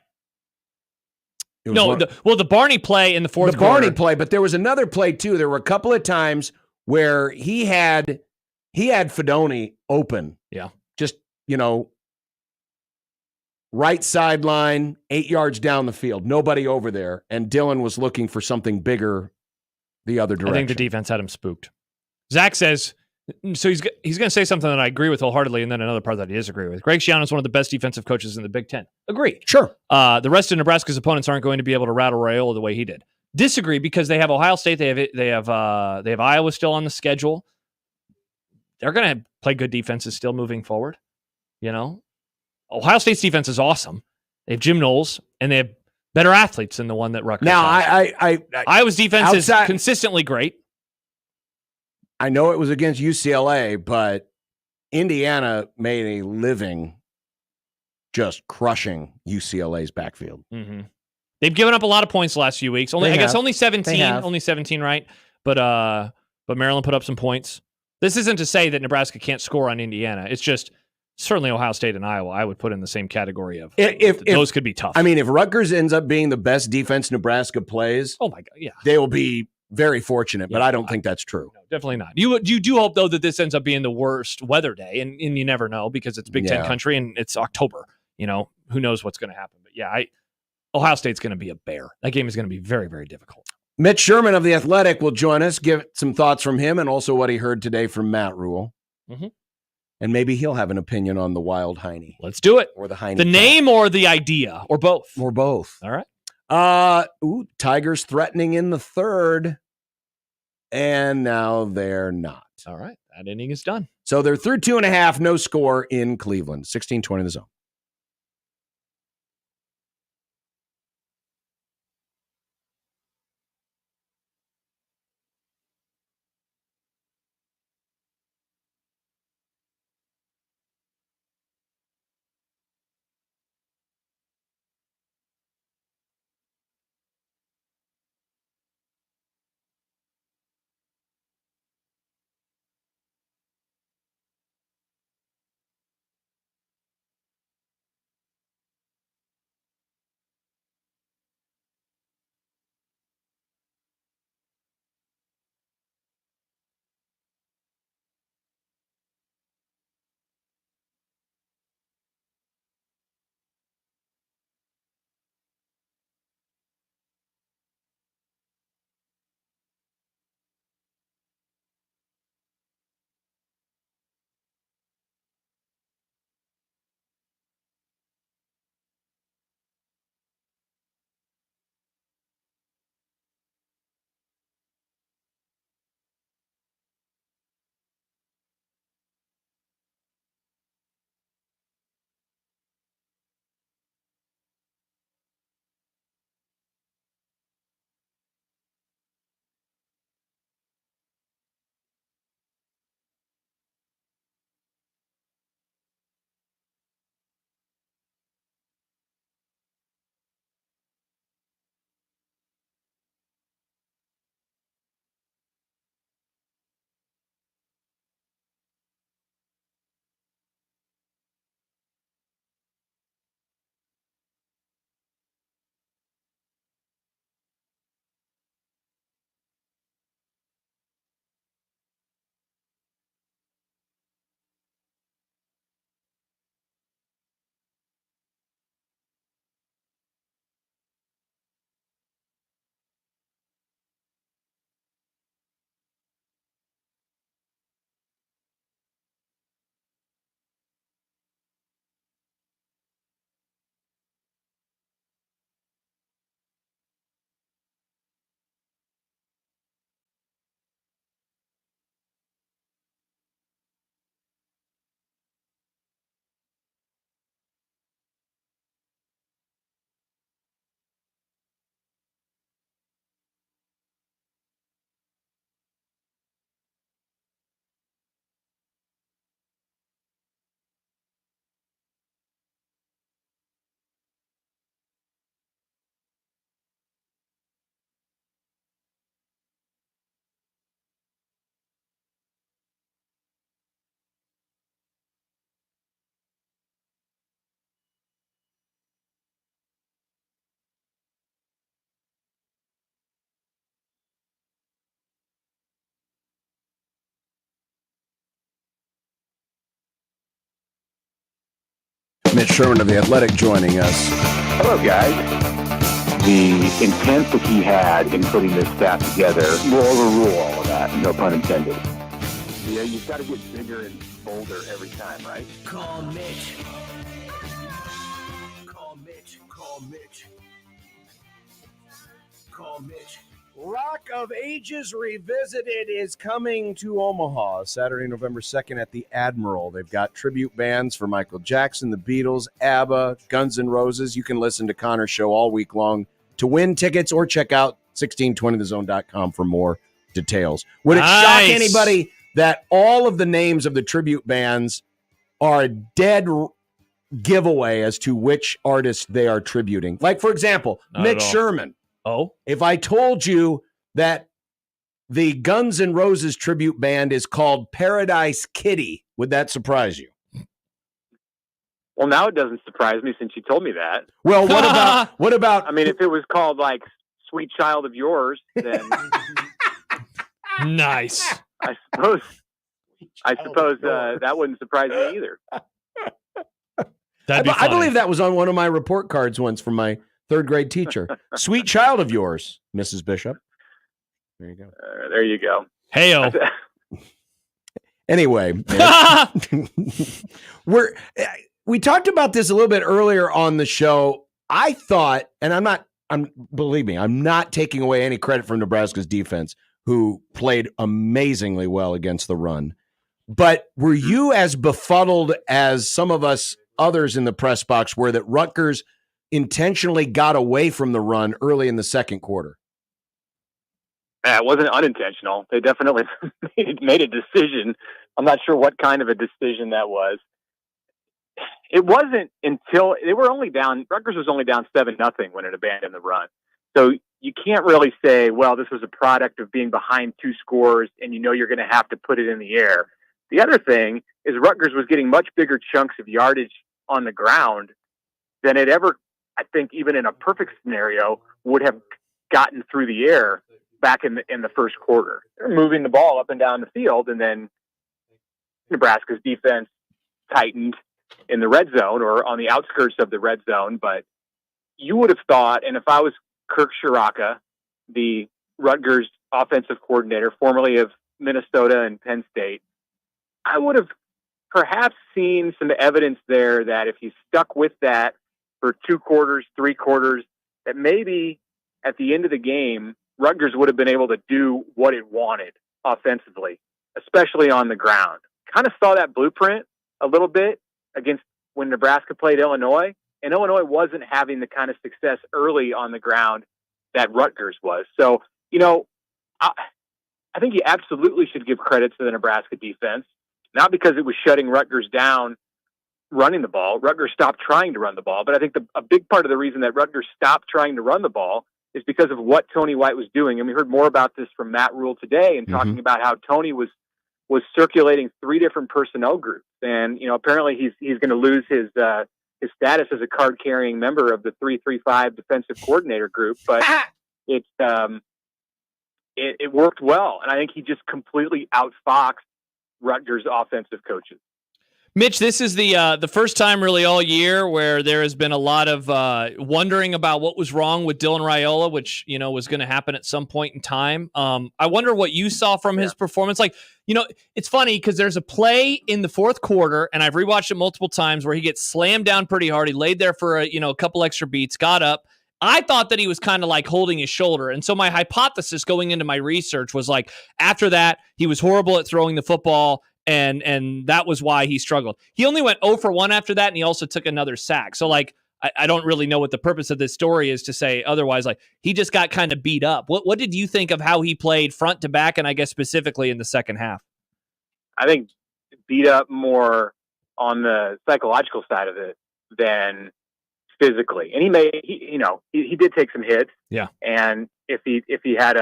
The Barney play in the fourth quarter. The Barney play, but there was another play too. There were a couple of times where he had Fedoni open. Yeah. Just, right sideline, 8 yards down the field. Nobody over there. And Dillon was looking for something bigger the other direction. I think the defense had him spooked. Zach says, so he's going to say something that I agree with wholeheartedly, and then another part that I disagree with. Greg Schiano is one of the best defensive coaches in the Big Ten. Agree. Sure. The rest of Nebraska's opponents aren't going to be able to rattle Raiola the way he did. Disagree, because they have Ohio State. They have Iowa still on the schedule. They're going to play good defenses still moving forward. Ohio State's defense is awesome. They have Jim Knowles, and they have better athletes than the one that Rutgers has. Iowa's defense is consistently great. I know it was against UCLA, but Indiana made a living just crushing UCLA's backfield. Mm-hmm. They've given up a lot of points the last few weeks. Only 17. Only 17, right? But Maryland put up some points. This isn't to say that Nebraska can't score on Indiana. It's just certainly Ohio State and Iowa I would put in the same category of if those could be tough. I mean, if Rutgers ends up being the best defense Nebraska plays, oh my God, yeah, they will be very fortunate, but I don't think that's true. No, definitely not. You do hope, though, that this ends up being the worst weather day, and you never know because it's Big Ten country and it's October. Who knows what's going to happen. But yeah, Ohio State's going to be a bear. That game is going to be very, very difficult. Mitch Sherman of The Athletic will join us, give some thoughts from him and also what he heard today from Matt Rule. Mm-hmm. And maybe he'll have an opinion on the Wild Heine. Let's do it. Or the Heine. The name or the idea, or both. Or both. All right. Tigers threatening in the third. And now they're not. All right. That inning is done. So they're through 2.5, no score in Cleveland. 16-20 the zone. Mitch Sherman of The Athletic joining us. Hello, guys. The intent that he had in putting this staff together will overrule all of that, no pun intended. Yeah, you've got to get bigger and bolder every time, right? Call Mitch. Call Mitch. Call Mitch. Call Mitch. Rock of Ages Revisited is coming to Omaha Saturday, November 2nd at the Admiral. They've got tribute bands for Michael Jackson, the Beatles, ABBA, Guns N' Roses. You can listen to Connor's show all week long. To win tickets or check out 1620thezone.com for more details. Would it shock anybody that all of the names of the tribute bands are a dead giveaway as to which artist they are tributing? Like, for example, Mitch Sherman. Oh, if I told you that the Guns N' Roses tribute band is called Paradise Kitty, would that surprise you? Well, now it doesn't surprise me since you told me that. Well, what about? I mean, if it was called like "Sweet Child of Yours," then nice. I suppose that wouldn't surprise me either. I believe that was on one of my report cards once from my third grade teacher. Sweet child of yours, Mrs. Bishop. There you go. There you go. Hey-o. Anyway, we talked about this a little bit earlier on the show. I thought, and believe me, I'm not taking away any credit from Nebraska's defense, who played amazingly well against the run. But were you as befuddled as some of us others in the press box were that Rutgers intentionally got away from the run early in the second quarter? Yeah, it wasn't unintentional. They definitely made a decision. I'm not sure what kind of a decision that was. It wasn't until they were only down. Rutgers was only down 7-0 when it abandoned the run. So you can't really say, well, this was a product of being behind 2 scores and you're going to have to put it in the air. The other thing is Rutgers was getting much bigger chunks of yardage on the ground than it ever, I think, even in a perfect scenario, would have gotten through the air back in the first quarter. They're moving the ball up and down the field, and then Nebraska's defense tightened in the red zone or on the outskirts of the red zone. But you would have thought, and if I was Kirk Shiraka, the Rutgers offensive coordinator, formerly of Minnesota and Penn State, I would have perhaps seen some evidence there that if he stuck with that for 2 quarters, 3 quarters, that maybe at the end of the game, Rutgers would have been able to do what it wanted offensively, especially on the ground. Kind of saw that blueprint a little bit against when Nebraska played Illinois, and Illinois wasn't having the kind of success early on the ground that Rutgers was. So, I think you absolutely should give credit to the Nebraska defense, not because it was shutting Rutgers down running the ball. Rutgers stopped trying to run the ball, but I think a big part of the reason that Rutgers stopped trying to run the ball is because of what Tony White was doing. And we heard more about this from Matt Rule today and talking about how Tony was circulating 3 different personnel groups. And, apparently he's going to lose his status as a card-carrying member of the 3-3-5 defensive coordinator group, but it worked well. And I think he just completely outfoxed Rutgers offensive coaches. Mitch, this is the first time really all year where there has been a lot of wondering about what was wrong with Dylan Raiola, which, was going to happen at some point in time. I wonder what you saw from his performance. Like, it's funny because there's a play in the fourth quarter, and I've rewatched it multiple times, where he gets slammed down pretty hard. He laid there for a couple extra beats, got up. I thought that he was kind of like holding his shoulder. And so my hypothesis going into my research was like, after that, he was horrible at throwing the football. And that was why he struggled. He only went 0 for 1 after that, and he also took another sack. So, like, I don't really know what the purpose of this story is to say otherwise. Like, he just got kind of beat up. What did you think of how he played front to back, and I guess specifically in the second half? I think beat up more on the psychological side of it than physically. And he did take some hits. Yeah. And if he had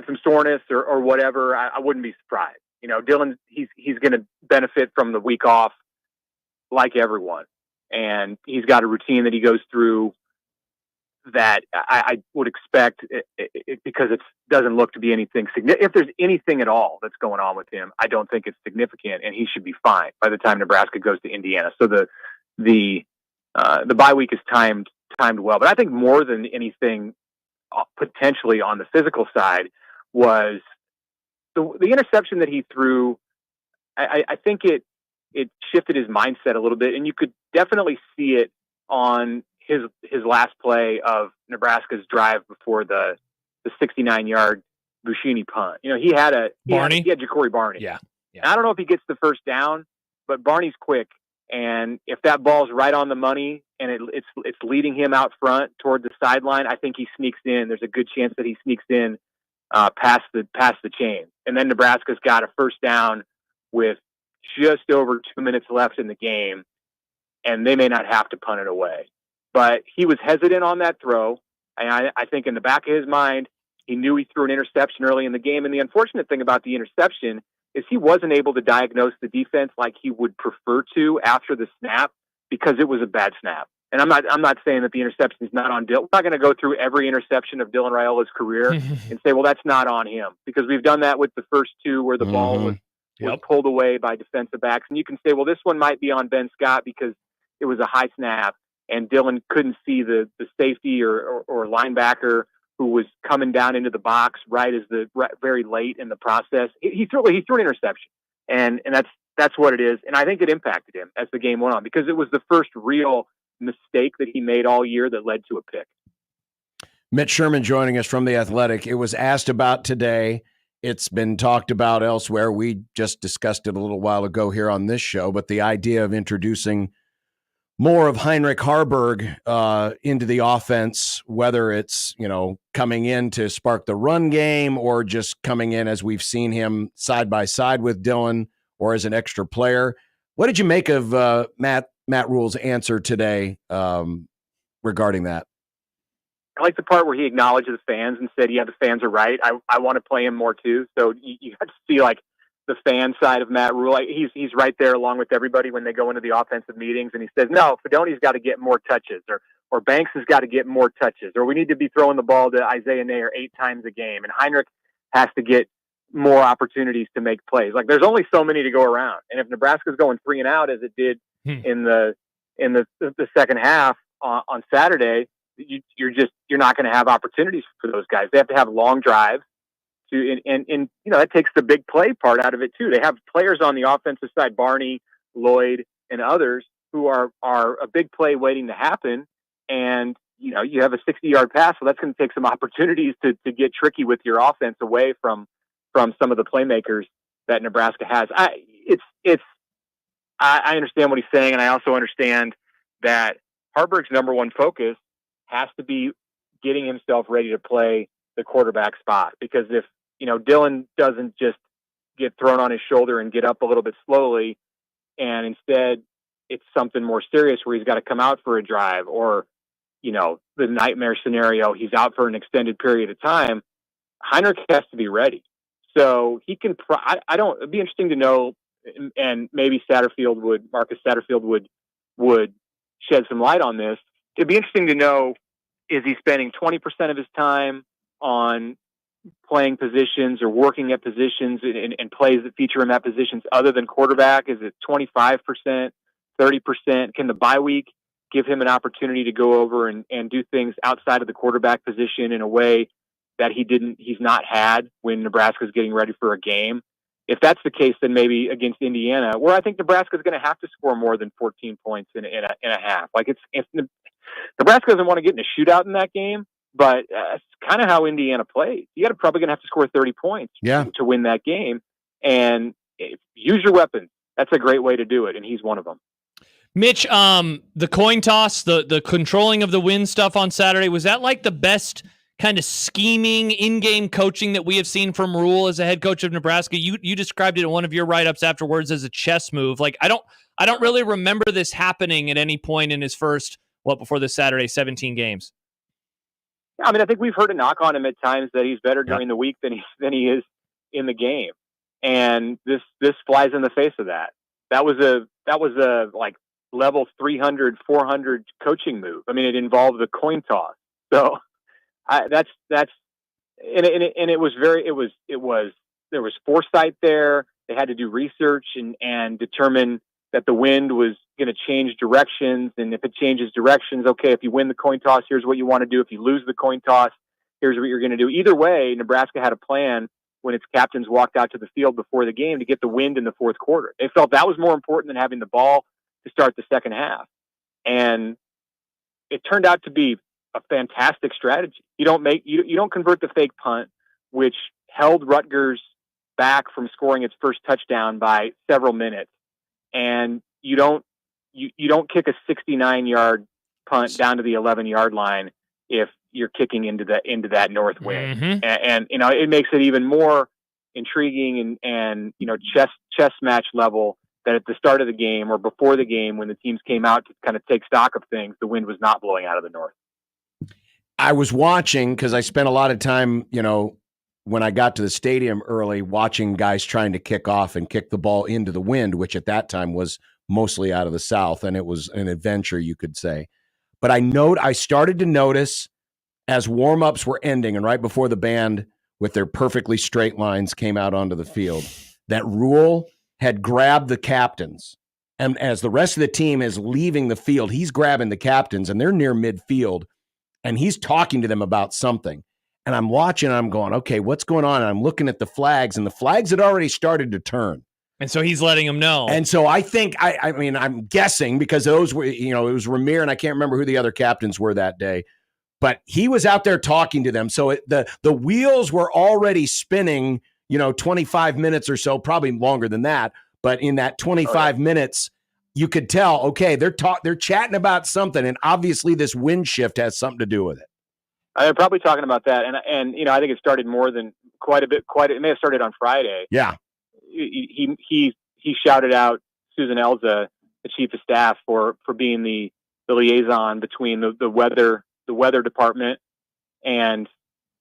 some soreness or whatever, I wouldn't be surprised. Dylan, he's going to benefit from the week off like everyone. And he's got a routine that he goes through that I would expect because it doesn't look to be anything significant. If there's anything at all that's going on with him, I don't think it's significant, and he should be fine by the time Nebraska goes to Indiana. So the bye week is timed well. But I think more than anything, potentially on the physical side, was the interception that he threw. I think it shifted his mindset a little bit, and you could definitely see it on his last play of Nebraska's drive before the 69-yard Buschini punt. You know, he had Ja'Cory Barney. Yeah. I don't know if he gets the first down, but Barney's quick, and if that ball's right on the money and it's leading him out front toward the sideline, I think he sneaks in. There's a good chance that he sneaks in past the chain, and then Nebraska's got a first down with just over 2 minutes left in the game, and they may not have to punt it away. But he was hesitant on that throw, and I think in the back of his mind, he knew he threw an interception early in the game. And the unfortunate thing about the interception is he wasn't able to diagnose the defense like he would prefer to after the snap, because it was a bad snap. And I'm not saying that the interception is not on Dylan. We're not going to go through every interception of Dylan Raiola's career and say, well, that's not on him, because we've done that with the first two where the ball was pulled away by defensive backs. And you can say, well, this one might be on Ben Scott because it was a high snap and Dylan couldn't see the safety or linebacker who was coming down into the box very late in the process. He threw an interception, and that's what it is. And I think it impacted him as the game went on, because it was the first real mistake that he made all year that led to a pick. Mitch Sherman joining us from The Athletic. It was asked about today. It's been talked about elsewhere. We just discussed it a little while ago here on this show, but the idea of introducing more of Heinrich Haarberg into the offense, whether it's, coming in to spark the run game or just coming in as we've seen him side by side with Dylan or as an extra player. What did you make of Matt Rule's answer today regarding that? I like the part where he acknowledged the fans and said, yeah, the fans are right. I want to play him more too. So you have to see the fan side of Matt Rule. He's right there along with everybody when they go into the offensive meetings, and he says, no, Fedoni's got to get more touches, or Banks has got to get more touches, or we need to be throwing the ball to Isaiah Nair 8 times a game, and Heinrich has to get more opportunities to make plays. There's only so many to go around, and if Nebraska's going 3 and out as it did in the second half on Saturday, you're not going to have opportunities for those guys. They have to have long drives. And that takes the big play part out of it too. They have players on the offensive side, Barney, Lloyd, and others, who are a big play waiting to happen. And you have a 60-yard pass, so that's going to take some opportunities to get tricky with your offense away from some of the playmakers that Nebraska has. I understand what he's saying, and I also understand that Haarberg's number one focus has to be getting himself ready to play the quarterback spot, because if Dylan doesn't just get thrown on his shoulder and get up a little bit slowly, and instead it's something more serious where he's got to come out for a drive, or the nightmare scenario, he's out for an extended period of time, Heinrich has to be ready. So he can it'd be interesting to know, and maybe Marcus Satterfield would shed some light on this. It'd be interesting to know, is he spending 20% of his time on playing positions or working at positions and plays that feature him at positions other than quarterback? Is it 25%, 30%? Can the bye week give him an opportunity to go over and do things outside of the quarterback position in a way that he's not had when Nebraska's getting ready for a game? If that's the case, then maybe against Indiana, where I think Nebraska's going to have to score more than 14 points in a half. If Nebraska doesn't want to get in a shootout in that game, but it's kind of how Indiana plays. You probably going to have to score 30 points to win that game, and use your weapons. That's a great way to do it, and he's one of them. Mitch, the coin toss, the controlling of the wind stuff on Saturday, was that the best kind of scheming in-game coaching that we have seen from Rule as a head coach of Nebraska? You described it in one of your write-ups afterwards as a chess move. I don't really remember this happening at any point in his first, before this Saturday, 17 games. I mean, I think we've heard a knock on him at times that he's better during the week than he is in the game, and this flies in the face of that. That was a level 300, 400 coaching move. I mean, it involved the coin toss. So it was there was foresight there. They had to do research and determine that the wind was going to change directions. And if it changes directions, okay, if you win the coin toss, here's what you want to do. If you lose the coin toss, here's what you're going to do. Either way, Nebraska had a plan when its captains walked out to the field before the game to get the wind in the fourth quarter. They felt that was more important than having the ball to start the second half. And it turned out to be a fantastic strategy. You don't convert the fake punt, which held Rutgers back from scoring its first touchdown by several minutes. And you don't kick a 69-yard punt down to the 11-yard line if you're kicking into that north wind. Mm-hmm. And it makes it even more intriguing and chess match level that at the start of the game or before the game, when the teams came out to kind of take stock of things, the wind was not blowing out of the north. I was watching because I spent a lot of time, when I got to the stadium early, watching guys trying to kick off and kick the ball into the wind, which at that time was mostly out of the south, and it was an adventure, you could say. But I started to notice as warm-ups were ending and right before the band with their perfectly straight lines came out onto the field, that Rule had grabbed the captains. And as the rest of the team is leaving the field, he's grabbing the captains, and they're near midfield, and he's talking to them about something. And I'm watching, and I'm going, okay, what's going on? And I'm looking at the flags, and the flags had already started to turn. And so he's letting them know. And so I think, I'm guessing, because those were, it was Ramir, and I can't remember who the other captains were that day, but he was out there talking to them. So the wheels were already spinning, 25 minutes or so, probably longer than that. But in that 25 minutes, you could tell, okay, they're chatting about something, and obviously this wind shift has something to do with it. I'm probably talking about that, and I think it started more than quite a bit. It may have started on Friday. Yeah, he shouted out Susan Elza, the chief of staff, for being the liaison between the weather department and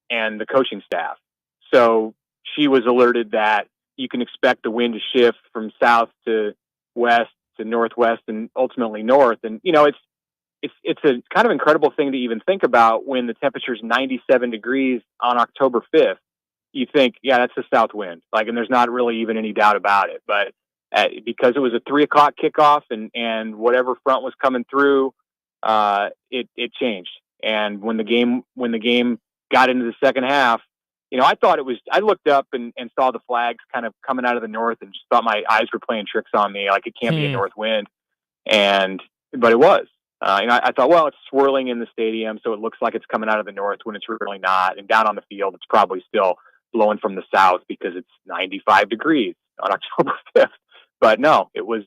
the coaching staff. So she was alerted that you can expect the wind to shift from south to west to northwest and ultimately north. And it's a kind of incredible thing to even think about when the temperature's 97 degrees on October 5th. You think, yeah, that's the south wind. And there's not really even any doubt about it. But because it was a 3:00 kickoff and whatever front was coming through, it changed. And when the game got into the second half, I looked up and saw the flags kind of coming out of the north and just thought my eyes were playing tricks on me. Like, it can't be a north wind. But it was. I thought, well, it's swirling in the stadium, so it looks like it's coming out of the north when it's really not. And down on the field, it's probably still blowing from the south because it's 95 degrees on October 5th. But no, it was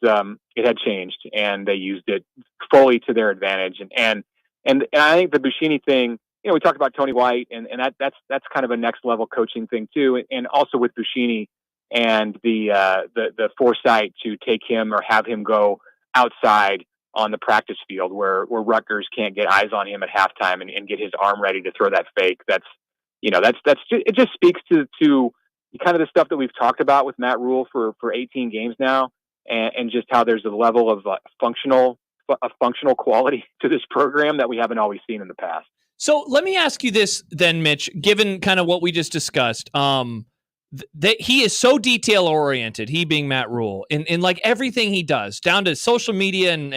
it had changed, and they used it fully to their advantage. And I think the Buschini thing, we talked about Tony White, and that's kind of a next level coaching thing too. And also with Buschini and the foresight to take him or have him go outside on the practice field where Rutgers can't get eyes on him at halftime and get his arm ready to throw that fake. It just speaks to kind of the stuff that we've talked about with Matt Rule for 18 games now, and just how there's a level of functional quality to this program that we haven't always seen in the past. So let me ask you this then, Mitch, given kind of what we just discussed, that he is so detail oriented, he being Matt Rule, in like everything he does, down to social media and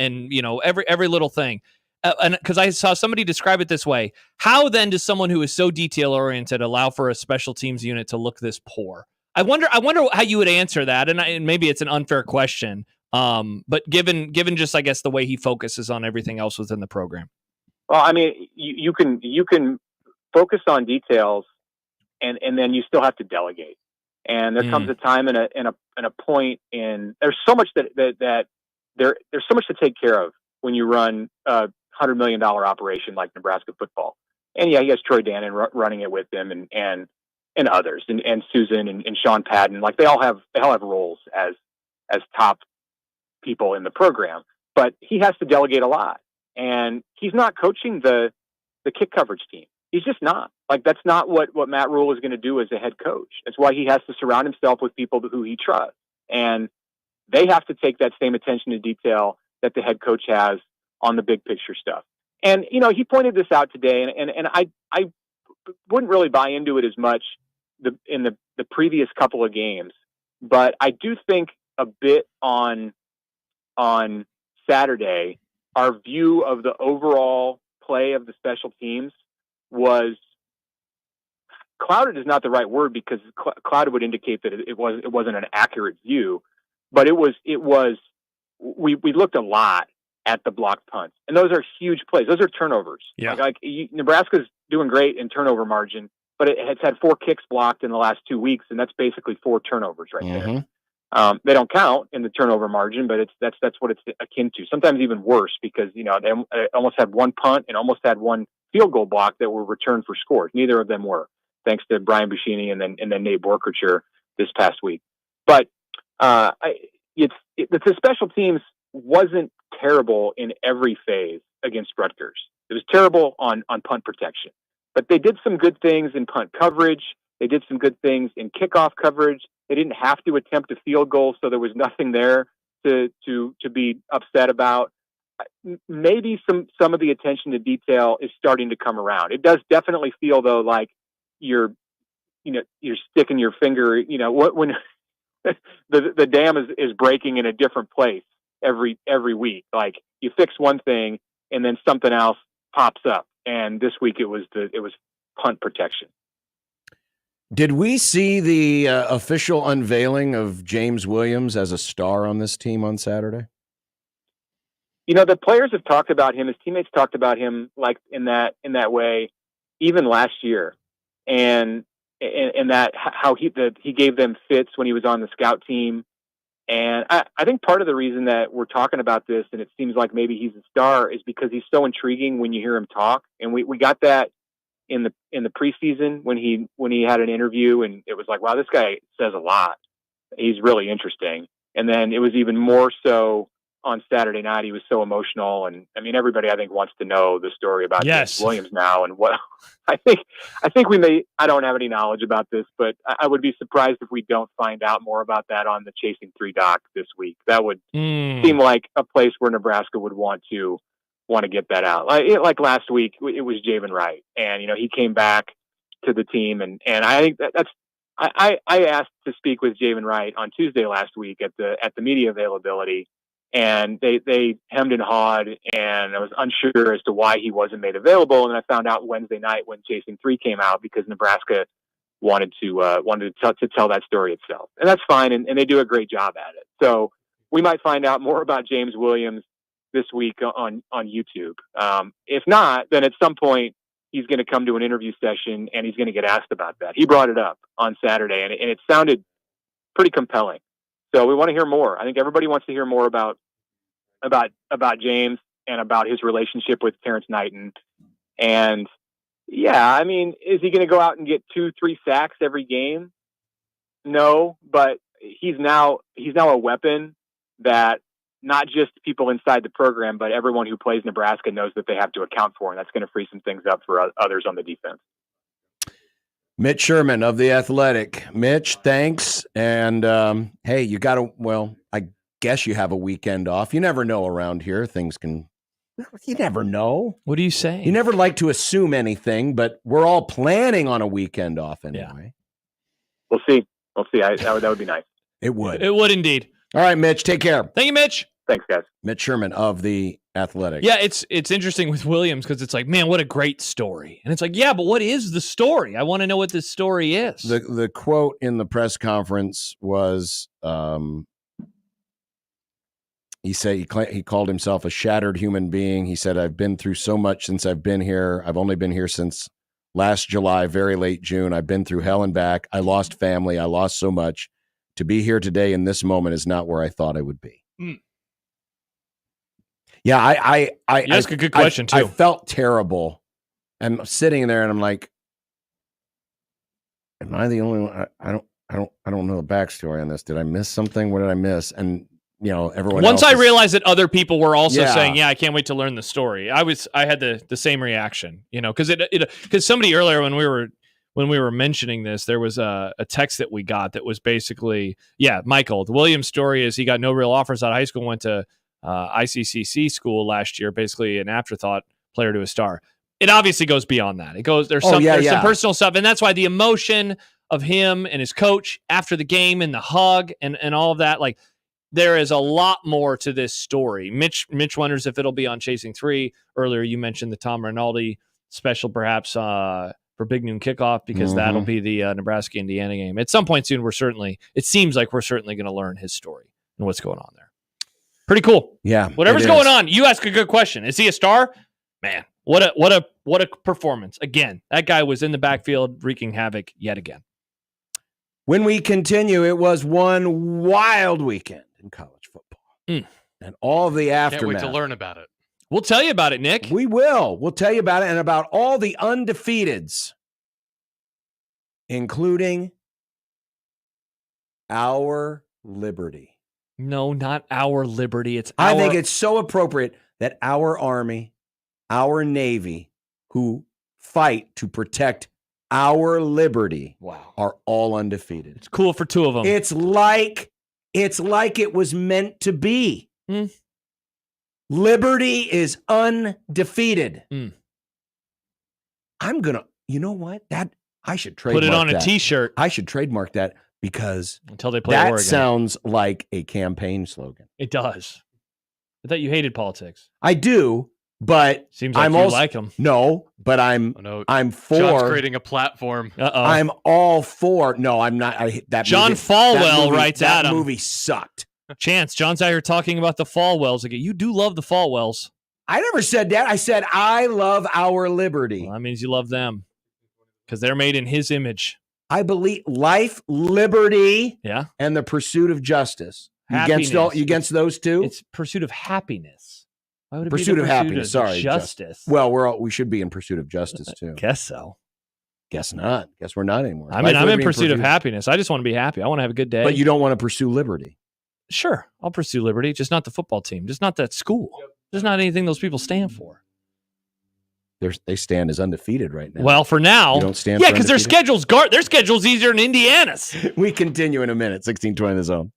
every little thing. And because I saw somebody describe it this way, how then does someone who is so detail oriented allow for a special teams unit to look this poor? I wonder how you would answer that, and maybe it's an unfair question. But given just, I guess, the way he focuses on everything else within the program. Well, I mean, you can focus on details, and then you still have to delegate. And there comes a time and a point in there's so much that there's so much to take care of when you run a $100 million operation like Nebraska football. And yeah, he has Troy Dannon running it with him, and others, and Susan and Sean Padden. Like, they all have roles as top people in the program, but he has to delegate a lot. And he's not coaching the kick coverage team. He's just not. Like, that's not what Matt Rule is going to do as a head coach. That's why he has to surround himself with people who he trusts. And they have to take that same attention to detail that the head coach has on the big picture stuff. And, he pointed this out today, and I wouldn't really buy into it as much in the previous couple of games, but I do think a bit on Saturday, our view of the overall play of the special teams was clouded is not the right word, because clouded would indicate that it wasn't an accurate view, but we looked a lot at the blocked punts, and those are huge plays. Those are turnovers. Yeah. Nebraska's doing great in turnover margin, but it has had 4 kicks blocked in the last 2 weeks, and that's basically 4 turnovers right there. They don't count in the turnover margin, but that's what it's akin to. Sometimes even worse, because they almost had 1 punt and almost had 1 field goal block that were returned for scores. Neither of them were, thanks to Brian Buschini and then Nate Borkercher this past week. But the special teams wasn't terrible in every phase against Rutgers. It was terrible on punt protection, but they did some good things in punt coverage. They did some good things in kickoff coverage. They didn't have to attempt a field goal, so there was nothing there to be upset about. Maybe some of the attention to detail is starting to come around. It does definitely feel, though, like you're sticking your finger, when the dam is breaking in a different place every week. Like, you fix one thing and then something else pops up. And this week it was punt protection. Did we see the official unveiling of James Williams as a star on this team on Saturday? The players have talked about him. His teammates talked about him like in that way, even last year, and that how he gave them fits when he was on the scout team. And I think part of the reason that we're talking about this, and it seems like maybe he's a star, is because he's so intriguing when you hear him talk. And we got that in the preseason when he had an interview, and it was like, wow, this guy says a lot. He's really interesting. And then it was even more so on Saturday night. He was so emotional, and I mean, everybody I think wants to know the story about James Williams now. And what I think we may. I don't have any knowledge about this, but I would be surprised if we don't find out more about that on the Chasing 3 doc this week. That would seem like a place where Nebraska would want to get that out. Like last week, it was Javen Wright, and he came back to the team, and I think that's. I asked to speak with Javen Wright on Tuesday last week at the media availability. And they hemmed and hawed, and I was unsure as to why he wasn't made available. And I found out Wednesday night when Chasing 3 came out, because Nebraska wanted to tell that story itself, and that's fine. And they do a great job at it. So we might find out more about James Williams this week on YouTube. If not, then at some point he's going to come to an interview session and he's going to get asked about that. He brought it up on Saturday, and it sounded pretty compelling. So we want to hear more. I think everybody wants to hear more about James and about his relationship with Terrence Knighton. And yeah, I mean, is he going to go out and get 2-3 sacks every game? No, but he's now a weapon that not just people inside the program, but everyone who plays Nebraska knows that they have to account for, and that's going to free some things up for others on the defense. Mitch Sherman of The Athletic. Mitch, thanks. And hey, I guess you have a weekend off. You never know around here. You never know. What are you saying? You never like to assume anything, but we're all planning on a weekend off anyway. Yeah. We'll see. That would be nice. It would. It would indeed. All right, Mitch, take care. Thank you, Mitch. Thanks, guys. Mitch Sherman of The Athletic. Yeah, it's interesting with Williams, because it's like, man, what a great story. And it's like, yeah, but what is the story? I want to know what this story is. The quote in the press conference was, he said he called himself a shattered human being. He said, I've been through so much since I've been here. I've only been here since last July, very late June. I've been through hell and back. I lost family. I lost so much. To be here today in this moment is not where I thought I would be. Yeah, I ask a good question too. I felt terrible. I'm sitting there and I'm like, am I the only one? I don't know the backstory on this. Did I miss something? What did I miss? And everyone. Once I realized that other people were also saying, "Yeah, I can't wait to learn the story." I had the same reaction, because somebody earlier when we were mentioning this, there was a text that we got that was basically, Michael, the Williams story is he got no real offers out of high school, went to ICCC school last year, basically an afterthought player to a star. It obviously goes beyond that. It goes, there's some personal stuff. And that's why the emotion of him and his coach after the game and the hug and all of that, like, there is a lot more to this story. Mitch wonders if it'll be on Chasing 3. Earlier, you mentioned the Tom Rinaldi special, perhaps for Big Noon Kickoff, because that'll be the Nebraska-Indiana game. At some point soon, it seems like we're certainly going to learn his story and what's going on there. Pretty cool. Yeah. Whatever's going on, you ask a good question. Is he a star? Man, what a performance. Again, that guy was in the backfield wreaking havoc yet again. When we continue, it was one wild weekend in college football. And all the aftermath. Can't wait to learn about it. We'll tell you about it, Nick. We will. We'll tell you about it and about all the undefeateds, including our Liberty. No, not our Liberty. It's I think it's so appropriate that our Army, our Navy, who fight to protect our liberty, are all undefeated. It's cool for two of them. It's like it was meant to be. Liberty is undefeated. I'm gonna, you know what? That I should trademark. Put it on that. a T-shirt. I should trademark that because until they play that Oregon. Sounds like a campaign slogan. It does. I thought you hated politics. I do, but seems like I'm you also, like them. No, but I'm for. John's creating a platform. I'm all for. No, I'm not. John Falwell writes that at him. Movie sucked. Chance, John's out here talking about the Falwells again. You do love the Falwells. I never said that. I said I love our liberty. Well, that means you love them because they're made in his image. I believe life, liberty, and the pursuit of justice. Against those two? It's pursuit of happiness. Why would it pursuit be of happiness? Sorry, justice. Well, we should be in pursuit of justice too. Guess so. Guess not. Guess we're not anymore. I mean, I'm in pursuit of happiness. I just want to be happy. I want to have a good day. But you don't want to pursue liberty. Sure, I'll pursue liberty, just not the football team, just not that school, just not anything those people stand for. They stand as undefeated right now. Well, for now, you don't stand. Yeah, because their schedule's easier than Indiana's. We continue in a minute. 16:20 The Zone.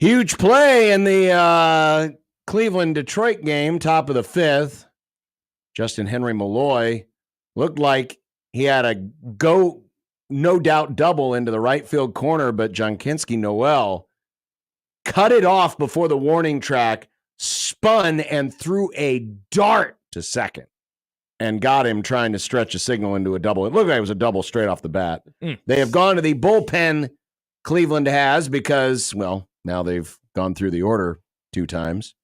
Huge play in the Cleveland-Detroit game, top of the 5th. Justin Henry Malloy looked like he had a no doubt double into the right field corner, but Jonkinski Noel cut it off before the warning track, spun and threw a dart to second and got him trying to stretch a signal into a double. It looked like it was a double straight off the bat. They have gone to the bullpen Cleveland has because, well, now they've gone through the order 2 times.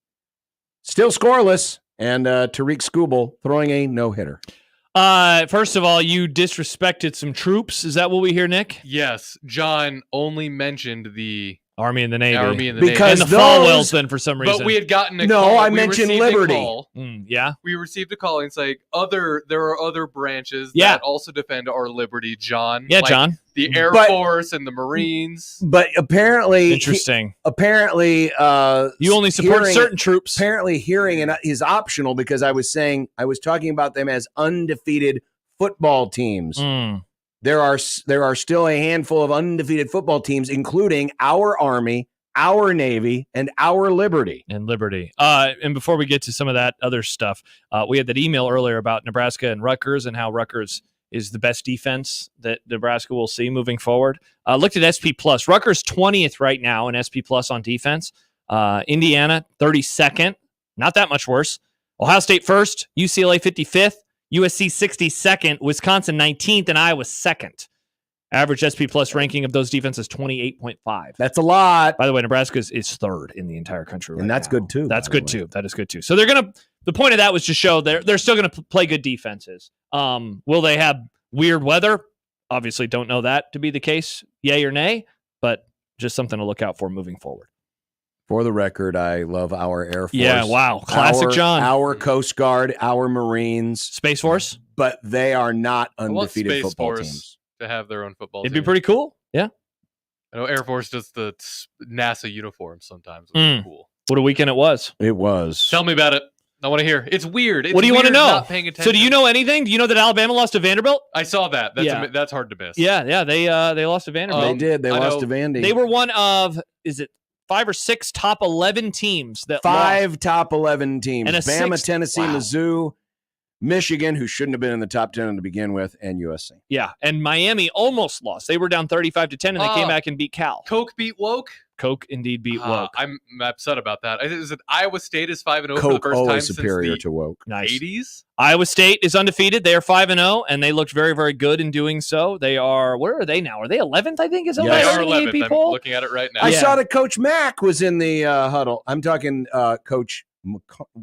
Still scoreless, and Tariq Skubal throwing a no-hitter. First of all, you disrespected some troops. Is that what we hear, Nick? Yes. John only mentioned the Army and the Navy. Because and the Falwells, then, for some reason. But we had gotten a no, call. I mentioned Liberty. Yeah. We received a call and it's like, there are other branches Yeah. that also defend our liberty, John. Yeah, like John. The Air Force and the Marines. But apparently... Interesting. You only support certain troops. Apparently hearing is optional because I was talking about them as undefeated football teams. There are still a handful of undefeated football teams, including our Army, our Navy, and our Liberty. And before we get to some of that other stuff, we had that email earlier about Nebraska and Rutgers and how Rutgers is the best defense that Nebraska will see moving forward. Looked at SP+. Rutgers 20th right now in SP+ on defense. Indiana 32nd. Not that much worse. Ohio State 1st. UCLA 55th. USC 62nd, Wisconsin 19th, and Iowa 2nd. Average SP Plus ranking of those defenses 28.5. That's a lot. By the way, Nebraska is 3rd in the entire country, and that's good too. That's good too. That is good too. So they're gonna. The point of that was to show they're still gonna play good defenses. Will they have weird weather? Obviously, don't know that to be the case. Yay or nay, but just something to look out for moving forward. For the record, I love our Air Force. Yeah, wow. Classic John. Our Coast Guard, our Marines. Space Force. But they are not undefeated Space football Force teams. To have their own football It'd team. be pretty cool. Yeah. I know Air Force does the NASA uniforms sometimes. Which is cool. What a weekend it was. It was. Tell me about it. I want to hear. It's weird. What do you want to know? Not paying attention. So do you know anything? Do you know that Alabama lost to Vanderbilt? I saw that. That's hard to miss. Yeah. They lost to Vanderbilt. They did. They lost to Vandy. They were one of, is it 5 or 6 top 11 teams that 5 lost. top 11 teams. And Bama, Tennessee, Mizzou, Michigan, who shouldn't have been in the top 10 to begin with, and USC. Yeah, and Miami almost lost. They were down 35-10, and they came back and beat Cal. Coke beat Woke? Coke indeed beat Woke. I'm upset about that. Is it Iowa State is 5-0 Coke for the first time always superior since the to Woke. Nice. 80s? Iowa State is undefeated. They are 5-0, and they looked very, very good in doing so. They are, where are they now? Are they 11th, I think? Is that They are 11th. I'm looking at it right now. I saw that Coach Mack was in the huddle. I'm talking Coach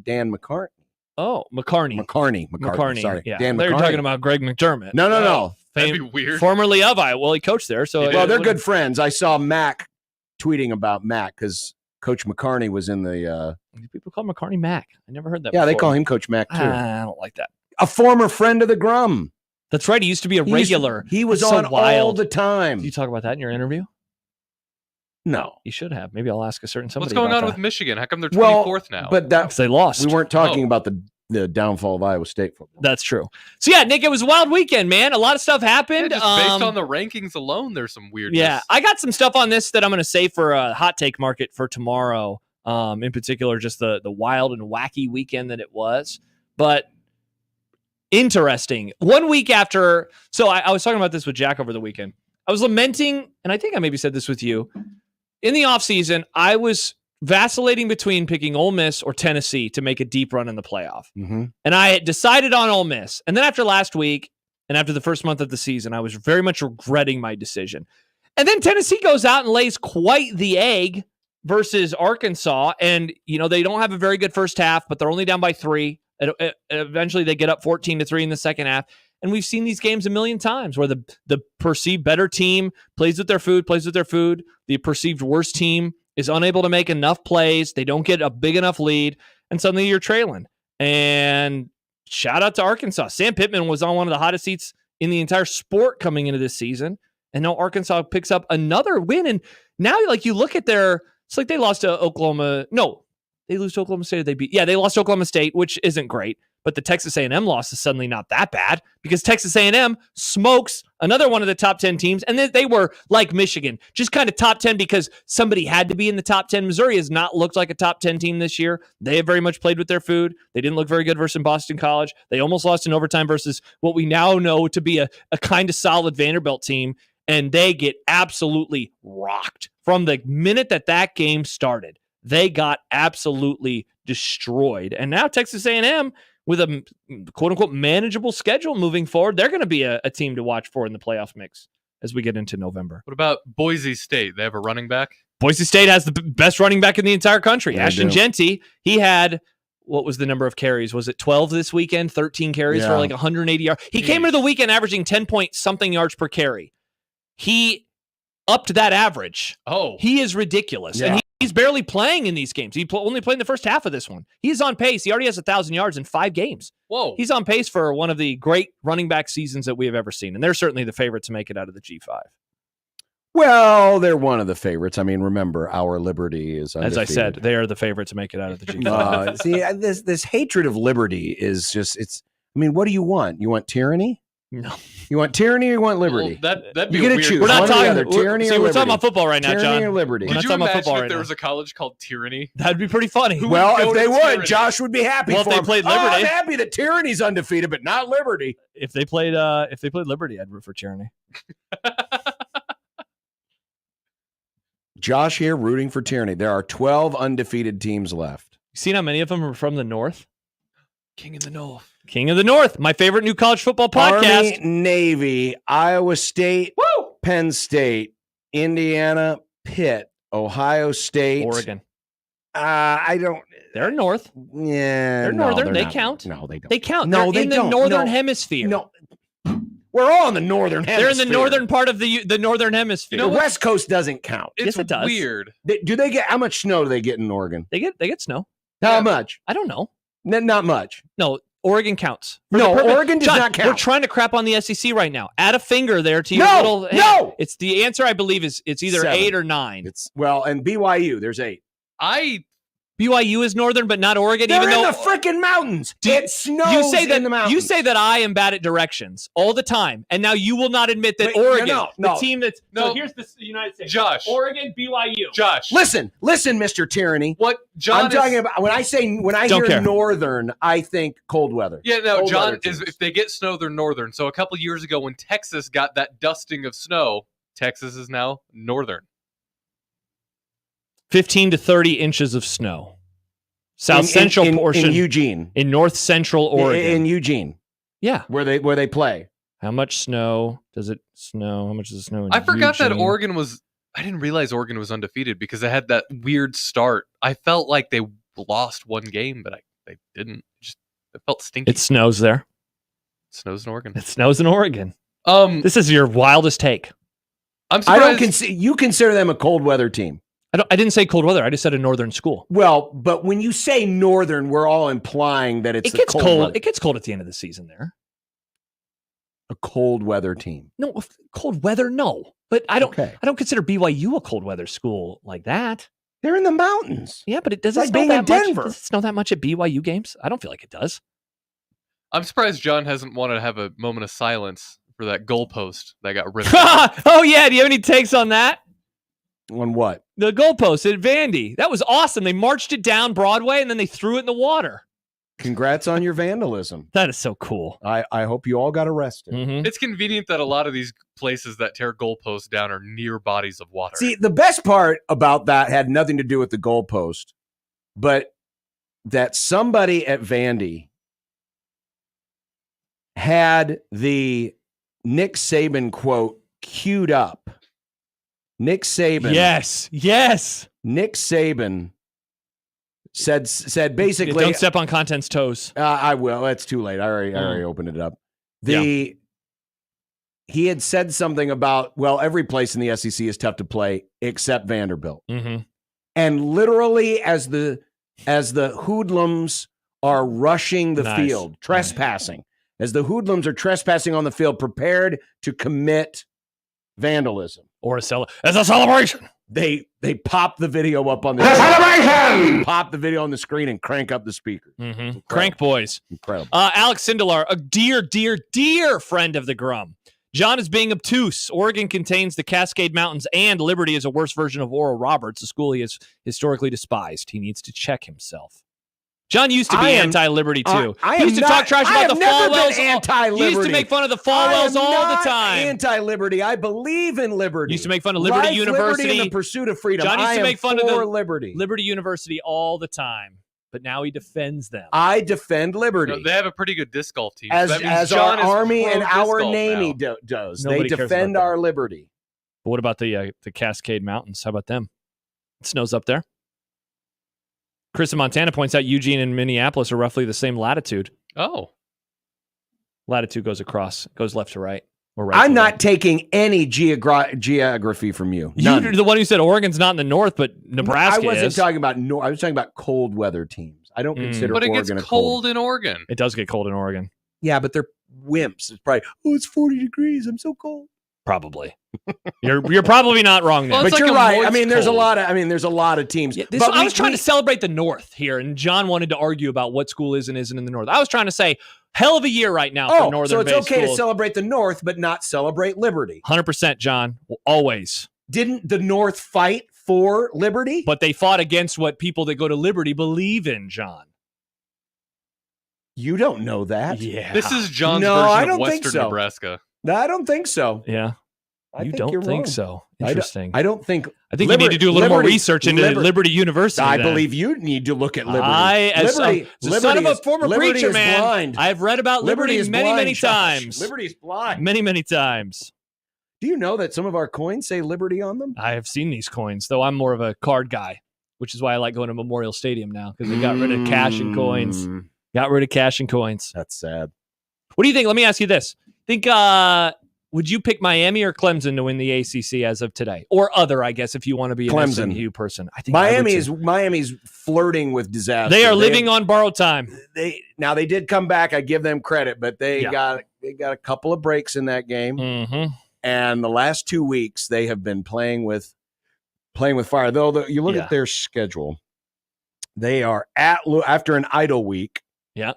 Dan McCartney. Oh, McCarney. Sorry. Yeah. Dan They're McCartney. talking about Greg McDermott. No. That'd be weird. Formerly of Iowa. Well, he coached there. So Well, they're good friends. I saw Mack tweeting about Mack because Coach McCartney was in the... People call McCartney Mack. I never heard that Yeah, before. they call him Coach Mack, too. I don't like that. A former friend of the Grum. That's right. He used to be a regular. He was That's on so wild. all the time. Did you talk about that in your interview? No. You should have. Maybe I'll ask a certain somebody. What's going about on that. with Michigan? How come they're 24th Well, now? But that, Because they lost. we weren't talking about the downfall of Iowa State football. That's true. So yeah, Nick, it was a wild weekend, man. A lot of stuff happened. Yeah, just based on the rankings alone, there's some weirdness. Yeah, I got some stuff on this that I'm going to save for a hot take market for tomorrow. In particular, just the wild and wacky weekend that it was. But interesting. 1 week after, so I was talking about this with Jack over the weekend. I was lamenting, and I think I maybe said this with you. In the offseason, I was vacillating between picking Ole Miss or Tennessee to make a deep run in the playoff. Mm-hmm. And I decided on Ole Miss. And then after last week and after the first month of the season, I was very much regretting my decision. And then Tennessee goes out and lays quite the egg versus Arkansas. And, you know, they don't have a very good first half, but they're only down by 3. Eventually they get up 14-3 in the second half. And we've seen these games a million times where the perceived better team plays with their food. The perceived worst team is unable to make enough plays. They don't get a big enough lead, and suddenly you're trailing. And shout out to Arkansas. Sam Pittman was on one of the hottest seats in the entire sport coming into this season. And now Arkansas picks up another win. And now, like, you look at it's like they lost to Oklahoma. No, they lose to Oklahoma State. They lost to Oklahoma State, which isn't great. but the Texas A&M loss is suddenly not that bad because Texas A&M smokes another one of the top 10 teams, and they were like Michigan, just kind of top 10 because somebody had to be in the top 10. Missouri has not looked like a top 10 team this year. They have very much played with their food. They didn't look very good versus Boston College. They almost lost in overtime versus what we now know to be a kind of solid Vanderbilt team, and they get absolutely rocked. From the minute that game started, they got absolutely destroyed. And now Texas A&M, with a quote-unquote manageable schedule moving forward, they're going to be a team to watch for in the playoff mix as we get into November. What about Boise State? They have a running back? Boise State has the best running back in the entire country. Ashton Jeanty, he had, what was the number of carries? Was it 12 this weekend? 13 carries for like 180 yards. He came into the weekend averaging 10-point-something yards per carry. He upped that average. Oh. He is ridiculous. Yeah. And he's barely playing in these games. He only played in the first half of this one. He's on pace. He already has 1,000 yards in 5 games. Whoa. He's on pace for one of the great running back seasons that we have ever seen. And they're certainly the favorite to make it out of the G5. Well, they're one of the favorites. I mean, remember, our Liberty is undefeated. As I said, they are the favorite to make it out of the G5. See, this hatred of liberty is just, I mean, what do you want? You want tyranny? No. You want tyranny or you want liberty? Well, that'd be you weird. choose. We're not talking about tyranny or we're liberty. talking about football right now, tyranny John. Or liberty. Could you imagine if there was a college called Tyranny? That'd be pretty funny. Well, if they would, Josh would be happy. Well, for if they him. played Liberty, I'm happy that tyranny's undefeated, but not liberty. If they played Liberty, I'd root for tyranny. Josh here rooting for tyranny. There are 12 undefeated teams left. You seen how many of them are from the North? King of the North. King of the North, my favorite new college football podcast. Army, Navy, Iowa State, Woo! Penn State, Indiana, Pitt, Ohio State, Oregon. I don't. They're North. Yeah, they're Northern. They're they not. count. No, they don't. They count. No, they're in the Northern Hemisphere. No, we're all in the Northern Hemisphere. They're in the northern part of the Northern Hemisphere. The West Coast doesn't count. Yes, it does. Weird. Do they get how much snow do they get in Oregon? They get snow. How much? I don't know. Not much. No. Oregon counts. Oregon does John, not count. We're trying to crap on the SEC right now. Add a finger there to your little. No. It's the answer. I believe it's either 7. 8 or 9. And BYU. There's 8. BYU is northern, but not Oregon. They're even in though the freaking mountains. It snows in the mountains. You say that I am bad at directions all the time, and now you will not admit that Oregon, the team that's so here's the United States. Josh, Oregon, BYU. Josh, listen, Mr. Tyranny. What John? I'm talking about when I hear northern, I think cold weather. Yeah, no, John is if they get snow, they're northern. So a couple years ago, when Texas got that dusting of snow, Texas is now northern. 15 to 30 inches of snow. South central portion in Eugene, in north central Oregon, in Eugene, where they play. How much snow does it snow? How much does it snow? I forgot that Oregon was. I didn't realize Oregon was undefeated because they had that weird start. I felt like they lost one game, but they didn't. It felt stinky. It snows there. It snows in Oregon. It snows in Oregon. This is your wildest take. I'm surprised. You consider them a cold weather team. I didn't say cold weather. I just said a northern school. Well, but when you say northern, we're all implying that it gets cold. Weather. It gets cold at the end of the season there. A cold weather team. No, cold weather, no. But I don't. Okay. I don't consider BYU a cold weather school like that. They're in the mountains. Yeah, but it doesn't like snow being that in Denver. much. Does it snow that much at BYU games? I don't feel like it does. I'm surprised John hasn't wanted to have a moment of silence for that goalpost that got ripped. Oh yeah, do you have any takes on that? On what? The goalpost at Vandy. That was awesome. They marched it down Broadway and then they threw it in the water. Congrats on your vandalism. That is so cool. I hope you all got arrested. Mm-hmm. It's convenient that a lot of these places that tear goalposts down are near bodies of water. See, the best part about that had nothing to do with the goalpost, but that somebody at Vandy had the Nick Saban quote queued up. Nick Saban. Yes. Nick Saban said basically, don't step on content's toes. I will. It's too late. I already opened it up. He had said something about, well, every place in the SEC is tough to play except Vanderbilt. Mm-hmm. And literally as the hoodlums are rushing the field, trespassing, as the hoodlums are trespassing on the field, prepared to commit vandalism. Or as a celebration. they pop the video up on the celebration. Pop the video on the screen and crank up the speaker. Mm-hmm. Crank boys. Incredible. Alex Sindelar, a dear friend of the Grum. John is being obtuse. Oregon contains the Cascade Mountains, and Liberty is a worse version of Oral Roberts, a school he has historically despised. He needs to check himself. John used to be anti-Liberty too. He used to talk trash about the Falwells. He used to make fun of the Falwells all the time. Anti-Liberty. I believe in liberty. He used to make fun of Liberty University. Liberty and the pursuit of freedom. John used to make fun of the Liberty. Liberty University all the time, but now he defends them. I defend Liberty. They have a pretty good disc golf team. As our Army and our Navy does. Nobody they defend our liberty. But what about the Cascade Mountains? How about them? It snows up there. Chris in Montana points out Eugene and Minneapolis are roughly the same latitude. Oh. Latitude goes left to right. Or right I'm not taking any geography from you. None. You're the one who said Oregon's not in the north, but Nebraska I wasn't is. talking about I was talking about cold weather teams. I don't consider But it Oregon gets cold in Oregon. It does get cold in Oregon. Yeah, but they're wimps. It's probably, it's 40 degrees. I'm so cold. Probably. You're probably not wrong there. Well, but like you're right. There's a lot of teams. Yeah, but I was trying to celebrate the North here, and John wanted to argue about what school is and isn't in the North. I was trying to say, hell of a year right now for Northern. So it's Bay okay schools. to celebrate the North, but not celebrate liberty. 100%, John. Always. Didn't the North fight for liberty? But they fought against what people that go to Liberty believe in, John. You don't know that. Yeah. This is John's No, I version don't of think Western so. Nebraska. No, I don't think so. Yeah. I you think don't you're think wrong. so. Interesting. I don't think. I think you need to do a little more research into Liberty University. I then. believe you need to look at Liberty. As Liberty, a son of a former Liberty preacher, is man, blind. I've read about Liberty is many, blind, many Josh. times. Liberty is blind. Many, many times. Do you know that some of our coins say Liberty on them? I have seen these coins, though I'm more of a card guy, which is why I like going to Memorial Stadium now, because they got rid of cash and coins. Got rid of cash and coins. That's sad. What do you think? Let me ask you this. Would you pick Miami or Clemson to win the ACC as of today? Or other, I guess, if you want to be an Clemson. SMU person. I think Miami's flirting with disaster. They are living on borrowed time. They did come back. I give them credit, but they got a couple of breaks in that game. Mm-hmm. And the last 2 weeks they have been playing with fire. Though you look at their schedule, they are after an idle week. Yeah.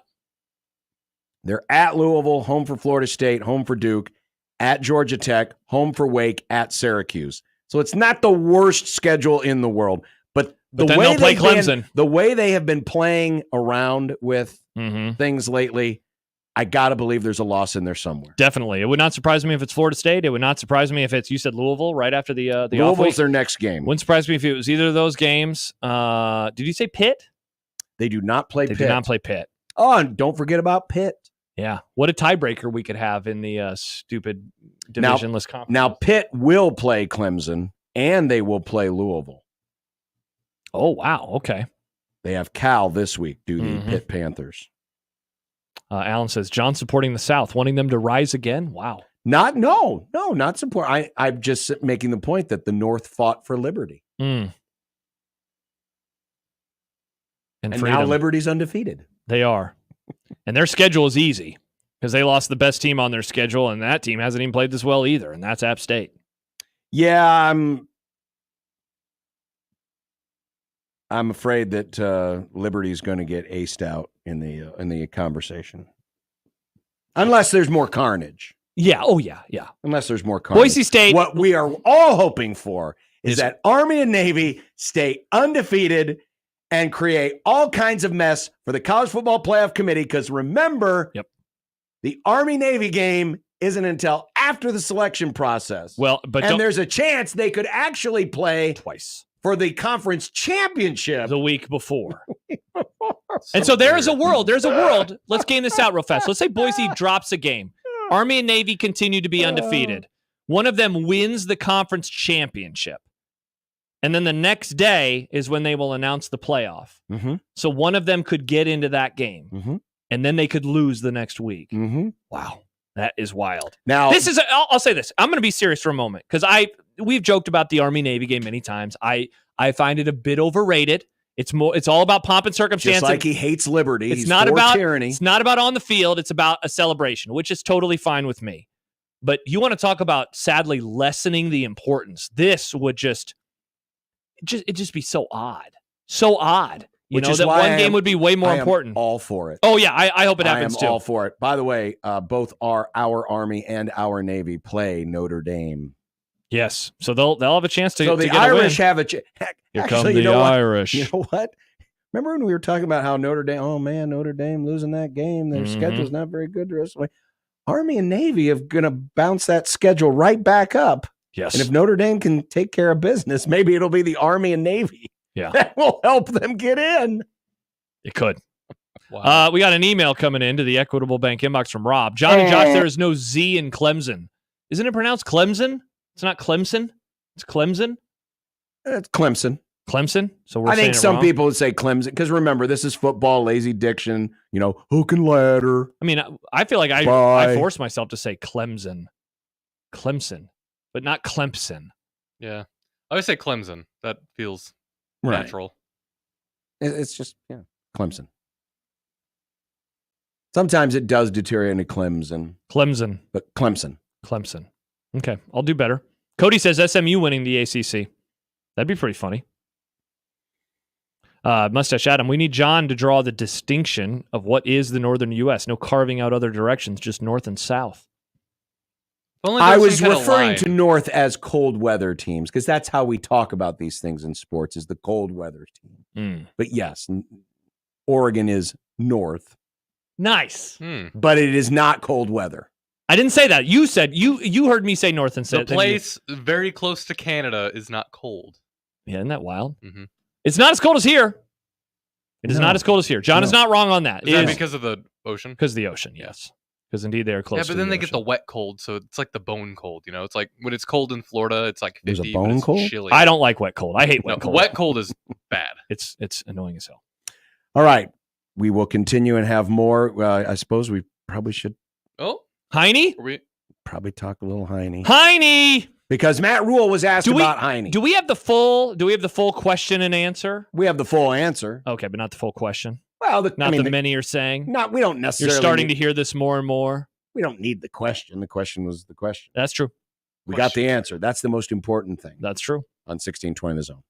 They're at Louisville, home for Florida State, home for Duke, at Georgia Tech, home for Wake, at Syracuse. So it's not the worst schedule in the world, but then they'll play Clemson. The way they have been playing around with things lately, I got to believe there's a loss in there somewhere. Definitely. It would not surprise me if it's Florida State. It would not surprise me if it's, you said Louisville right after the off week. Louisville's their next game. Wouldn't surprise me if it was either of those games. Did you say Pitt? They do not play Pitt. They do not play Pitt. Oh, and don't forget about Pitt. Yeah. What a tiebreaker we could have in the stupid divisionless conference. Now, Pitt will play Clemson, and they will play Louisville. Oh, wow. Okay. They have Cal this week, the Pitt Panthers. Alan says, John supporting the South, wanting them to rise again? Wow. Not support. I'm just making the point that the North fought for liberty. And now Liberty's undefeated. They are. And their schedule is easy because they lost the best team on their schedule, and that team hasn't even played this well either, and that's App State. Yeah, I'm afraid that Liberty's going to get aced out in the conversation, unless there's more carnage. Yeah. Oh, yeah. Yeah. Unless there's more carnage. Boise State. What we are all hoping for is that Army and Navy stay undefeated and create all kinds of mess for the College Football Playoff Committee. Because remember, the Army-Navy game isn't until after the selection process. Well, but there's a chance they could actually play twice for the conference championship the week before. And so there's a world. Let's game this out real fast. Let's say Boise drops a game. Army and Navy continue to be undefeated. One of them wins the conference championship. And then the next day is when they will announce the playoff. So one of them could get into that game. And then they could lose the next week. Wow. That is wild. Now, I'll say this. I'm going to be serious for a moment because we've joked about the Army-Navy game many times. I find it a bit overrated. It's all about pomp and circumstance. Just like he hates liberty. It's He's not for about tyranny. It's not about on the field. It's about a celebration, which is totally fine with me. But you want to talk about sadly lessening the importance. This would just it'd just be so odd. So odd. You Which know, is that why one game would be way more important. All for it. Oh, yeah. I hope it happens, I too. am all for it. By the way, both our Army and our Navy play Notre Dame. Yes. So they'll have a chance to So the get Irish a win. have a chance. Here come the Irish. You know what? Remember when we were talking about how Notre Dame losing that game, their schedule's not very good the rest of the way. Army and Navy are going to bounce that schedule right back up. Yes. And if Notre Dame can take care of business, maybe it'll be the Army and Navy. Yeah. That will help them get in. It could. Wow. We got an email coming into the Equitable Bank inbox from Rob. John and Josh, there is no Z in Clemson. Isn't it pronounced Clemson? It's not Clemson. It's Clemson. It's Clemson. Clemson. So we're I think saying it some wrong? people would say Clemson because remember, this is football, lazy diction, hook and ladder. I mean, I feel like I force myself to say Clemson, but not Clemson. Yeah. I would say Clemson. That feels natural. It's just, Clemson. Sometimes it does deteriorate into Clemson. But Clemson. Okay, I'll do better. Cody says SMU winning the ACC. That'd be pretty funny. Mustache Adam, we need John to draw the distinction of what is the northern U.S. No carving out other directions, just north and south. I was referring to north as cold weather teams because that's how we talk about these things in sports is the cold weather team. But yes, Oregon is north. Nice. But it is not cold weather. I didn't say that. You said you heard me say north and south. The place very close to Canada is not cold. Yeah, isn't that wild? Mm-hmm. It's not as cold as here. It is not as cold as here. John is not wrong on that. Is that because of the ocean? Because of the ocean, yes. Because indeed they are close. Yeah, to but then the they ocean. get the wet cold, so it's like the bone cold. It's like when it's cold in Florida, it's like 50. There's a bone cold? Chilly. I don't like wet cold. I hate wet cold. Wet cold is bad. It's annoying as hell. All right. We will continue and have more. I suppose we probably should. Oh, Heine? Probably talk a little Heine. Heine! Because Matt Rule was asked about Heine. Do we have the full question and answer? We have the full answer. Okay, but not the full question. Well, many are saying. We don't necessarily. You're starting to hear this more and more. We don't need the question. The question was the question. That's true. We got the answer. That's the most important thing. That's true. On 1620 The Zone.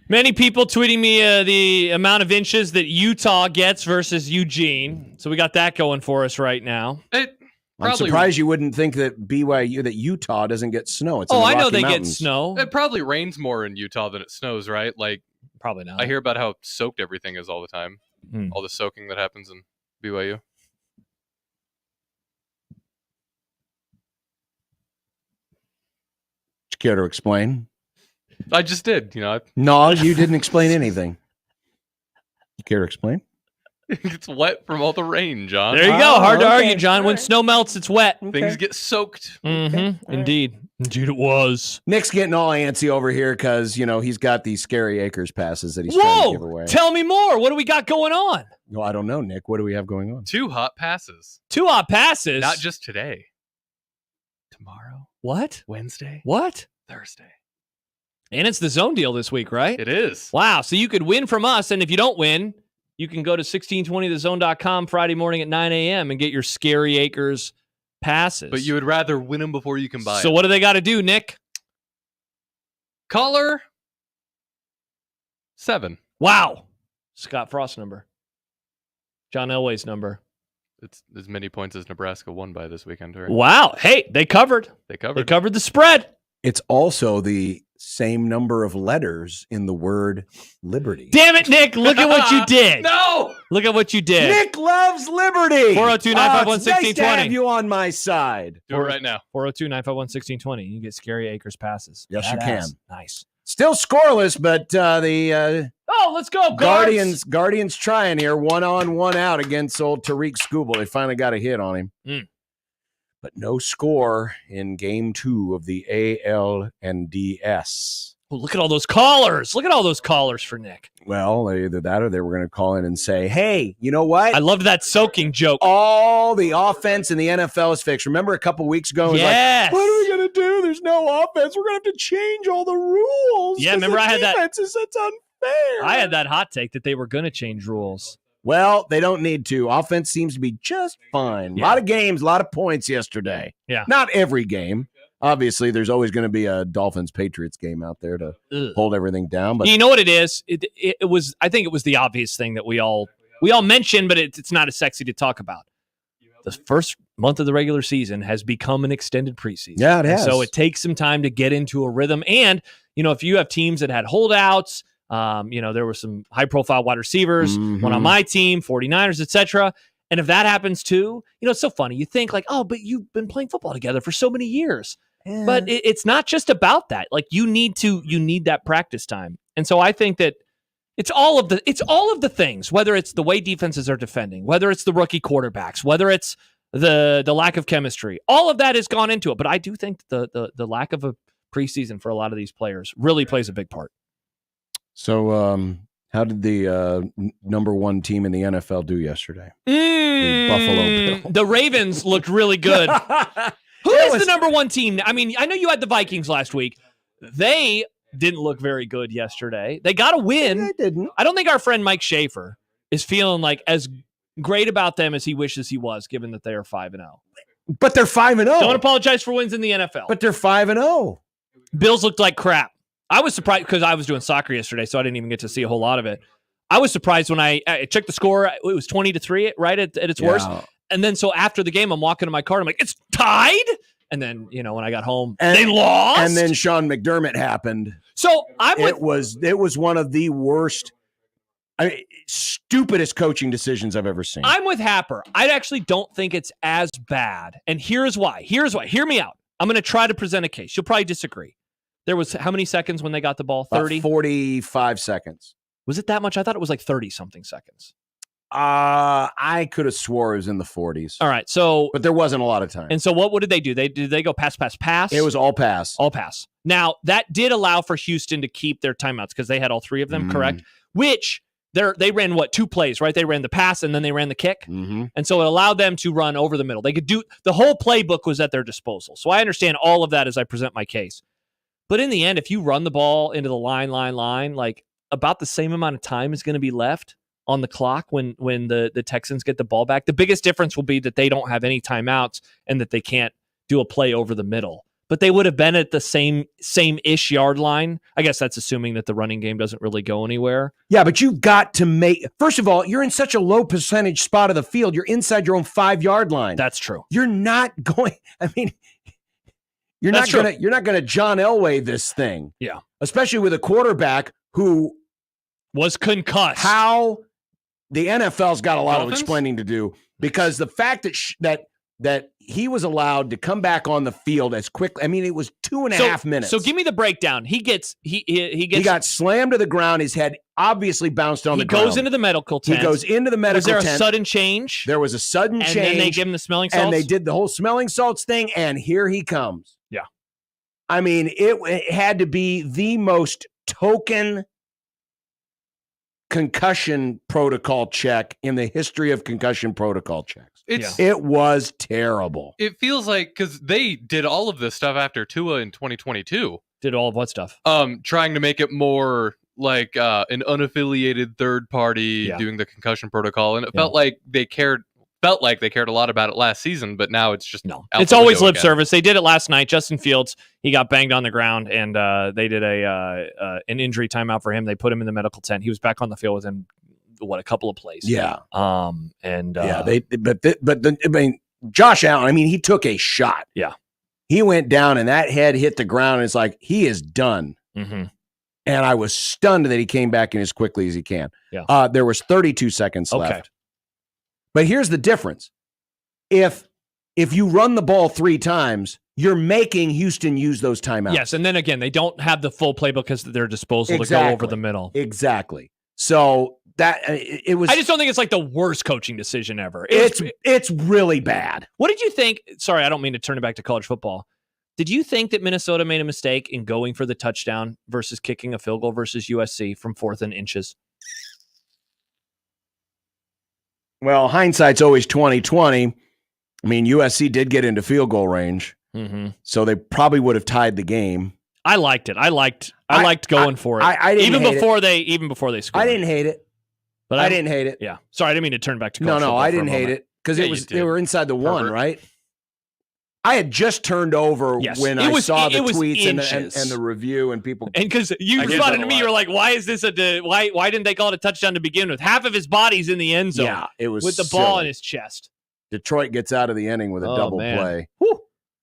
Many people tweeting me the amount of inches that Utah gets versus Eugene. So we got that going for us right now. I'm surprised you wouldn't think that Utah doesn't get snow. It's in the I know Rocky they Mountains. get snow. It probably rains more in Utah than it snows, right? Like, probably not. I hear about how soaked everything is all the time. All the soaking that happens in BYU. Would you care to explain? I just did, No, you didn't explain anything. You care to explain? It's wet from all the rain, John. There you go. Hard to argue, John. When snow melts, it's wet. Things get soaked. Mm-hmm. Indeed. Indeed it was. Nick's getting all antsy over here because, he's got these Scary Acres passes that he's trying to give away. Tell me more. What do we got going on? No, I don't know, Nick. What do we have going on? 2 hot passes. 2 hot passes? Not just today. Tomorrow. What? Wednesday. What? Thursday. And it's the zone deal this week, right? It is. Wow. So you could win from us, and if you don't win, you can go to 1620thezone.com Friday morning at 9 a.m. and get your Scary Acres passes. But you would rather win them before you can buy So them. what do they got to do, Nick? Caller 7. Wow. Scott Frost number. John Elway's number. It's as many points as Nebraska won by this weekend. Right? Wow. Hey, they covered. They covered. They covered the spread. It's also the same number of letters in the word liberty. Damn it, Nick. Look at what you did. No! Look at what you did. Nick loves liberty. 402-951-1620. It's nice to have you on my side. Do it right now. 402-951-1620. You get Scary Acres passes. Yes, you can. Nice. Still scoreless, but the let's go, Guardians trying here, 1 on, 1 out against old Tariq Skubal. They finally got a hit on him. But no score in game 2 of the ALNDS. Oh, look at all those callers. Look at all those callers for Nick. Well, either that or they were going to call in and say, hey, you know what? I loved that soaking joke. All the offense in the NFL is fixed. Remember a couple weeks ago? It was yes. like, what are we going to do? There's no offense. We're going to have to change all the rules. Yeah, remember I had that. It's unfair. I had that hot take that they were going to change rules. Well, they don't need to. Offense seems to be just fine. Yeah. A lot of games, a lot of points yesterday. Yeah. Not every game. Obviously, there's always going to be a Dolphins-Patriots game out there to hold everything down. But you know what it is? It was. I think it was the obvious thing that we all mentioned, but it's not as sexy to talk about. The first month of the regular season has become an extended preseason. Yeah, it has. And so it takes some time to get into a rhythm. And, if you have teams that had holdouts, there were some high-profile wide receivers, one on my team, 49ers, etc. And if that happens too, it's so funny. You think like, oh, but you've been playing football together for so many years. Yeah. But it's not just about that. Like you need that practice time. And so I think that it's all of the things, whether it's the way defenses are defending, whether it's the rookie quarterbacks, whether it's the lack of chemistry, all of that has gone into it. But I do think the lack of a preseason for a lot of these players really plays a big part. So, how did the number 1 team in the NFL do yesterday? The Buffalo Bills. The Ravens looked really good. Who is the number 1 team? I mean, I know you had the Vikings last week. They didn't look very good yesterday. They got a win. They didn't. I don't think our friend Mike Schaefer is feeling like as great about them as he wishes he was, given that they are 5-0. But they're 5-0. Don't apologize for wins in the NFL. But they're 5-0. Bills looked like crap. I was surprised because I was doing soccer yesterday, so I didn't even get to see a whole lot of it. I was surprised when I checked the score. It was 20-3, right at its worst. And then so after the game, I'm walking to my car. I'm like, it's tied. And then when I got home, they lost. And then Sean McDermott happened. So it was one of the worst, stupidest coaching decisions I've ever seen. I'm with Happer. I actually don't think it's as bad. And here's why. Hear me out. I'm going to try to present a case. You'll probably disagree. There was how many seconds when they got the ball? 30? 45 seconds. Was it that much? I thought it was like 30-something seconds. I could have swore it was in the 40s. All right, but there wasn't a lot of time. And so what did they do? Did they go pass? It was all pass. All pass. Now, that did allow for Houston to keep their timeouts because they had all 3 of them, correct? Which they ran 2 plays, right? They ran the pass and then they ran the kick. And so it allowed them to run over the middle. They could do the whole playbook was at their disposal. So I understand all of that as I present my case. But in the end, if you run the ball into the line, like about the same amount of time is going to be left on the clock when the Texans get the ball back. The biggest difference will be that they don't have any timeouts and that they can't do a play over the middle. but they would have been at the same-ish yard line. I guess that's assuming that the running game doesn't really go anywhere. Yeah, but you've got to make, first of all, you're in such a low percentage spot of the field. You're inside your own 5-yard line. That's true. You're not going, you're not going to John Elway this thing. Yeah. Especially with a quarterback who was concussed. How the NFL's got a lot of explaining to do, because the fact that he was allowed to come back on the field as quickly. It was 2.5 minutes. So give me the breakdown. He got slammed to the ground. His head obviously bounced on the ground. He goes into the medical tent. Was there a sudden change? There was a sudden change. And then they give him the smelling salts? And they did the whole smelling salts thing, and here he comes. Yeah. It had to be the most token concussion protocol check in the history of concussion protocol checks. It was terrible. It feels like, because they did all of this stuff after Tua in 2022. Did all of what stuff? Trying to make it more like an unaffiliated third party doing the concussion protocol, and it felt like they cared a lot about it last season, but now it's just it's always lip service. They did it last night. Justin Fields, he got banged on the ground, and they did an injury timeout for him. They put him in the medical tent. He was back on the field within a couple of plays. Yeah. Josh Allen, he took a shot. Yeah. He went down and that head hit the ground, and it's like, he is done. Mm-hmm. And I was stunned that he came back in as quickly as he can. Yeah. There was 32 seconds left. But here's the difference. If you run the ball 3 times, you're making Houston use those timeouts. Yes, and then again, they don't have the full playbook at their disposal to go over the middle. Exactly. So that it was. I just don't think it's like the worst coaching decision ever. It's really bad. What did you think? Sorry, I don't mean to turn it back to college football. Did you think that Minnesota made a mistake in going for the touchdown versus kicking a field goal versus USC from 4th and inches? Well, hindsight's always 20/20. USC did get into field goal range, so they probably would have tied the game. I liked it. I liked going for it. I didn't even before they scored. I didn't hate it. But I didn't hate it. Yeah. Sorry, I didn't mean to turn back to college. No, I didn't hate it because they were inside the one, right? I had just turned over when I saw the tweets and the review and people. And because you responded to me, you were like, "Why is this why didn't they call it a touchdown to begin with? Half of his body's in the end zone. Yeah, it was with the ball in his chest." Detroit gets out of the inning with a double play. Whew.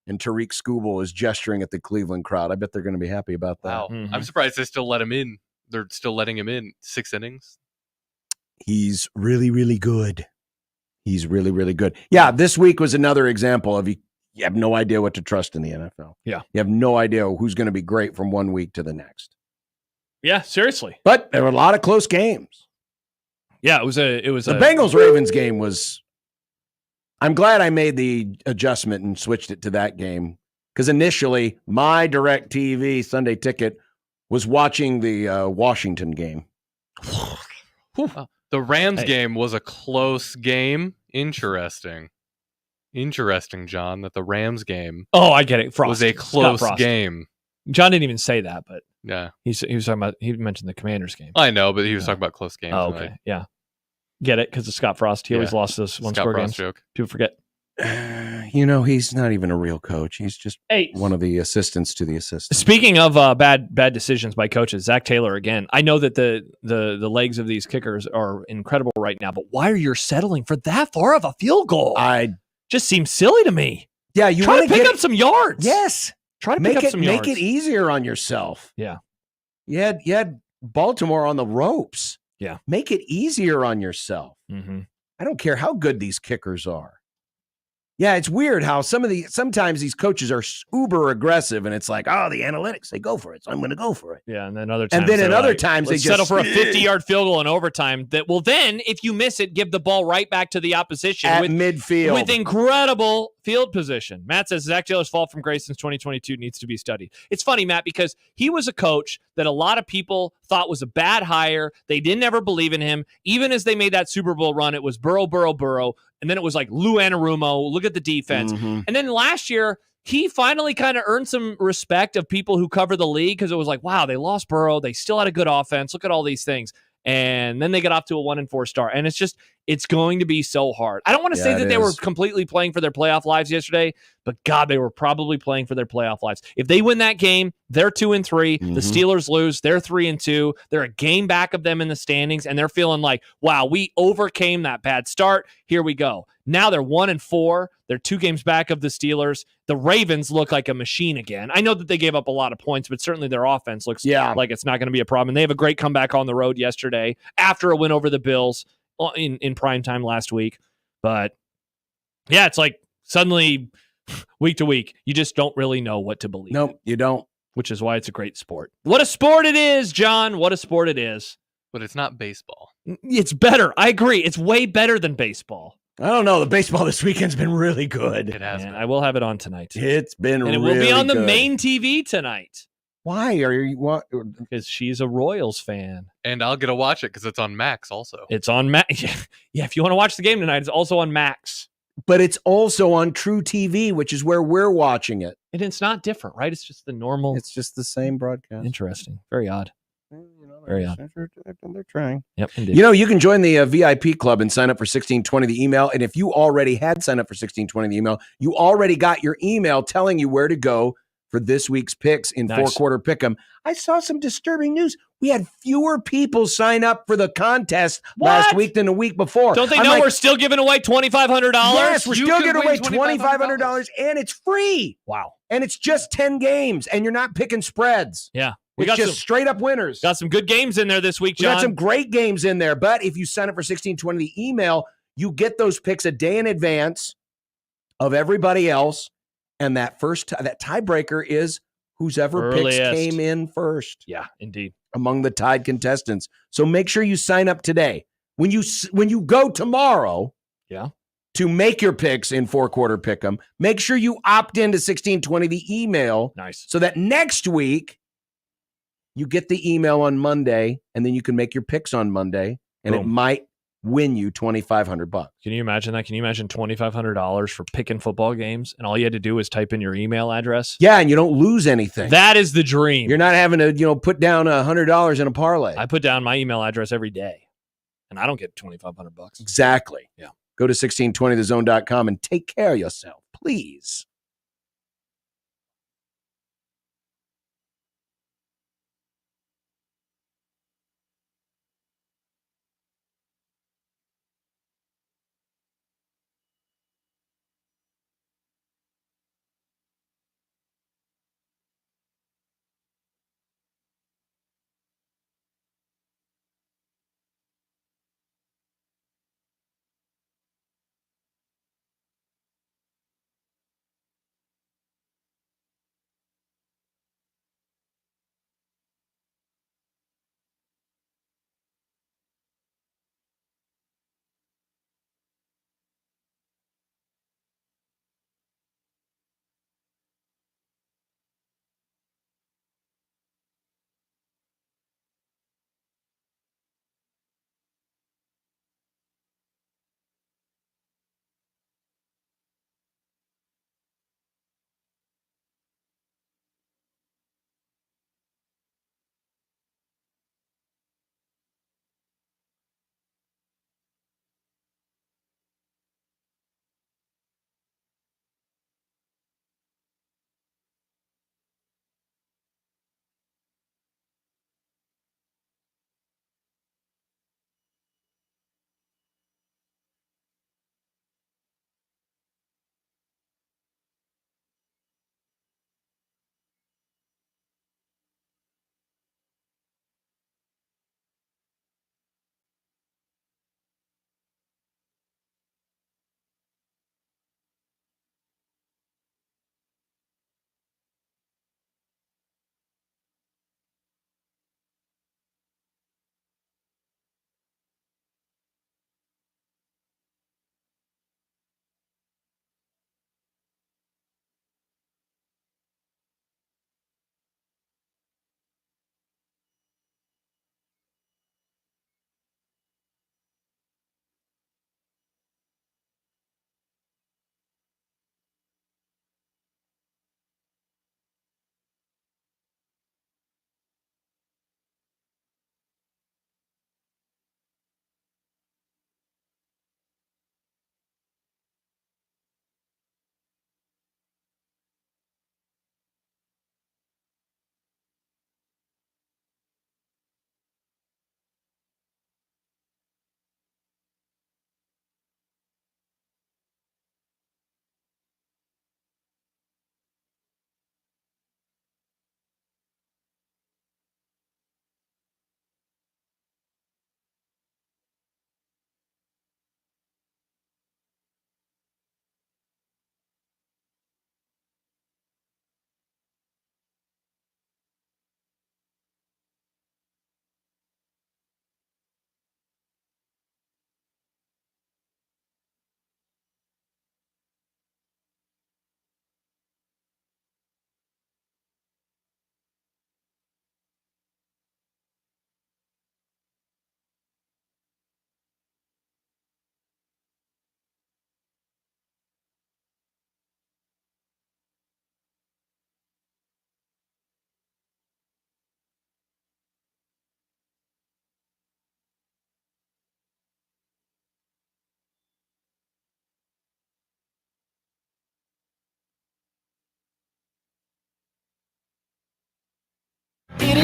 And Tariq Skubal is gesturing at the Cleveland crowd. I bet they're going to be happy about that. Wow. Mm-hmm. I'm surprised they still let him in. They're still letting him in 6 innings. He's really, really good. He's really, really good. Yeah, this week was another example of you have no idea what to trust in the NFL. Yeah. You have no idea who's going to be great from one week to the next. Yeah, seriously. But there were a lot of close games. Yeah, it was the Bengals-Ravens game was. I'm glad I made the adjustment and switched it to that game, because initially my DirecTV Sunday ticket was watching the Washington game. The Rams game was a close game. Interesting, John, that the Rams game. Oh, I get it. Was a close game. John didn't even say that, but yeah, he was talking about. He mentioned the Commanders game. I know, but he was talking about close games. Oh, okay, yeah, get it, because of Scott Frost. He always lost those one-score games. Joke. People forget. He's not even a real coach. He's just one of the assistants to the assistant. Speaking of bad decisions by coaches, Zach Taylor again. I know that the legs of these kickers are incredible right now, but why are you settling for that far of a field goal? Just seems silly to me. Yeah, you try to pick up some yards. Yes, try to pick up some yards. Make it easier on yourself. Yeah, you had Baltimore on the ropes. Yeah, make it easier on yourself. Mm-hmm. I don't care how good these kickers are. Yeah, it's weird how sometimes these coaches are uber aggressive, and it's like, oh, the analytics, they go for it, so I'm going to go for it. Yeah, and then other times, they just settle for a 50-yard field goal in overtime. That will then, if you miss it, give the ball right back to the opposition at midfield with incredible field position. Matt says Zach Taylor's fall from grace since 2022 needs to be studied. It's funny, Matt, because he was a coach that a lot of people thought was a bad hire. They didn't ever believe in him. Even as they made that Super Bowl run, it was Burrow. And then it was like Lou Anarumo. Look at the defense. Mm-hmm. And then last year, he finally kind of earned some respect of people who cover the league, because it was like, wow, they lost Burrow. They still had a good offense. Look at all these things. And then they got off to a 1-4 start. And it's going to be so hard. I don't want to say that they were completely playing for their playoff lives yesterday, but God, they were probably playing for their playoff lives. If they win that game, they're 2-3. The Steelers lose, they're 3-2. They're a game back of them in the standings, and they're feeling like, wow, we overcame that bad start. Here we go. Now they're 1-4. They're 2 games back of the Steelers. The Ravens look like a machine again. I know that they gave up a lot of points, but certainly their offense looks like it's not going to be a problem. And they have a great comeback on the road yesterday after a win over the Bills in primetime last week. But yeah, it's like suddenly week to week, you just don't really know what to believe. Nope, you don't. Which is why it's a great sport. What a sport it is, John. What a sport it is. But it's not baseball. It's better. I agree. It's way better than baseball. I don't know. The baseball this weekend's been really good. It has been. I will have it on tonight. It's been really good. And it will be on the main TV tonight. Why are you? What? Because she's a Royals fan. And I'll get to watch it because it's on Max also. It's on Max. Yeah, if you want to watch the game tonight, it's also on Max. But it's also on True TV, which is where we're watching it. And it's not different, right? It's just the normal. It's just the same broadcast. Interesting. Very odd. Very odd. They're trying. Yep, indeed. You can join the VIP club and sign up for 1620 the email. And if you already had signed up for 1620 the email, you already got your email telling you where to go for this week's picks in four-quarter pick'em. I saw some disturbing news. We had fewer people sign up for the contest last week than the week before. Don't they know we're still giving away $2,500? Yes, we're still giving away $2,500, and it's free. Wow. And it's just 10 games, and you're not picking spreads. Yeah. We got just straight up winners. Got some good games in there this week, John. We got some great games in there. But if you sign up for 1620 the email, you get those picks a day in advance of everybody else. And that that tiebreaker is whoever picks came in first. Yeah, indeed. Among the tied contestants. So make sure you sign up today. When you go tomorrow, to make your picks in four-quarter pick'em, make sure you opt into 1620 the email. Nice. So that next week you get the email on Monday, and then you can make your picks on Monday, and it might win you $2,500. Can you imagine that? Can you imagine $2,500 for picking football games, and all you had to do was type in your email address? Yeah, and you don't lose anything. That is the dream. You're not having to, put down $100 in a parlay. I put down my email address every day, and I don't get $2,500. Exactly. Yeah. Go to 1620thezone.com and take care of yourself, please.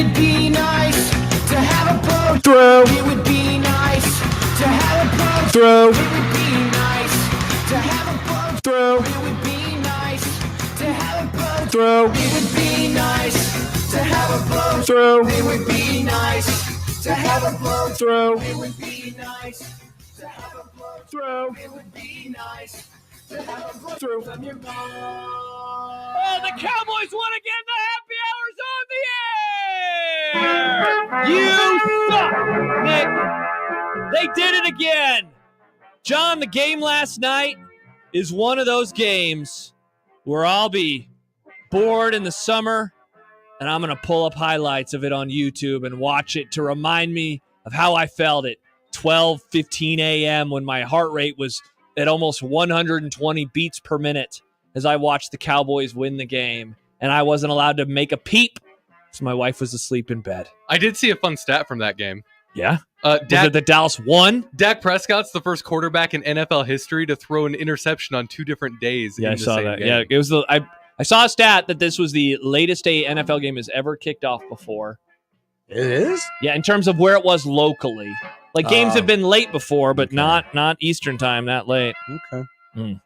would be nice to have a boat. Throw. It would be nice to have a boat. Throw. It would be nice to have a boat. Throw. It would be nice to have a boat. Throw. It would be nice to have a boat. Throw. It would be nice to have a boat. Throw. It would be nice to have a boat. Throw. It would be nice to have a boat. Throw. When you're gone. Oh, the Cowboys won again. The happy hour's on the air. You suck, Nick. They did it again. John, the game last night is one of those games where I'll be bored in the summer and I'm going to pull up highlights of it on YouTube and watch it to remind me of how I felt at 12:15 a.m. when my heart rate was at almost 120 beats per minute as I watched the Cowboys win the game. And I wasn't allowed to make a peep because my wife was asleep in bed. I did see a fun stat from that game. Yeah? Was it that Dallas won? Dak Prescott's the first quarterback in NFL history to throw an interception on 2 different days. Yeah, in I the saw same that. game. Yeah, it was I saw a stat that this was the latest a NFL game has ever kicked off before. It is? Yeah, in terms of where it was locally. Like games have been late before, but not Eastern time that late. Okay.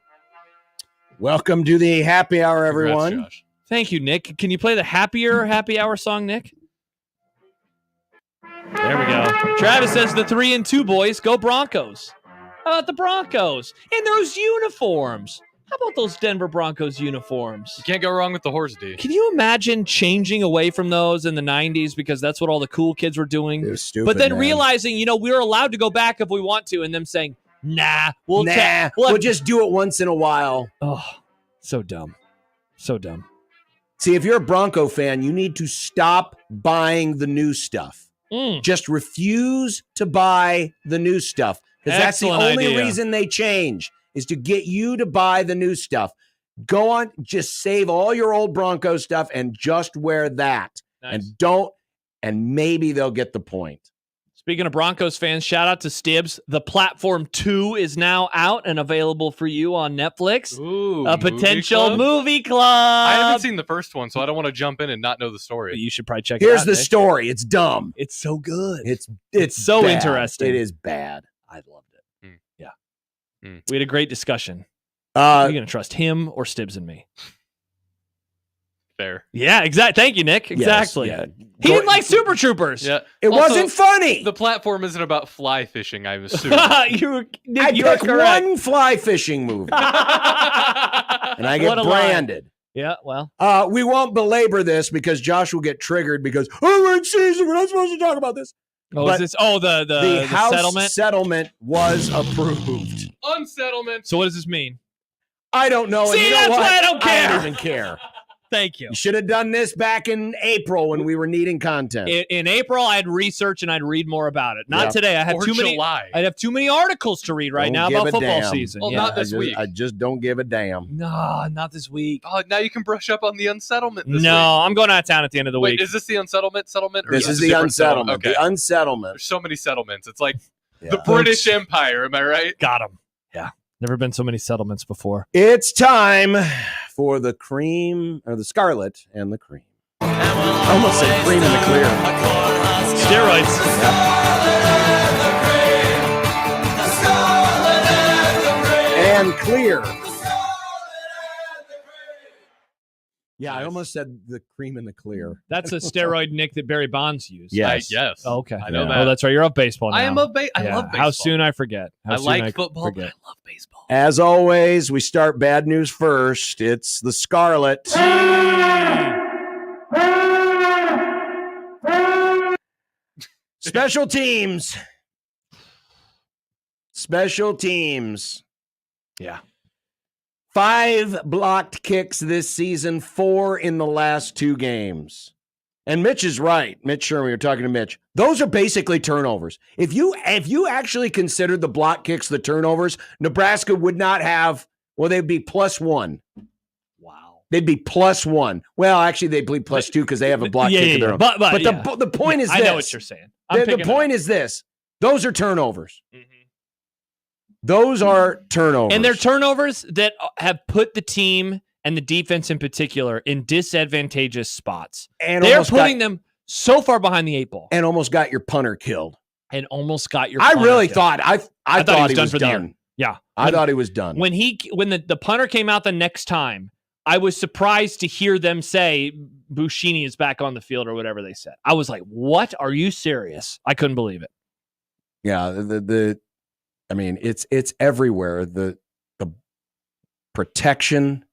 Welcome to the happy hour, everyone. Congrats, Josh. Thank you, Nick. Can you play the happier happy hour song, Nick? There we go. Travis says the 3-2 boys go Broncos. How about the Broncos? And those uniforms. How about those Denver Broncos uniforms? You can't go wrong with the horse D. Can you imagine changing away from those in the 90s because that's what all the cool kids were doing? It was stupid, but then man. realizing, we're allowed to go back if we want to, and them saying, nah, we'll just do it once in a while. Oh, so dumb. So dumb. See, if you're a Bronco fan, you need to stop buying the new stuff. Just refuse to buy the new stuff. Because that's the only reason they change, is to get you to buy the new stuff. Go on, just save all your old Bronco stuff and just wear that. Nice. And maybe they'll get the point. Speaking of Broncos fans, shout out to Stibbs. The Platform 2 is now out and available for you on Netflix. Ooh, a potential movie club. I haven't seen the first one, so I don't want to jump in and not know the story. You should probably check it out. Here's the Nick. story. It's dumb. It's so good. It's so bad. interesting. It is bad. I loved it. Yeah. We had a great discussion. You're Are you going to trust him or Stibbs and me? Fair. Yeah, exactly. Thank you, Nick. Exactly. Yes, yeah. He didn't like Super Troopers. Yeah. It Also, wasn't funny. The platform isn't about fly fishing, I assume. you I are pick correct. one fly fishing movie, and I get What a lie. branded. Yeah, well. We won't belabor this because Josh will get triggered because, we're in season. We're not supposed to talk about this. Oh, But is this? Oh, the house settlement. was approved. Unsettlement. So what does this mean? I don't know. See, and you know that's what? why I don't care. I don't even care. Thank you. You should have done this back in April when we were needing content. In April, I'd research and I'd read more about it. Not today. I have Or too many. July. I'd have too many articles to read right Don't now give about a football damn. season. Well, yeah. not this week. I just don't give a damn. No, not this week. Oh, now you can brush up on the unsettlement this No, week. I'm going out of town at the end of the Wait, week. is this the settlement? Or This is a the different unsettlement. Okay. The unsettlement. There's so many settlements. It's like Yeah. the British Empire. Am I right? Got him. Yeah. Never been so many settlements before. It's time for the cream, or the scarlet and the cream. I almost said cream and the clear. Steroids. And clear. Yeah, I almost said the cream and the clear. That's a steroid, Nick, that Barry Bonds used. Yes. Yes. Oh, okay. I know Yeah. that. Oh, that's right. You're of baseball now. I am I love Yeah. baseball. How soon I forget. How I soon like football, but forget. I love baseball. As always, we start bad news first. It's the scarlet. Special teams. Special teams. Yeah. 5 blocked kicks this season, 4 in the last 2 games. And Mitch is right. Mitch Sherman, you're talking to Mitch. Those are basically turnovers. If you actually considered the block kicks the turnovers, Nebraska would not have, well, they'd be +1. Wow. They'd be +1. Well, actually, they'd be +2 because they have a block kick of their own. But the point is this. I know what you're saying. The point is this. Those are turnovers. Mm-hmm. Those are turnovers. And they're turnovers that have put the team and the defense in particular in disadvantageous spots. And They're almost putting got- them So far behind the 8 ball. And almost got your punter killed. I really thought I thought he was done. Yeah. I thought he was done. When the punter came out the next time, I was surprised to hear them say Buschini is back on the field or whatever they said. I was like, what? Are you serious? I couldn't believe it. Yeah, I mean, it's everywhere. The protection.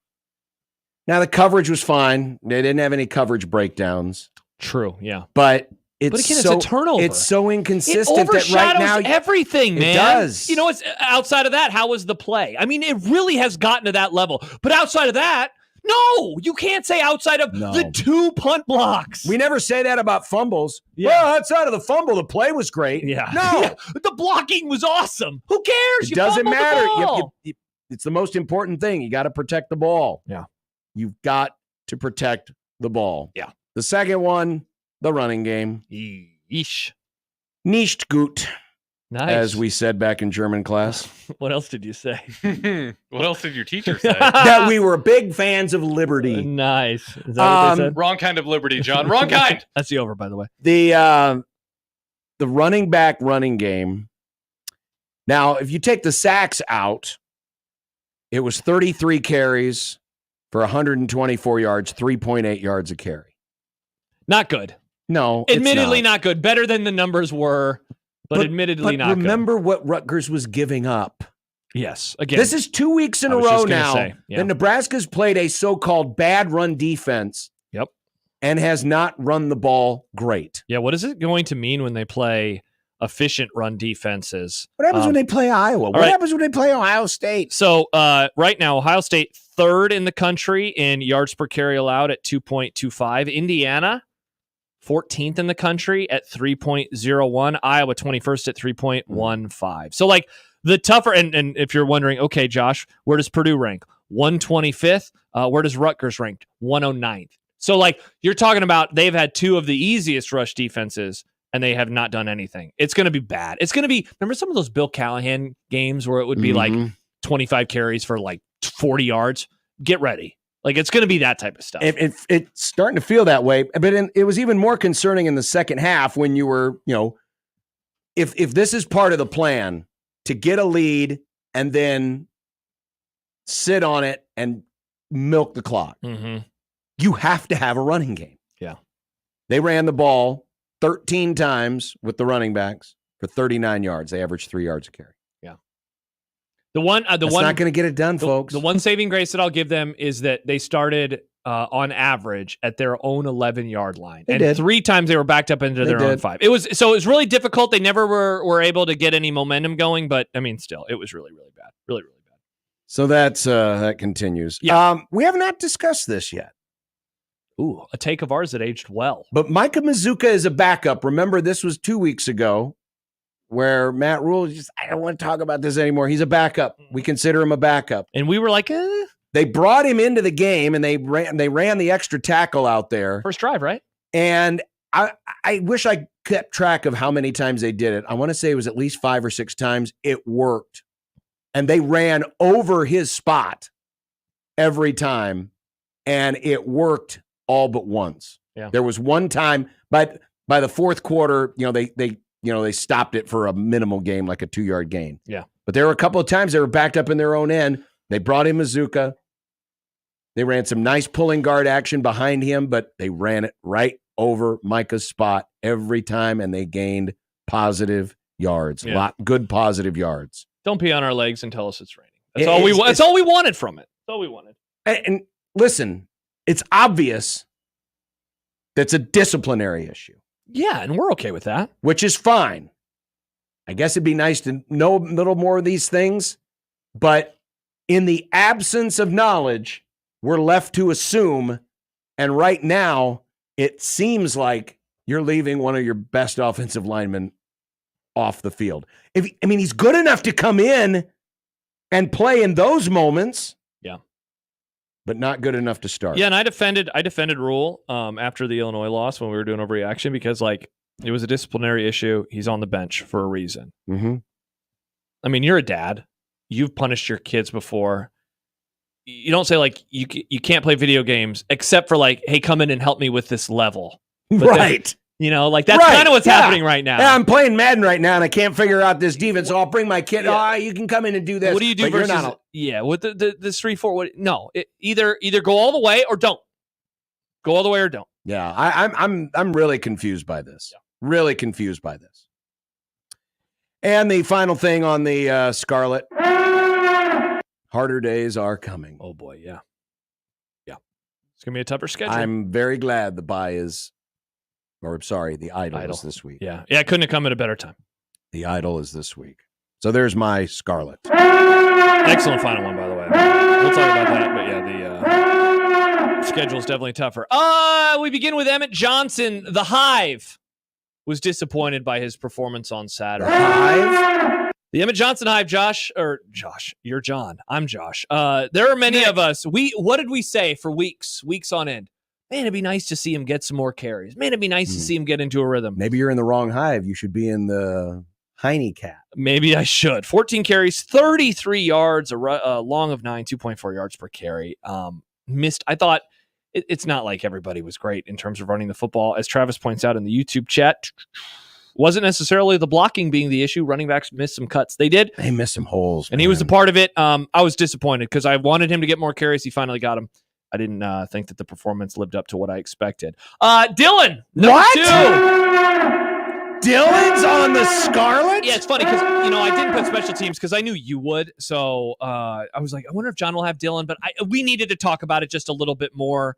Now the coverage was fine. They didn't have any coverage breakdowns. True, yeah. But again, it's a turnover. It's so inconsistent that right now everything, man. It does. It's outside of that. How was the play? I mean, it really has gotten to that level. But outside of that, no, you can't say outside of the 2 punt blocks. We never say that about fumbles. Yeah. Well, outside of the fumble, the play was great. Yeah. No, yeah. The blocking was awesome. Who cares? It doesn't matter. It's the most important thing. You got to protect the ball. Yeah. You've got to protect the ball. Yeah. The second one, the running game. Yeesh. Nicht gut. Nice. As we said back in German class. What else did you say? What else did your teacher say? That we were big fans of liberty. Nice. Is that what they said? Wrong kind of liberty, John. Wrong kind. That's the over, by the way. The running back running game. Now, if you take the sacks out, it was 33 carries for 124 yards, 3.8 yards a carry. Not good. No, admittedly not good. Better than the numbers were. But admittedly not remember good. what Rutgers was giving up. Yes. Again, this is 2 weeks in a row now that Nebraska's played a so-called bad run defense. Yep. And has not run the ball great. Yeah. What is it going to mean when they play efficient run defenses? What happens when they play Iowa? What happens when they play Ohio State? So right now, Ohio State 3rd in the country in yards per carry allowed at 2.25. Indiana 14th in the country at 3.01. Iowa 21st at 3.15. So like the tougher, and if you're wondering, okay, Josh, where does Purdue rank? 125th. Where does Rutgers rank? 109th. So like you're talking about they've had 2 of the easiest rush defenses and they have not done anything. It's going to be bad. It's going to be, remember some of those Bill Callahan games where it would be like 25 carries for like 40 yards? Get ready. Like, it's going to be that type of stuff. It's starting to feel that way. But it was even more concerning in the second half when you were, if this is part of the plan to get a lead and then sit on it and milk the clock, you have to have a running game. Yeah. They ran the ball 13 times with the running backs for 39 yards. They averaged 3 yards a carry. The one, not going to get it done, folks. The one saving grace that I'll give them is that they started on average at their own 11-yard line, and 3 times they were backed up into their own 5. It was really difficult. They never were able to get any momentum going, but I mean, still, it was really, really bad, really, really bad. So that continues. Yeah. We have not discussed this yet. Ooh, a take of ours that aged well. But Micah Mazuka is a backup. Remember, this was 2 weeks ago, where Matt Rule I don't want to talk about this anymore. He's a backup. We consider him a backup. And we were like, They brought him into the game, and they ran the extra tackle out there. First drive, right? And I wish I kept track of how many times they did it. I want to say it was at least 5 or 6 times. It worked. And they ran over his spot every time, and it worked all but once. Yeah. There was one time, but by the fourth quarter, they stopped it for a minimal game, like a 2-yard gain. Yeah. But there were a couple of times they were backed up in their own end. They brought in Mazuka. They ran some nice pulling guard action behind him, but they ran it right over Micah's spot every time, and they gained positive yards. Yeah. Good positive yards. Don't pee on our legs and tell us it's raining. That's all we want. That's all we wanted from it. That's all we wanted. And listen, it's obvious that's a disciplinary issue. Yeah, and we're okay with that. Which is fine. I guess it'd be nice to know a little more of these things, but in the absence of knowledge, we're left to assume, and right now, it seems like you're leaving one of your best offensive linemen off the field. He's good enough to come in and play in those moments. Yeah. But not good enough to start. Yeah, and I defended Rule after the Illinois loss when we were doing overreaction because, it was a disciplinary issue. He's on the bench for a reason. Mm-hmm. I mean, you're a dad. You've punished your kids before. You don't say, you can't play video games except for, hey, come in and help me with this level. But right. Like that's kind of what's happening right now. Yeah, I'm playing Madden right now, and I can't figure out this defense, so I'll bring my kid. Yeah. You can come in and do this. What do you do versus? With the 3-4. No, either go all the way or don't. Go all the way or don't. Yeah, I'm really confused by this. Really confused by this. And the final thing on the Scarlet, harder days are coming. Oh boy, yeah. It's gonna be a tougher schedule. I'm very glad the Idol is this week. Yeah, it couldn't have come at a better time. The Idol is this week. So there's my Scarlet. Excellent final one, by the way. We'll talk about that, but the schedule is definitely tougher. We begin with Emmett Johnson. The Hive was disappointed by his performance on Saturday. The Hive? The Emmett Johnson Hive, Josh, you're John. I'm Josh. There are many of us. What did we say for weeks on end? Man, it'd be nice to see him get some more carries. Man, it'd be nice to see him get into a rhythm. Maybe you're in the wrong Hive. You should be in the Heine Cat. Maybe I should. 14 carries, 33 yards, a long of 9, 2.4 yards per carry. Missed. I thought it's not like everybody was great in terms of running the football. As Travis points out in the YouTube chat, wasn't necessarily the blocking being the issue. Running backs missed some cuts. They did. They missed some holes. And he was a part of it. I was disappointed because I wanted him to get more carries. He finally got them. I didn't think that the performance lived up to what I expected. Dylan, number 2. Dylan's on the Scarlet? Yeah, it's funny because, I didn't put special teams because I knew you would. So I was like, I wonder if John will have Dylan. But we needed to talk about it just a little bit more.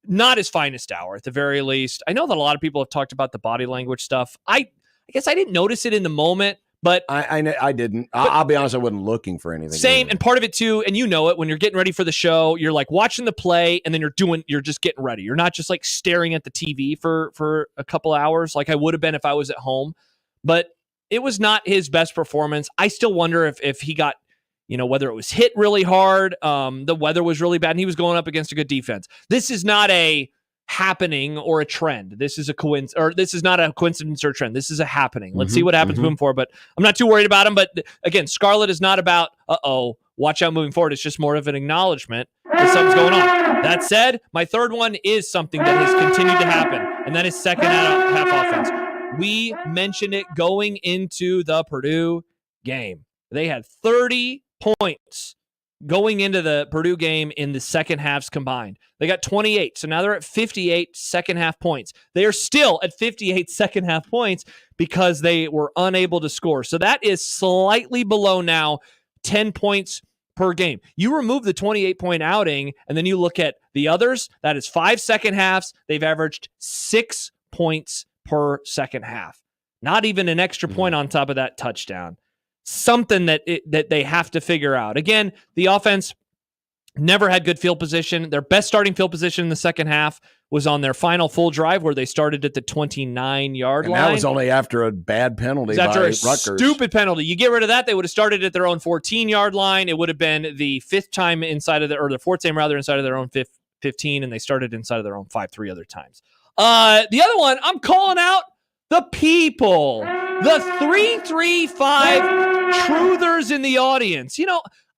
Not his finest hour, at the very least. I know that a lot of people have talked about the body language stuff. I guess I didn't notice it in the moment. But I didn't. I'll be honest, I wasn't looking for anything. Same, and part of it too, and it, when you're getting ready for the show, you're like watching the play, and then you're just getting ready. You're not just like staring at the TV for a couple hours like I would have been if I was at home. But it was not his best performance. I still wonder if he got, whether it was hit really hard, the weather was really bad, and he was going up against a good defense. This is not a happening or a trend. This is this is not a coincidence or a trend. This is a happening. Let's see what happens moving forward, but I'm not too worried about him. But again, Scarlet is not about, watch out moving forward. It's just more of an acknowledgement that something's going on. That said, my third one is something that has continued to happen, and that is second half offense. We mentioned it going into the Purdue game. They had 30 points going into the Purdue game in the second halves combined. They got 28. So now they're at 58 second half points. They are still at 58 second half points because they were unable to score. So that is slightly below now 10 points per game. You remove the 28-point outing, and then you look at the others. That is 5 second halves. They've averaged 6 points per second half. Not even an extra point on top of that touchdown. Something that they have to figure out. Again, the offense never had good field position. Their best starting field position in the second half was on their final full drive where they started at the 29-yard line. That was only after a bad penalty by Rutgers. Stupid penalty. You get rid of that, they would have started at their own 14-yard line. It would have been the fourth time inside of their own 15, and they started inside of their own 5-3 other times. The other one, I'm calling out the people. The 335 truthers in the audience.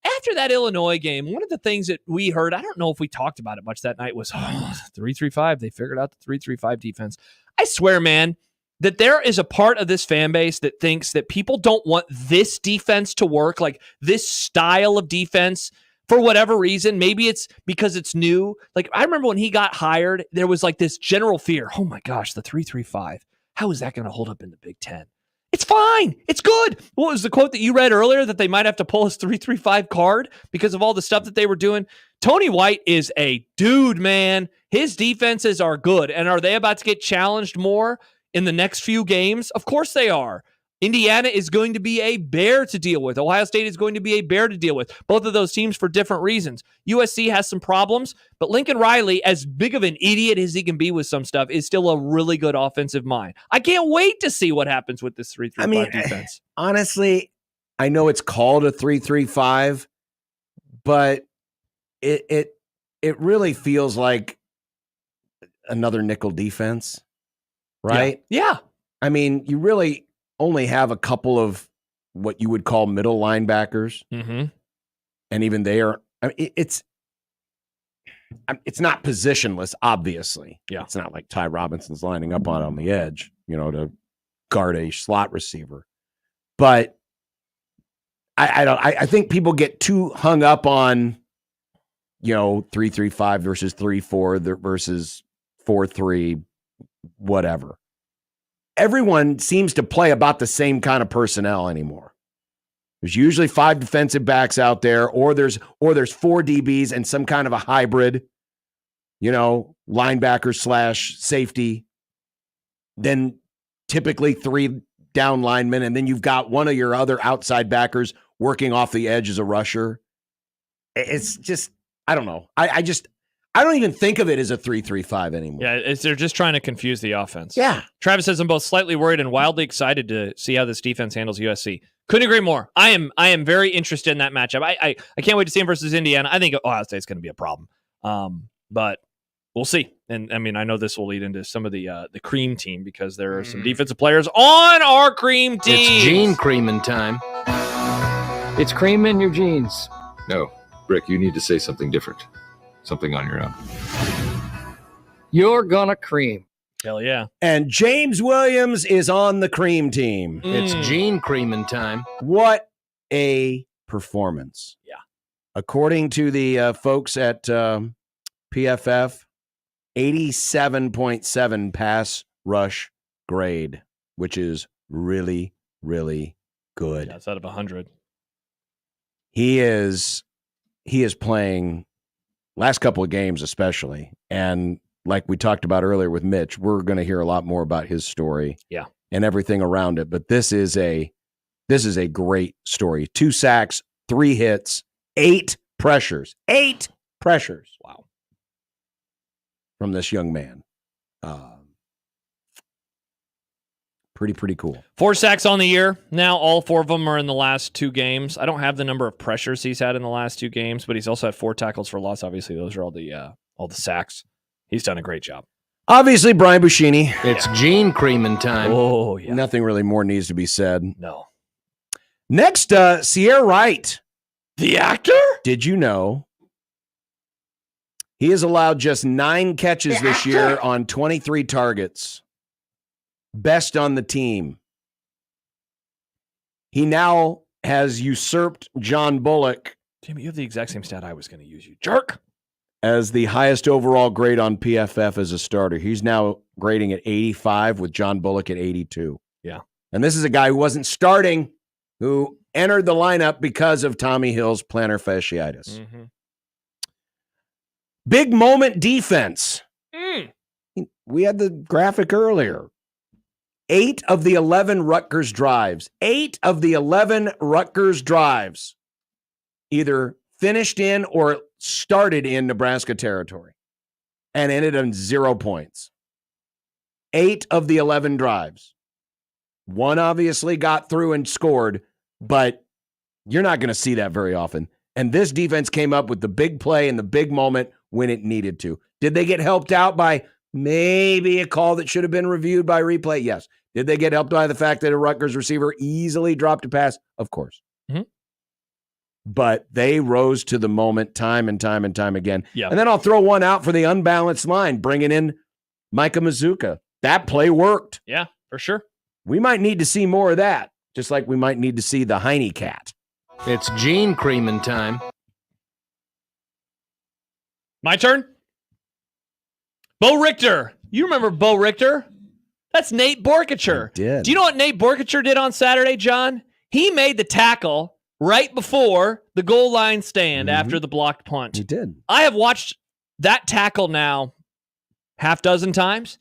After that Illinois game, one of the things that we heard, I don't know if we talked about it much that night, was 335. They figured out the 335 defense. I swear, man, that there is a part of this fan base that thinks that people don't want this defense to work, like this style of defense, for whatever reason. Maybe it's because it's new. Like, I remember when he got hired, there was like this general fear. Oh my gosh, the 335. How is that going to hold up in the Big Ten? It's fine. It's good. What was the quote that you read earlier that they might have to pull his 335 card because of all the stuff that they were doing? Tony White is a dude, man. His defenses are good. And are they about to get challenged more in the next few games? Of course they are. Indiana is going to be a bear to deal with. Ohio State is going to be a bear to deal with. Both of those teams for different reasons. USC has some problems, but Lincoln Riley, as big of an idiot as he can be with some stuff, is still a really good offensive mind. I can't wait to see what happens with this 335 defense. Honestly, I know it's called a 335, but it really feels like another nickel defense, right? Yeah. I mean, you really only have a couple of what you would call middle linebackers. Mm-hmm. And even they are, I mean, it's not positionless, obviously. Yeah. It's not like Ty Robinson's lining up on the edge, to guard a slot receiver. But I think people get too hung up on, 3-3-5 versus 3-4 versus 4-3, whatever. Everyone seems to play about the same kind of personnel anymore. There's usually 5 defensive backs out there, or there's 4 DBs and some kind of a hybrid, linebacker / safety. Then typically 3 down linemen, and then you've got one of your other outside backers working off the edge as a rusher. It's just, I don't know. I don't even think of it as a 3-3-5 anymore. Yeah, they're just trying to confuse the offense. Yeah. Travis says I'm both slightly worried and wildly excited to see how this defense handles USC. Couldn't agree more. I am very interested in that matchup. I can't wait to see him versus Indiana. I think Ohio State's going to be a problem. But we'll see. And I mean, I know this will lead into some of the cream team because there are some defensive players on our cream team. It's Gene creaming time. It's cream in your jeans. No, Rick, you need to say something different. Something on your own. You're gonna cream. Hell yeah. And James Williams is on the cream team. It's Gene creaming time. What a performance. Yeah. According to the folks at PFF, 87.7 pass rush grade, which is really, really good. Yeah, it's out of 100. He is playing last couple of games especially, and like we talked about earlier with Mitch, we're going to hear a lot more about his story, and everything around it. But this is a great story. 2 sacks, 3 hits, 8 pressures. 8 pressures. Wow. From this young man. Pretty cool. 4 sacks on the year. Now all 4 of them are in the last 2 games. I don't have the number of pressures he's had in the last 2 games, but he's also had 4 tackles for loss. Obviously, those are all the sacks. He's done a great job. Obviously, Brian Buschini. It's Gene creaming time. Oh, yeah. Nothing really more needs to be said. No. Next, Sierra Wright. The actor? Did you know he has allowed just 9 catches this year on 23 targets? Best on the team. He now has usurped John Bullock. Damn, you have the exact same stat I was going to use, you jerk. As the highest overall grade on PFF as a starter. He's now grading at 85 with John Bullock at 82. Yeah. And this is a guy who wasn't starting, who entered the lineup because of Tommy Hill's plantar fasciitis. Mm-hmm. Big moment defense. We had the graphic earlier. 8 of the 11 Rutgers drives. 8 of the 11 Rutgers drives either finished in or started in Nebraska territory and ended on 0 points. 8 of the 11 drives. 1 obviously got through and scored, but you're not going to see that very often. And this defense came up with the big play and the big moment when it needed to. Did they get helped out by maybe a call that should have been reviewed by replay? Yes. Did they get helped by the fact that a Rutgers receiver easily dropped a pass? Of course. Mm-hmm. But they rose to the moment time and time and time again. Yeah. And then I'll throw one out for the unbalanced line, bringing in Micah Mazuka. That play worked. Yeah, for sure. We might need to see more of that, just like we might need to see the Heine cat. It's Gene creaming time. My turn? Bo Richter. You remember Bo Richter? That's Nate Borkacher. I did. Do you know what Nate Borkacher did on Saturday, John? He made the tackle right before the goal line stand after the blocked punt. He did. I have watched that tackle now 6 times.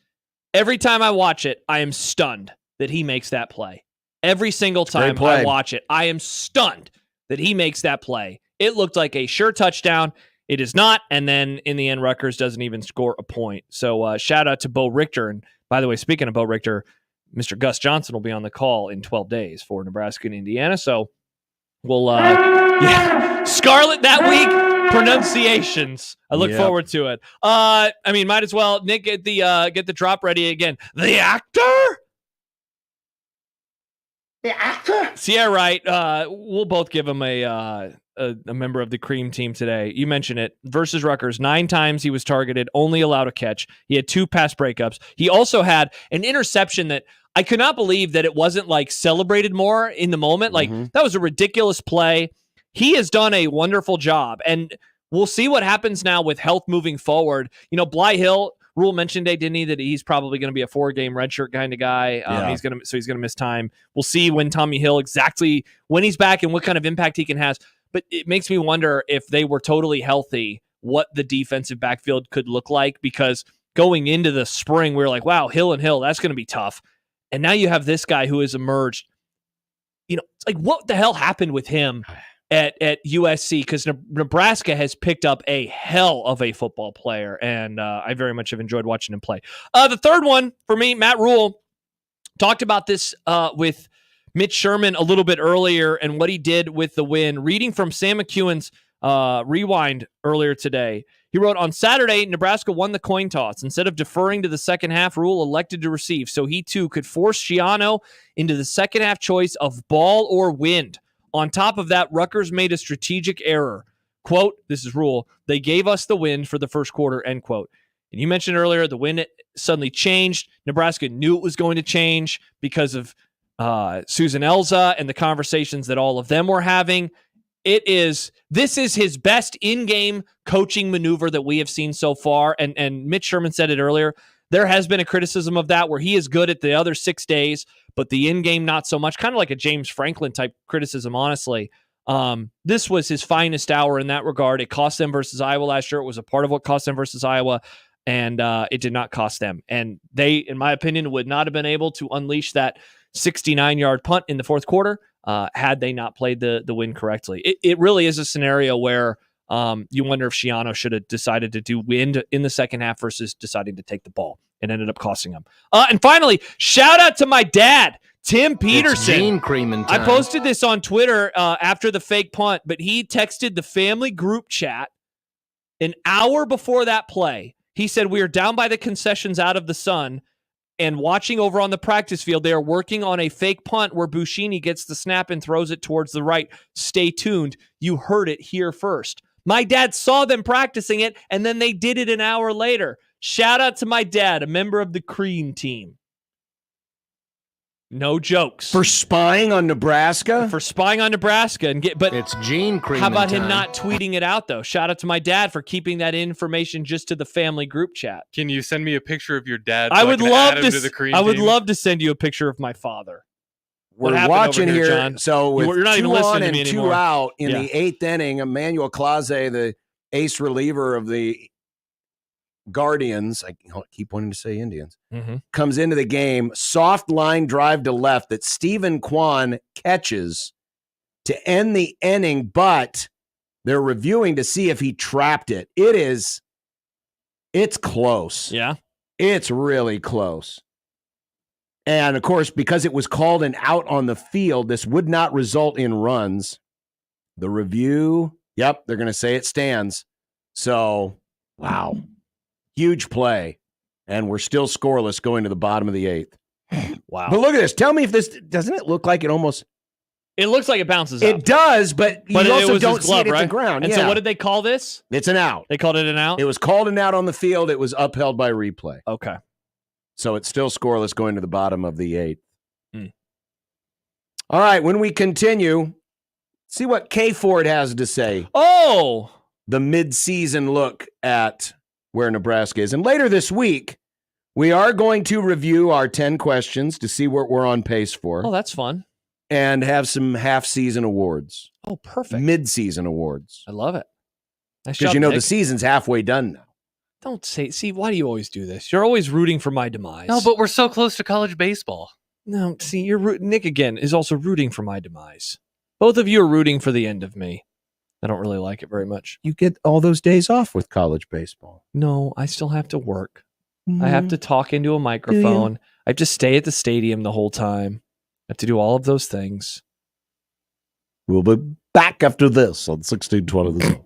Every time I watch it, I am stunned that he makes that play. Every single time I watch it, I am stunned that he makes that play. It looked like a sure touchdown. It is not. And then in the end, Rutgers doesn't even score a point. So shout out to Bo Richter. And by the way, speaking of Bo Richter, Mr. Gus Johnson will be on the call in 12 days for Nebraska and Indiana. So we'll, Scarlet that week, pronunciations. I look forward to it. Might as well, Nick, get the drop ready again. The actor? Yeah, right. We'll both give him a member of the cream team today. You mentioned it. Versus Rutgers, 9 times he was targeted, only allowed a catch. He had 2 pass breakups. He also had an interception that I could not believe that it wasn't like celebrated more in the moment. Like that was a ridiculous play. He has done a wonderful job, and we'll see what happens now with health moving forward. You know, Bly Hill, Rule mentioned today, didn't he, that he's probably going to be a 4-game redshirt kind of guy. He's going to miss time. We'll see when Tommy Hill exactly when he's back and what kind of impact he can have. But it makes me wonder if they were totally healthy, what the defensive backfield could look like, because going into the spring, we were like, wow, Hill and Hill, that's going to be tough. And now you have this guy who has emerged. You know, it's like, what the hell happened with him at USC? Because Nebraska has picked up a hell of a football player, and I very much have enjoyed watching him play. The third one for me, Matt Rule talked about this with Mitch Sherman a little bit earlier and what he did with the win. Reading from Sam McEwen's Rewind earlier today, he wrote, on Saturday, Nebraska won the coin toss. Instead of deferring to the second half, Rule elected to receive, so he too could force Schiano into the second half choice of ball or wind. On top of that, Rutgers made a strategic error. Quote, this is Rule, they gave us the wind for the first quarter, end quote. And you mentioned earlier the wind suddenly changed. Nebraska knew it was going to change because of Susan Elza and the conversations that all of them were having. This is his best in-game coaching maneuver that we have seen so far. And Mitch Sherman said it earlier. There has been a criticism of that where he is good at the other 6 days, but the in-game not so much. Kind of like a James Franklin type criticism, honestly. This was his finest hour in that regard. It cost them versus Iowa last year. It was a part of what cost them versus Iowa, and it did not cost them. And they, in my opinion, would not have been able to unleash that 69-yard punt in the fourth quarter had they not played the win correctly. It really is a scenario where you wonder if Schiano should have decided to do wind in the second half versus deciding to take the ball, and ended up costing him. And finally, shout out to my dad, Tim Peterson. It's Gene Creamin' time. I posted this on Twitter after the fake punt, but he texted the family group chat an hour before that play. He said, we are down by the concessions out of the sun, and watching over on the practice field, they are working on a fake punt where Buschini gets the snap and throws it towards the right. Stay tuned. You heard it here first. My dad saw them practicing it, and then they did it an hour later. Shout out to my dad, a member of the Cream team. No jokes. For spying on Nebraska? For spying on Nebraska. But it's Gene Creamin' how about time. him not tweeting it out, though? Shout out to my dad for keeping that information just to the family group chat. Can you send me a picture of your dad? I would love to. The Cream I would team? love to send you a picture of my father. We're watching here, John? so with you're not 2 even listening on to and me 2 anymore. out in the 8th inning, Emmanuel Clase, the ace reliever of the Guardians, I keep wanting to say Indians, comes into the game, soft line drive to left that Stephen Kwan catches to end the inning, but they're reviewing to see if he trapped it. It's close. Yeah. It's really close. And, of course, because it was called an out on the field, this would not result in runs. The review, they're going to say it stands. So, wow. Huge play. And we're still scoreless going to the bottom of the 8th. Wow. But look at this. Tell me if this, doesn't it look like it almost... It looks like it bounces up. It does, but you also don't see it at the ground. And so what did they call this? It's an out. They called it an out? It was called an out on the field. It was upheld by replay. Okay. So it's still scoreless going to the bottom of the 8th. All right, when we continue, see what K Ford has to say. Oh! The mid-season look at where Nebraska is. And later this week, we are going to review our 10 questions to see what we're on pace for. Oh, that's fun. And have some half-season awards. Oh, perfect. Mid-season awards. I love it. Nice because job, you know Nick. the season's halfway done now. Don't say. See, why do you always do this? You're always rooting for my demise. No, but we're so close to college baseball. No, see, Nick again is also rooting for my demise. Both of you are rooting for the end of me. I don't really like it very much. You get all those days off with college baseball. No, I still have to work. I have to talk into a microphone. I have to stay at the stadium the whole time. I have to do all of those things. We'll be back after this on 1620 The Zone.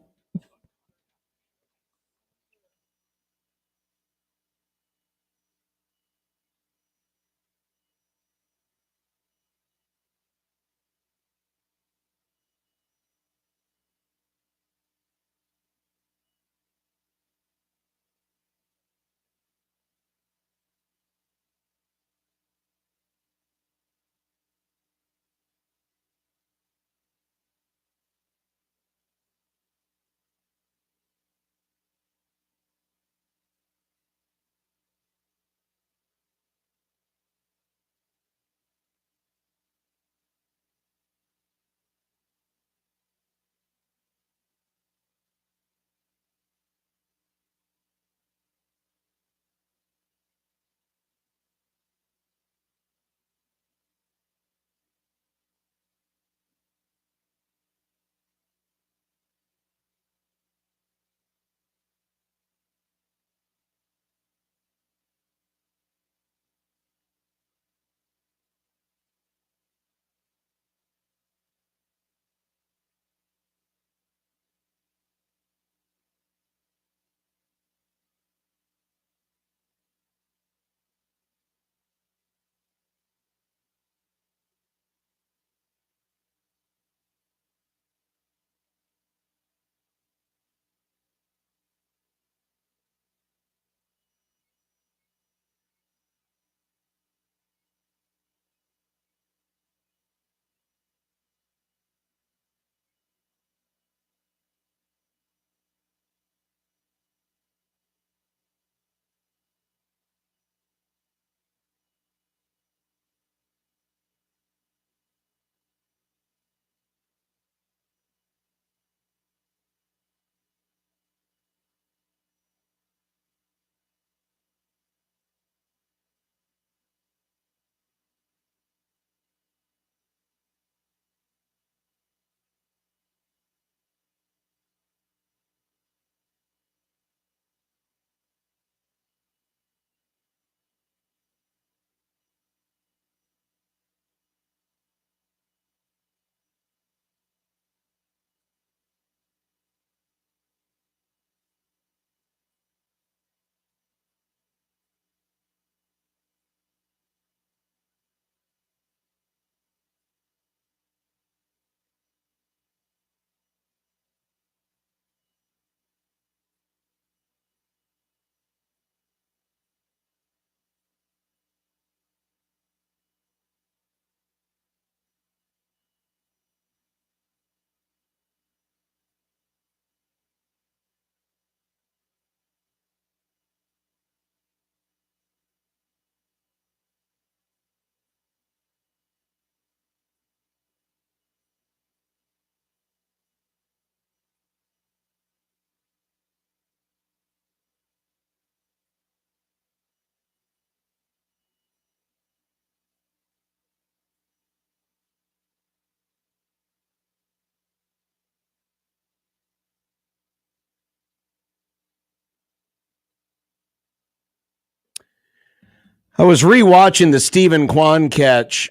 I was rewatching the Stephen Kwan catch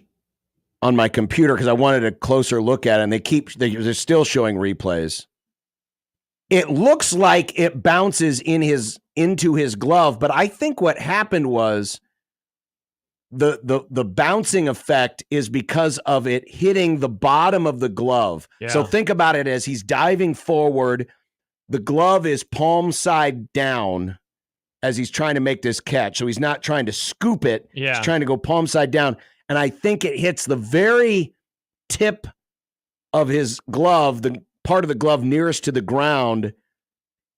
on my computer because I wanted a closer look at it, and they're still showing replays. It looks like it bounces into his glove, but I think what happened was the bouncing effect is because of it hitting the bottom of the glove. Yeah. So think about it as he's diving forward. The glove is palm side down as he's trying to make this catch. So he's not trying to scoop it. Yeah. He's trying to go palm side down. And I think it hits the very tip of his glove, the part of the glove nearest to the ground.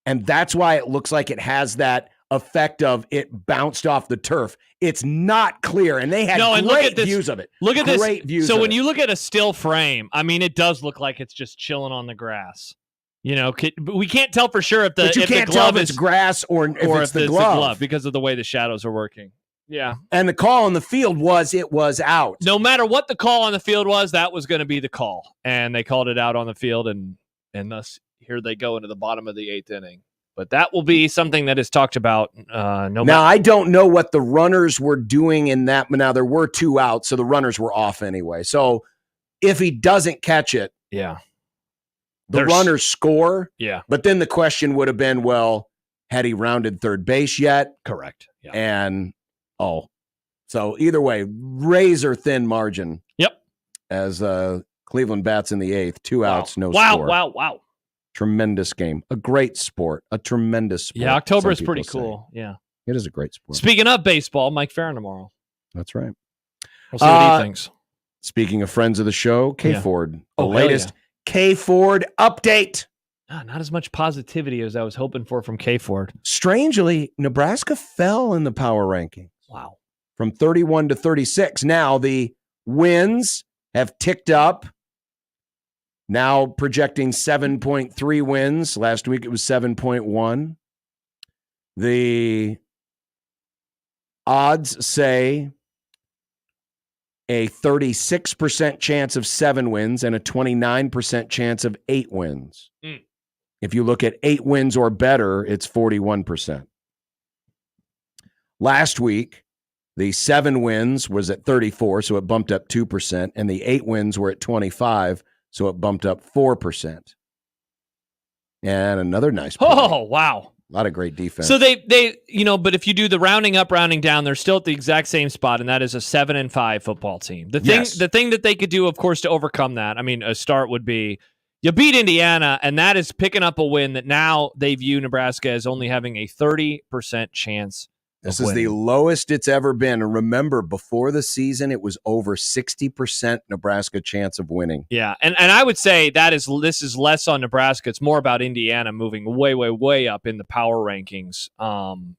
And that's why it looks like it has that effect of it bounced off the turf. It's not clear. And they had great views of it. Look at great this. Views so of when it. you look at a still frame, I mean, it does look like it's just chilling on the grass. You know, we can't tell for sure if the glove is grass or if it's the glove because of the way the shadows are working. Yeah. And the call on the field was it was out. No matter what the call on the field was, that was going to be the call. And they called it out on the field, and thus here they go into the bottom of the 8th inning. But that will be something that is talked about. Now, I don't know what the runners were doing in that. Now, there were 2 outs, so the runners were off anyway. So if he doesn't catch it, yeah, the runners score. Yeah. But then the question would have been, well, had he rounded third base yet? Correct. Yeah. And, so either way, razor thin margin. Yep. As Cleveland bats in the 8th, 2 outs, no score. Wow. Tremendous game. A great sport. A tremendous sport. Yeah, October is pretty cool. Yeah. It is a great sport. Speaking of baseball, Mike Farron tomorrow. That's right. We'll see what he thinks. Speaking of friends of the show, K Ford. The Oh, latest K Ford update. Not as much positivity as I was hoping for from K Ford. Strangely, Nebraska fell in the power ranking. Wow. From 31 to 36. Now the wins have ticked up. Now projecting 7.3 wins. Last week it was 7.1. The odds say a 36% chance of 7 wins and a 29% chance of 8 wins. If you look at 8 wins or better, it's 41%. Last week, the 7 wins was at 34, so it bumped up 2%, and the 8 wins were at 25, so it bumped up 4%. And another nice play. Oh, wow. A lot of great defense. So they but if you do the rounding up, rounding down, they're still at the exact same spot, and that is a 7-5 football team. The thing that they could do, of course, to overcome that, I mean, a start would be you beat Indiana, and that is picking up a win that now they view Nebraska as only having a 30% chance. This is the lowest it's ever been. And remember, before the season, it was over 60% Nebraska chance of winning. Yeah, and I would say this is less on Nebraska. It's more about Indiana moving way, way, way up in the power rankings.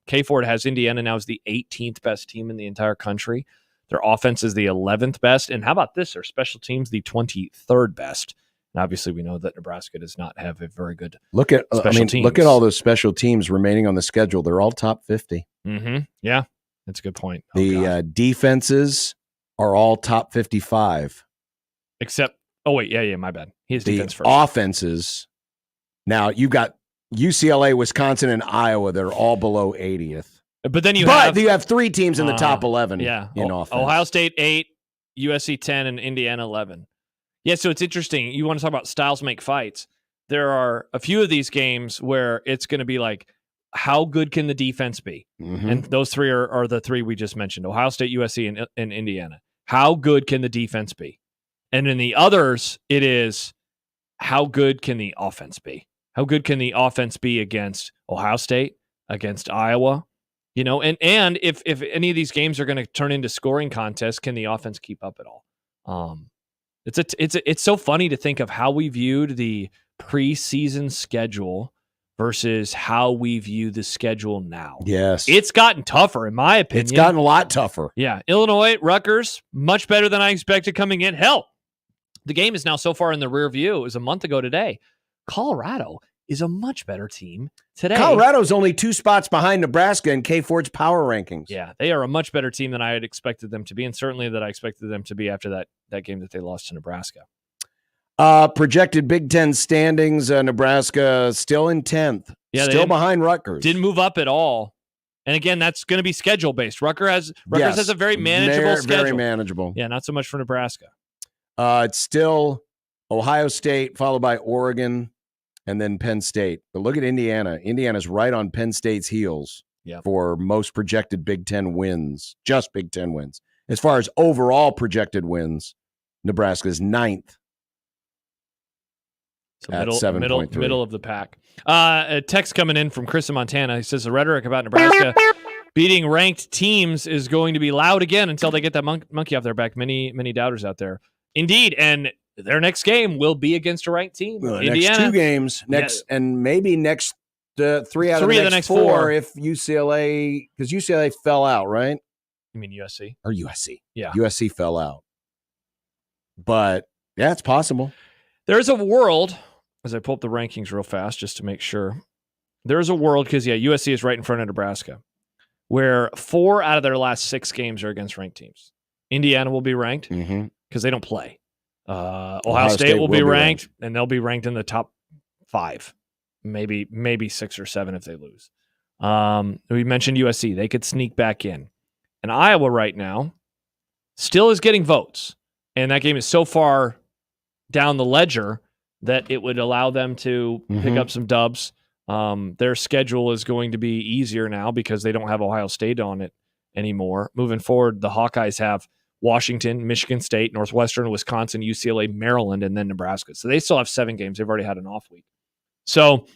K Ford has Indiana now as the 18th best team in the entire country. Their offense is the 11th best. And how about this? Their special teams, the 23rd best. And obviously, we know that Nebraska does not have a very good look at teams. Look at all those special teams remaining on the schedule. They're all top 50. Mm-hmm. Yeah, that's a good point. The defenses are all top 55. Except, my bad. He has defense first. Offenses, now you've got UCLA, Wisconsin, and Iowa. They're all below 80th. But then you have 3 teams in the top 11 in offense. Ohio State 8, USC 10, and Indiana 11. Yeah, so it's interesting. You want to talk about styles make fights. There are a few of these games where it's going to be like, how good can the defense be? Mm-hmm. And those 3 are the 3 we just mentioned, Ohio State, USC, and Indiana. How good can the defense be? And in the others, it is, how good can the offense be? How good can the offense be against Ohio State, against Iowa? And if any of these games are going to turn into scoring contests, can the offense keep up at all? It's so funny to think of how we viewed the preseason schedule versus how we view the schedule now. Yes. It's gotten tougher, in my opinion. It's gotten a lot tougher. Yeah. Illinois, Rutgers, much better than I expected coming in. Hell, the game is now so far in the rear view. It was a month ago today. Colorado is a much better team today. Colorado's only 2 spots behind Nebraska in K Ford's power rankings. Yeah, they are a much better team than I had expected them to be, and certainly that I expected them to be after that game that they lost to Nebraska. Projected Big Ten standings, Nebraska still in 10th. Yeah, still behind Rutgers. Didn't move up at all. And again, that's going to be schedule based. Rutgers has a very manageable schedule. Very manageable. Yeah, not so much for Nebraska. It's still Ohio State, followed by Oregon, and then Penn State. But look at Indiana. Indiana's right on Penn State's heels for most projected Big Ten wins, just Big Ten wins. As far as overall projected wins, Nebraska's 9th. So middle of the pack. A text coming in from Chris in Montana. He says the rhetoric about Nebraska beating ranked teams is going to be loud again until they get that monkey off their back. Many doubters out there. Indeed, and their next game will be against a ranked team. Indiana. Next 2 games, and maybe next 3 out of the next 4 if UCLA, because UCLA fell out, right? You mean USC? Or USC. Yeah. USC fell out. But, yeah, it's possible. There's a world, as I pull up the rankings real fast just to make sure, there's a world, because, USC is right in front of Nebraska, where 4 out of their last 6 games are against ranked teams. Indiana will be ranked because they don't play. Ohio State will be ranked, and they'll be ranked in the top 5, maybe 6 or 7 if they lose. We mentioned USC. They could sneak back in. And Iowa right now still is getting votes, and that game is so far down the ledger that it would allow them to pick up some dubs. Their schedule is going to be easier now because they don't have Ohio State on it anymore. Moving forward, the Hawkeyes have Washington, Michigan State, Northwestern, Wisconsin, UCLA, Maryland, and then Nebraska. So they still have 7 games. They've already had an off week. So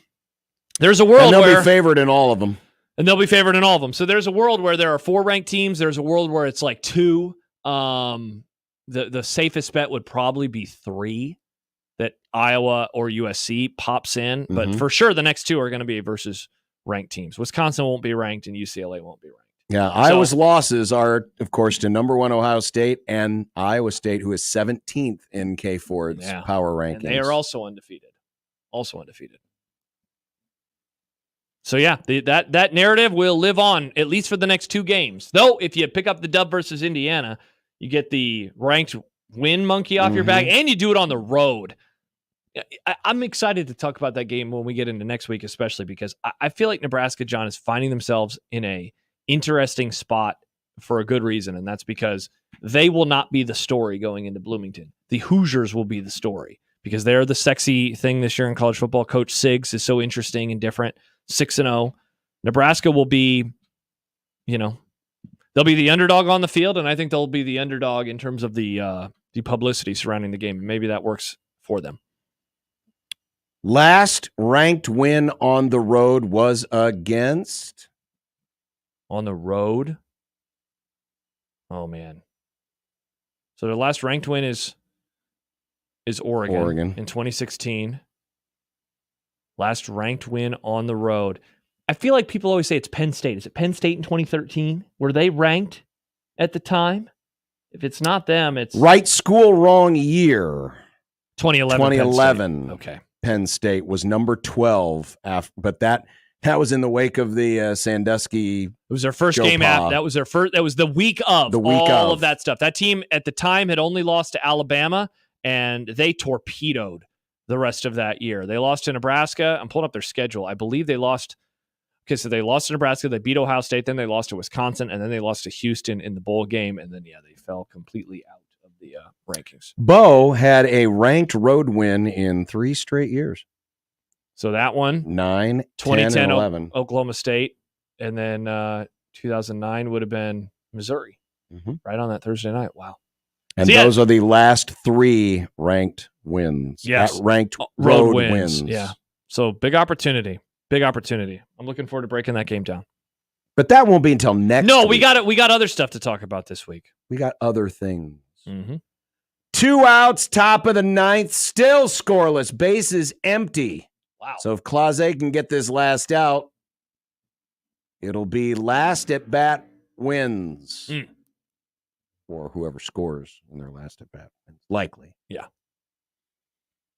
there's a world where they'll be favored in all of them. And they'll be favored in all of them. So there's a world where there are 4 ranked teams. There's a world where it's like 2. The safest bet would probably be 3 that Iowa or USC pops in. But for sure, the next 2 are going to be versus ranked teams. Wisconsin won't be ranked and UCLA won't be ranked. Yeah, Iowa's losses are, of course, to number 1 Ohio State and Iowa State, who is 17th in K Ford's power rankings. And they are also undefeated. So, that narrative will live on, at least for the next 2 games. Though, if you pick up the dub versus Indiana, you get the ranked win monkey off your back, and you do it on the road. I'm excited to talk about that game when we get into next week, especially because I feel like Nebraska, John, is finding themselves in a interesting spot for a good reason, and that's because they will not be the story going into Bloomington. The Hoosiers will be the story because they're the sexy thing this year in college football. Coach Siggs is so interesting and different. 6-0. Nebraska will be, they'll be the underdog on the field, and I think they'll be the underdog in terms of the publicity surrounding the game. Maybe that works for them. Last ranked win on the road was against... On the road? Oh, man. So their last ranked win is Oregon in 2016. Last ranked win on the road. I feel like people always say it's Penn State. Is it Penn State in 2013? Were they ranked at the time? If it's not them, it's... Right school, wrong year. 2011. Okay. Penn State was number 12, but that was in the wake of the Sandusky. It was their first game after. That was their first. That was the week of all of that stuff. That team at the time had only lost to Alabama, and they torpedoed the rest of that year. They lost to Nebraska. I'm pulling up their schedule. I believe they lost. Okay, so they lost to Nebraska. They beat Ohio State. Then they lost to Wisconsin, and then they lost to Houston in the bowl game. And then they fell completely out of the rankings. Bo had a ranked road win in 3 straight years. So that one, 9, 2010, 10, and 11. Oklahoma State, and then 2009 would have been Missouri, right on that Thursday night. Wow. And those are the last 3 ranked wins. Yes. Ranked road wins. Yeah. So big opportunity. I'm looking forward to breaking that game down. But that won't be until next week. We got other stuff to talk about this week. We got other things. 2 outs, top of the 9th, still scoreless, bases empty. Wow. So if Clase can get this last out, it'll be last at bat wins. Or whoever scores in their last at bat. Likely. Yeah.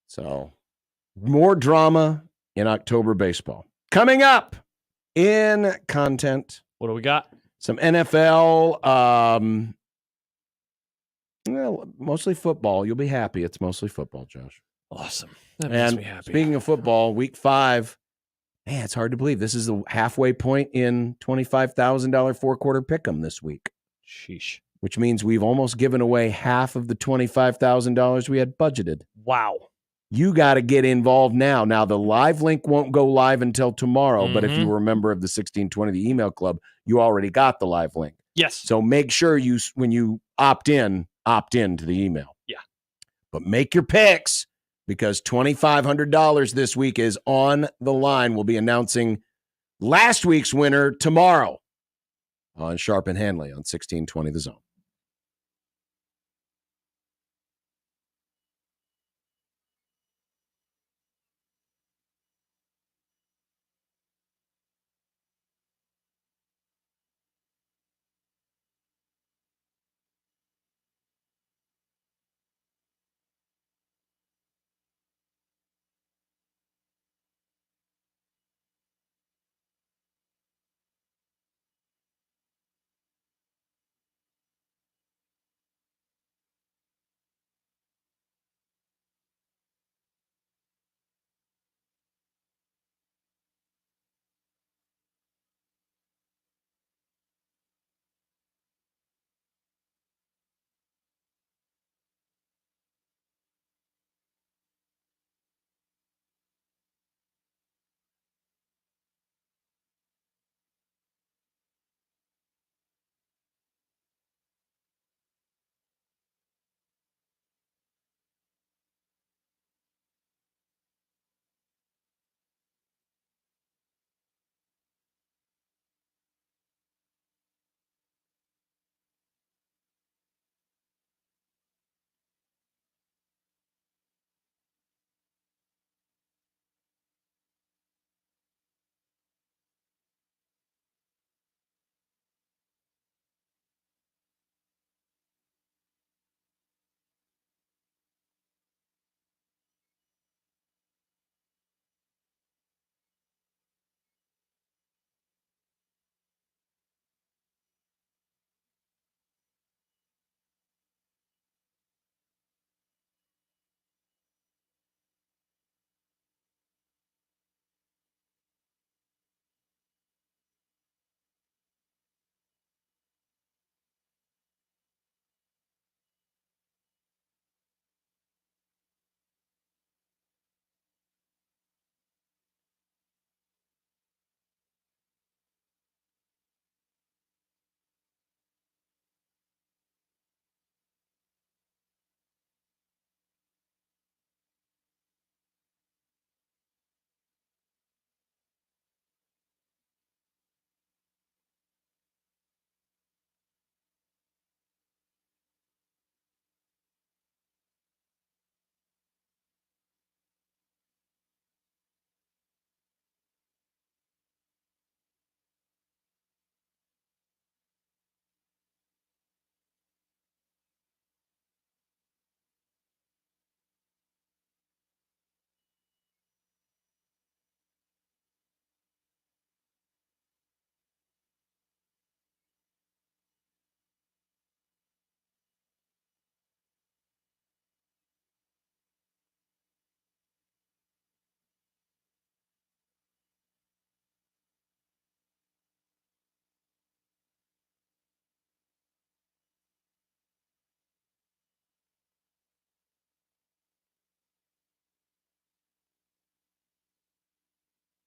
So more drama in October baseball. Coming up in content. What do we got? Some NFL. Mostly football. You'll be happy. It's mostly football, Josh. Awesome. That makes me happy. Speaking of football, week 5, Man, it's hard to believe. This is the halfway point in $25,000 four-quarter pick'em this week. Sheesh. Which means we've almost given away half of the $25,000 we had budgeted. Wow. You got to get involved now. Now, the live link won't go live until tomorrow, but if you were a member of the 1620, the email club, you already got the live link. Yes. So make sure when you opt in to the email. Yeah. But make your picks because $2,500 this week is on the line. We'll be announcing last week's winner tomorrow on Sharp and Hanley on 1620 The Zone.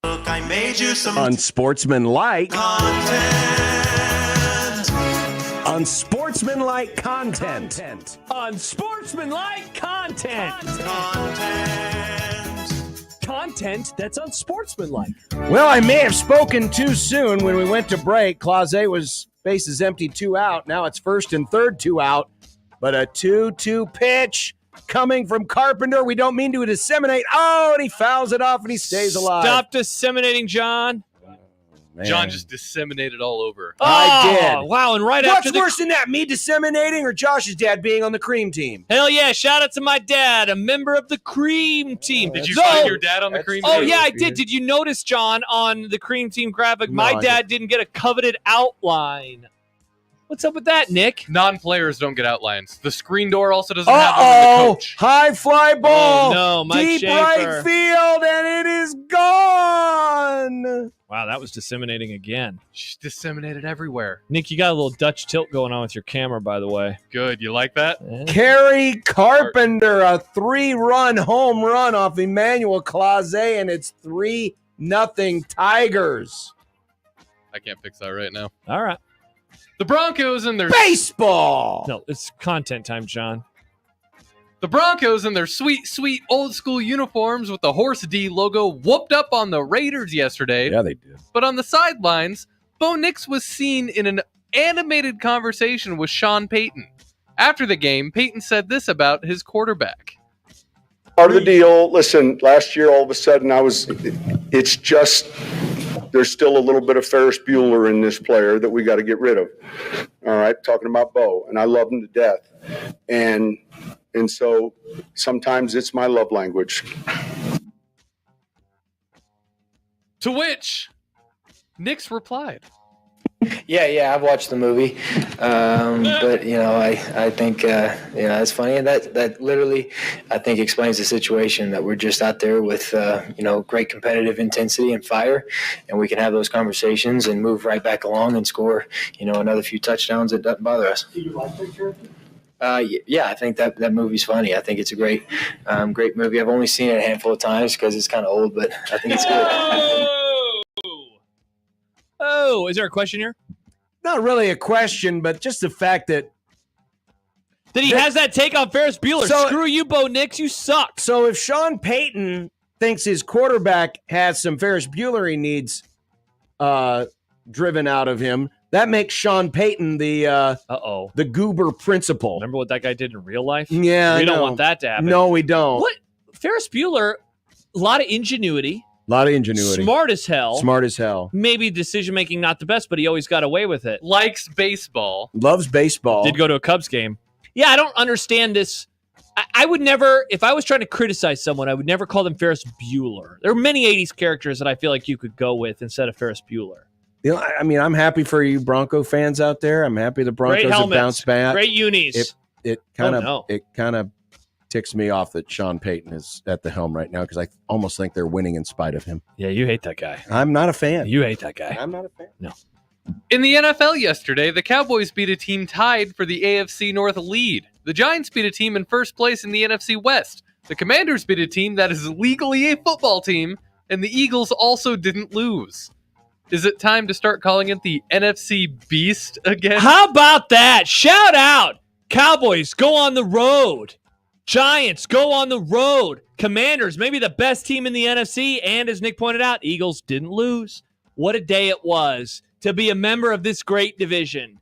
I made you some Unsportsmanlike content. Unsportsmanlike content. Unsportsmanlike content. Content that's unsportsmanlike. Well, I may have spoken too soon when we went to break. Clase was bases empty, 2 out. Now it's first and third, 2 out. But a 2-2 pitch coming from Carpenter. We don't mean to disseminate. Oh, and he fouls it off and he stays alive. Stop disseminating, John. Man. John just disseminated all over. I did. Wow, and What's worse than that, me disseminating or Josh's dad being on the cream team? Hell yeah, shout out to my dad, a member of the cream team. Did you find your dad on the cream team? Oh, yeah, I did. Did you notice, John, on the cream team graphic, my dad didn't get a coveted outline. What's up with that, Nick? Non-players don't get outlines. The screen door also doesn't have one in the coach. High fly ball. Oh, no, Mike deep Schaefer. right field, and it is gone. Wow, that was disseminating again. She's disseminated everywhere. Nick, you got a little Dutch tilt going on with your camera, by the way. Good. You like that? Kerry Carpenter, a 3-run home run off Emmanuel Clase, and it's 3-0 Tigers. I can't fix that right now. All right. The Broncos and their baseball. No, it's content time, John. The Broncos in their sweet, sweet old school uniforms with the Horse D logo whooped up on the Raiders yesterday. Yeah, they did. But on the sidelines, Bo Nix was seen in an animated conversation with Sean Payton. After the game, Payton said this about his quarterback. Part of the deal, listen, last year all of a sudden it's just, there's still a little bit of Ferris Bueller in this player that we got to get rid of. All right, talking about Bo, and I love him to death. And so sometimes it's my love language. To which Nix replied, Yeah, I've watched the movie, but I think it's funny, and that literally I think explains the situation that we're just out there with great competitive intensity and fire, and we can have those conversations and move right back along and score another few touchdowns. It doesn't bother us. Do you like that character? Yeah, I think that movie's funny. I think it's a great movie. I've only seen it a handful of times because it's kind of old, but I think it's good. Oh, is there a question here? Not really a question, but just the fact that he has that take on Ferris Bueller. So, screw you, Bo Nix. You suck. So if Sean Payton thinks his quarterback has some Ferris Bueller needs driven out of him, that makes Sean Payton the goober principal. Remember what that guy did in real life? Yeah, we don't want that to happen. No, we don't. What? Ferris Bueller, a lot of ingenuity. Smart as hell. Maybe decision-making not the best, but he always got away with it. likes baseball. Loves baseball. Did go to a Cubs game. Yeah, I don't understand this. I would never, if I was trying to criticize someone, I would never call them Ferris Bueller. There are many 80s characters that I feel like you could go with instead of Ferris Bueller. I mean, I'm happy for you Bronco fans out there. I'm happy the Broncos have bounced back. Great unis. It kind of ticks me off that Sean Payton is at the helm right now because I almost think they're winning in spite of him. Yeah, you hate that guy. I'm not a fan. You hate that guy. I'm not a fan. No. In the NFL yesterday, the Cowboys beat a team tied for the AFC North lead. The Giants beat a team in first place in the NFC West. The Commanders beat a team that is legally a football team, and the Eagles also didn't lose. Is it time to start calling it the NFC Beast again? How about that? Shout out. Cowboys, go on the road. Giants, go on the road. Commanders, maybe the best team in the NFC. And as Nick pointed out, Eagles didn't lose. What a day it was to be a member of this great division.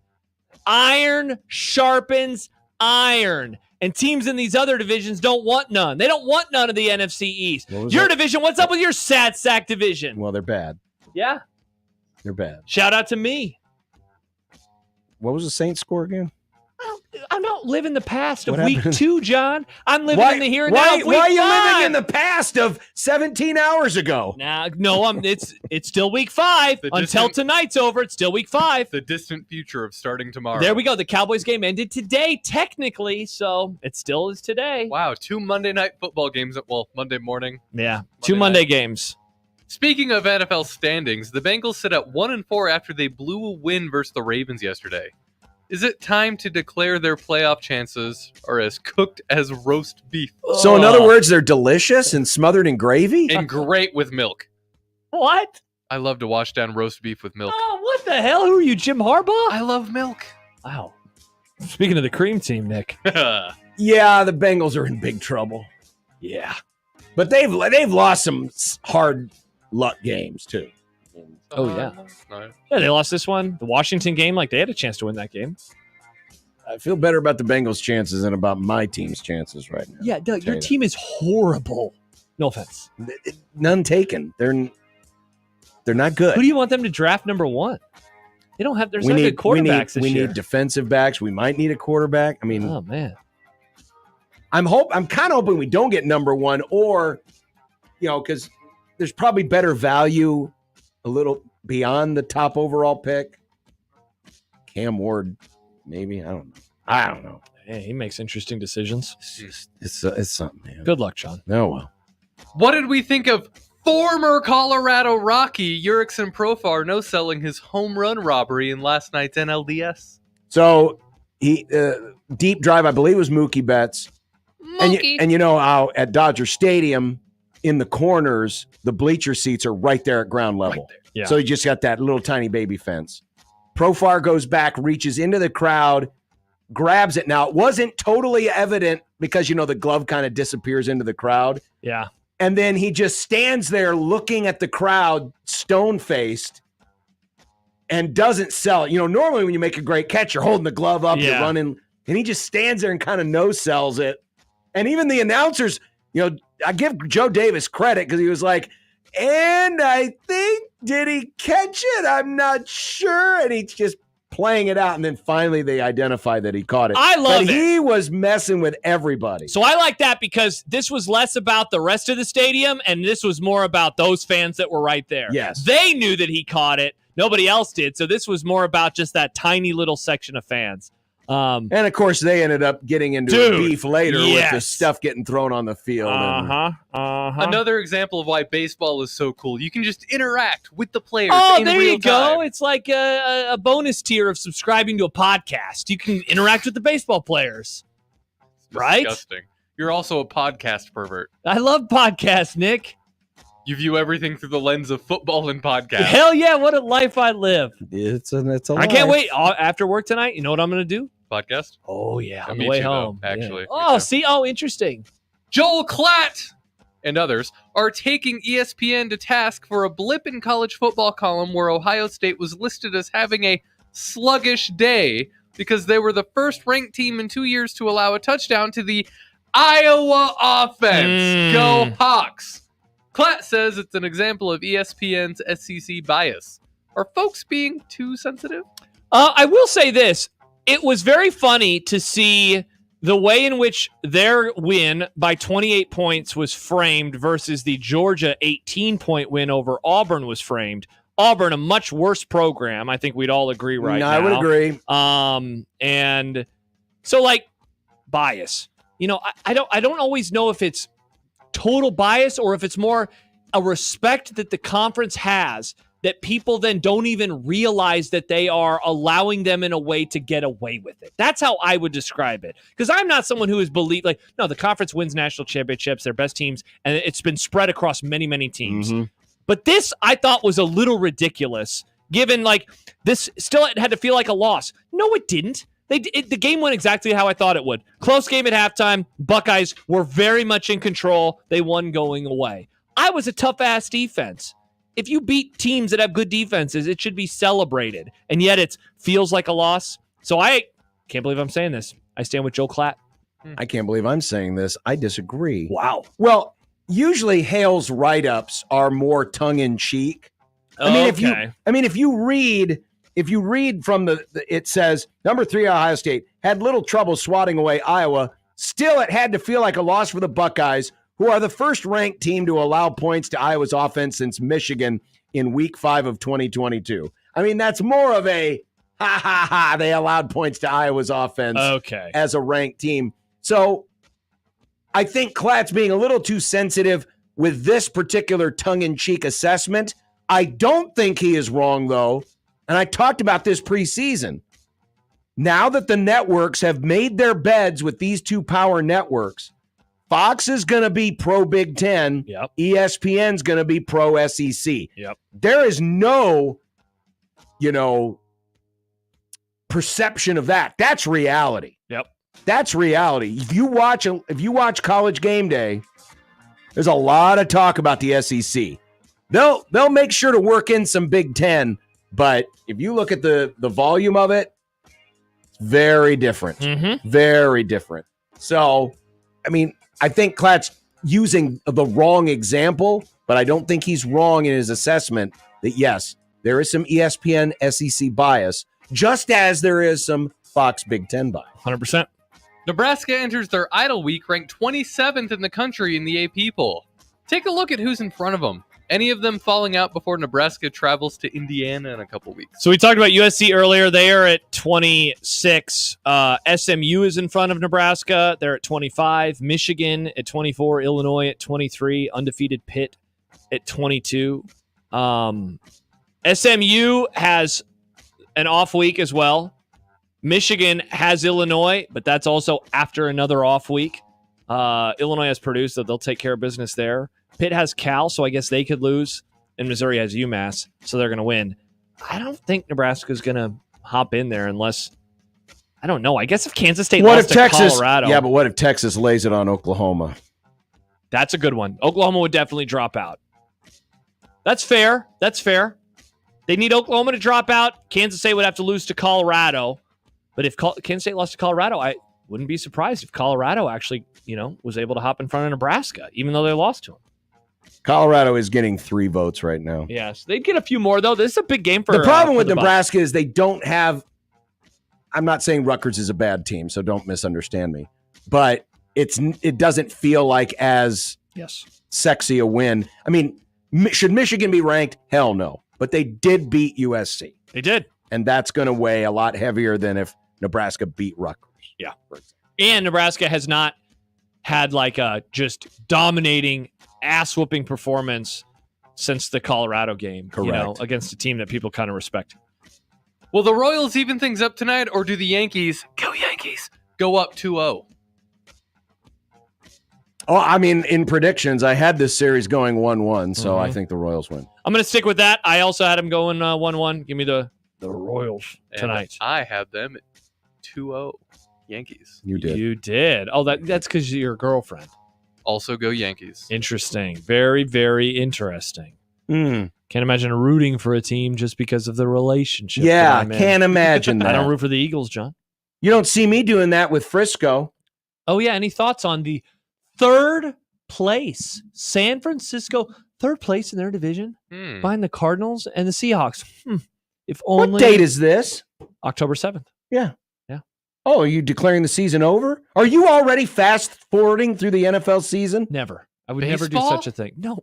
Iron sharpens iron. And teams in these other divisions don't want none. They don't want none of the NFC East. Your division, what's up with your sad sack division? Well, they're bad. Yeah. They're bad. Shout out to me. What was the Saints score again? I don't live in the past of week 2, John. I'm living in the here and now. Why are you 5. living in the past of 17 hours ago? It's still week 5. Until tonight's over, it's still week 5. The distant future of starting tomorrow. There we go. The Cowboys game ended today, technically, so it still is today. Wow, 2 Monday night football games. Monday morning. Yeah, 2 Monday games. Speaking of NFL standings, the Bengals sit at 1-4 after they blew a win versus the Ravens yesterday. Is it time to declare their playoff chances are as cooked as roast beef? So in other words, they're delicious and smothered in gravy? And great with milk. What? I love to wash down roast beef with milk. Oh, what the hell? Who are you, Jim Harbaugh? I love milk. Wow. Speaking of the cream team, Nick. Yeah, the Bengals are in big trouble. Yeah. But they've lost some hard luck games, too. Oh, yeah. Yeah, they lost this one. The Washington game, they had a chance to win that game. I feel better about the Bengals' chances than about my team's chances right now. Yeah, Doug, your team is horrible. No offense. None taken. They're not good. Who do you want them to draft number 1? They don't have. There's no good quarterbacks this year. We need defensive backs. We might need a quarterback. I mean, oh man, I'm kind of hoping we don't get number 1, or because there's probably better value a little beyond the top overall pick. Cam Ward, maybe. I don't know. Hey, he makes interesting decisions. It's something, man. Good luck, John. Oh, well. What did we think of Former Colorado Rocky Jurickson Profar no selling his home run robbery in last night's NLDS. So he deep drive, I believe, was Mookie Betts. And you know how at Dodger Stadium in the corners, the bleacher seats are right there at ground level. Right. Yeah. So you just got that little tiny baby fence. Profar goes back, reaches into the crowd, grabs it. Now, it wasn't totally evident because, the glove kind of disappears into the crowd. Yeah. And then he just stands there looking at the crowd, stone-faced, and doesn't sell it. Normally when you make a great catch, you're holding the glove up, you're running, and he just stands there and kind of no-sells it. And even the announcers, I give Joe Davis credit because he was like, and I think, did he catch it? I'm not sure. And he's just playing it out. And then finally they identify that he caught it. I love it. He was messing with everybody. So I like that because this was less about the rest of the stadium and this was more about those fans that were right there. Yes. They knew that he caught it. Nobody else did. So this was more about just that tiny little section of fans. And of course, they ended up getting into a beef later with the stuff getting thrown on the field. Another example of why baseball is so cool. You can just interact with the players. Oh, in there real you go. time. It's like a bonus tier of subscribing to a podcast. You can interact with the baseball players. Right? Disgusting. You're also a podcast pervert. I love podcasts, Nick. You view everything through the lens of football and podcast. Hell yeah, what a life I live. It's a I can't wait. After work tonight, you know what I'm going to do? Podcast? Oh, yeah, on the Me way too, though, home. actually. Yeah. Oh, see? Oh, interesting. Joel Klatt and others are taking ESPN to task for a blip in college football column where Ohio State was listed as having a sluggish day because they were the first ranked team in 2 years to allow a touchdown to the Iowa offense. Go Hawks. Klatt says it's an example of ESPN's SEC bias. Are folks being too sensitive? I will say this. It was very funny to see the way in which their win by 28 points was framed versus the Georgia 18-point win over Auburn was framed. Auburn, a much worse program. I think we'd all agree now. I would agree. And so bias. I don't always know if it's total bias or if it's more a respect that the conference has that people then don't even realize that they are allowing them in a way to get away with it. That's how I would describe it. Because I'm not someone who has believed, no, the conference wins national championships, their best teams, and it's been spread across many, many teams. Mm-hmm. But this, I thought, was a little ridiculous, given, this still had to feel like a loss. No, it didn't. The game went exactly how I thought it would. Close game at halftime. Buckeyes were very much in control. They won going away. I was a tough-ass defense. If you beat teams that have good defenses, it should be celebrated. And yet it feels like a loss. So I can't believe I'm saying this. I stand with Joe Klatt. I can't believe I'm saying this. I disagree. Wow. Well, usually Hale's write-ups are more tongue-in-cheek. If you read from it says, number 3, Ohio State had little trouble swatting away Iowa. Still, it had to feel like a loss for the Buckeyes, who are the first-ranked team to allow points to Iowa's offense since Michigan in Week 5 of 2022. That's more of a ha-ha-ha, they allowed points to Iowa's offense as a ranked team. So I think Klatt's being a little too sensitive with this particular tongue-in-cheek assessment. I don't think he is wrong, though, and I talked about this preseason. Now that the networks have made their beds with these two power networks, Fox is going to be pro Big Ten. Yep. ESPN's going to be pro SEC. Yep. There is no, perception of that. That's reality. Yep. That's reality. If you watch College Game Day, there's a lot of talk about the SEC. They'll make sure to work in some Big Ten, but if you look at the volume of it, it's very different. Mm-hmm. Very different. So, I think Klatt's using the wrong example, but I don't think he's wrong in his assessment that, yes, there is some ESPN SEC bias, just as there is some Fox Big Ten bias. 100%. Nebraska enters their idle week ranked 27th in the country in the AP poll. Take a look at who's in front of them. Any of them falling out before Nebraska travels to Indiana in a couple weeks? So we talked about USC earlier. They are at 26. SMU is in front of Nebraska. They're at 25. Michigan at 24. Illinois at 23. Undefeated Pitt at 22. SMU has an off week as well. Michigan has Illinois, but that's also after another off week. Illinois has Purdue, so they'll take care of business there. Pitt has Cal, so I guess they could lose. And Missouri has UMass, so they're going to win. I don't think Nebraska's going to hop in there unless, I don't know. I guess if Kansas State lost to Colorado. Yeah, but what if Texas lays it on Oklahoma? That's a good one. Oklahoma would definitely drop out. That's fair. They need Oklahoma to drop out. Kansas State would have to lose to Colorado. But if Kansas State lost to Colorado, I wouldn't be surprised if Colorado actually, was able to hop in front of Nebraska, even though they lost to them. Colorado is getting 3 votes right now. Yes, they'd get a few more, though. This is a big game for the problem with the Nebraska is they don't have – I'm not saying Rutgers is a bad team, so don't misunderstand me. But it doesn't feel like as sexy a win. I mean, should Michigan be ranked? Hell no. But they did beat USC. They did. And that's going to weigh a lot heavier than if Nebraska beat Rutgers. Yeah. And Nebraska has not had like a just dominating, ass-whooping performance since the Colorado game. Correct. Against a team that people kind of respect. Will the Royals even things up tonight, or do the Yankees, go up 2-0? Oh, I mean, in predictions, I had this series going 1-1, so I think the Royals win. I'm going to stick with that. I also had them going 1-1. Give me the Royals tonight. And I had them at 2-0 Yankees. You did. You did. Oh, that's because you're your girlfriend. Also go Yankees. Interesting. Very, very interesting. Mm. Can't imagine rooting for a team just because of the relationship. Yeah, can't imagine that. I don't root for the Eagles, John. You don't see me doing that with Frisco. Oh, yeah. Any thoughts on the third place? San Francisco, third place in their division behind the Cardinals and the Seahawks. If only. What date is this? October 7th. Yeah. Yeah. Oh, are you declaring the season over? Are you already fast forwarding through the NFL season? Never. I would Baseball? never do such a thing. No.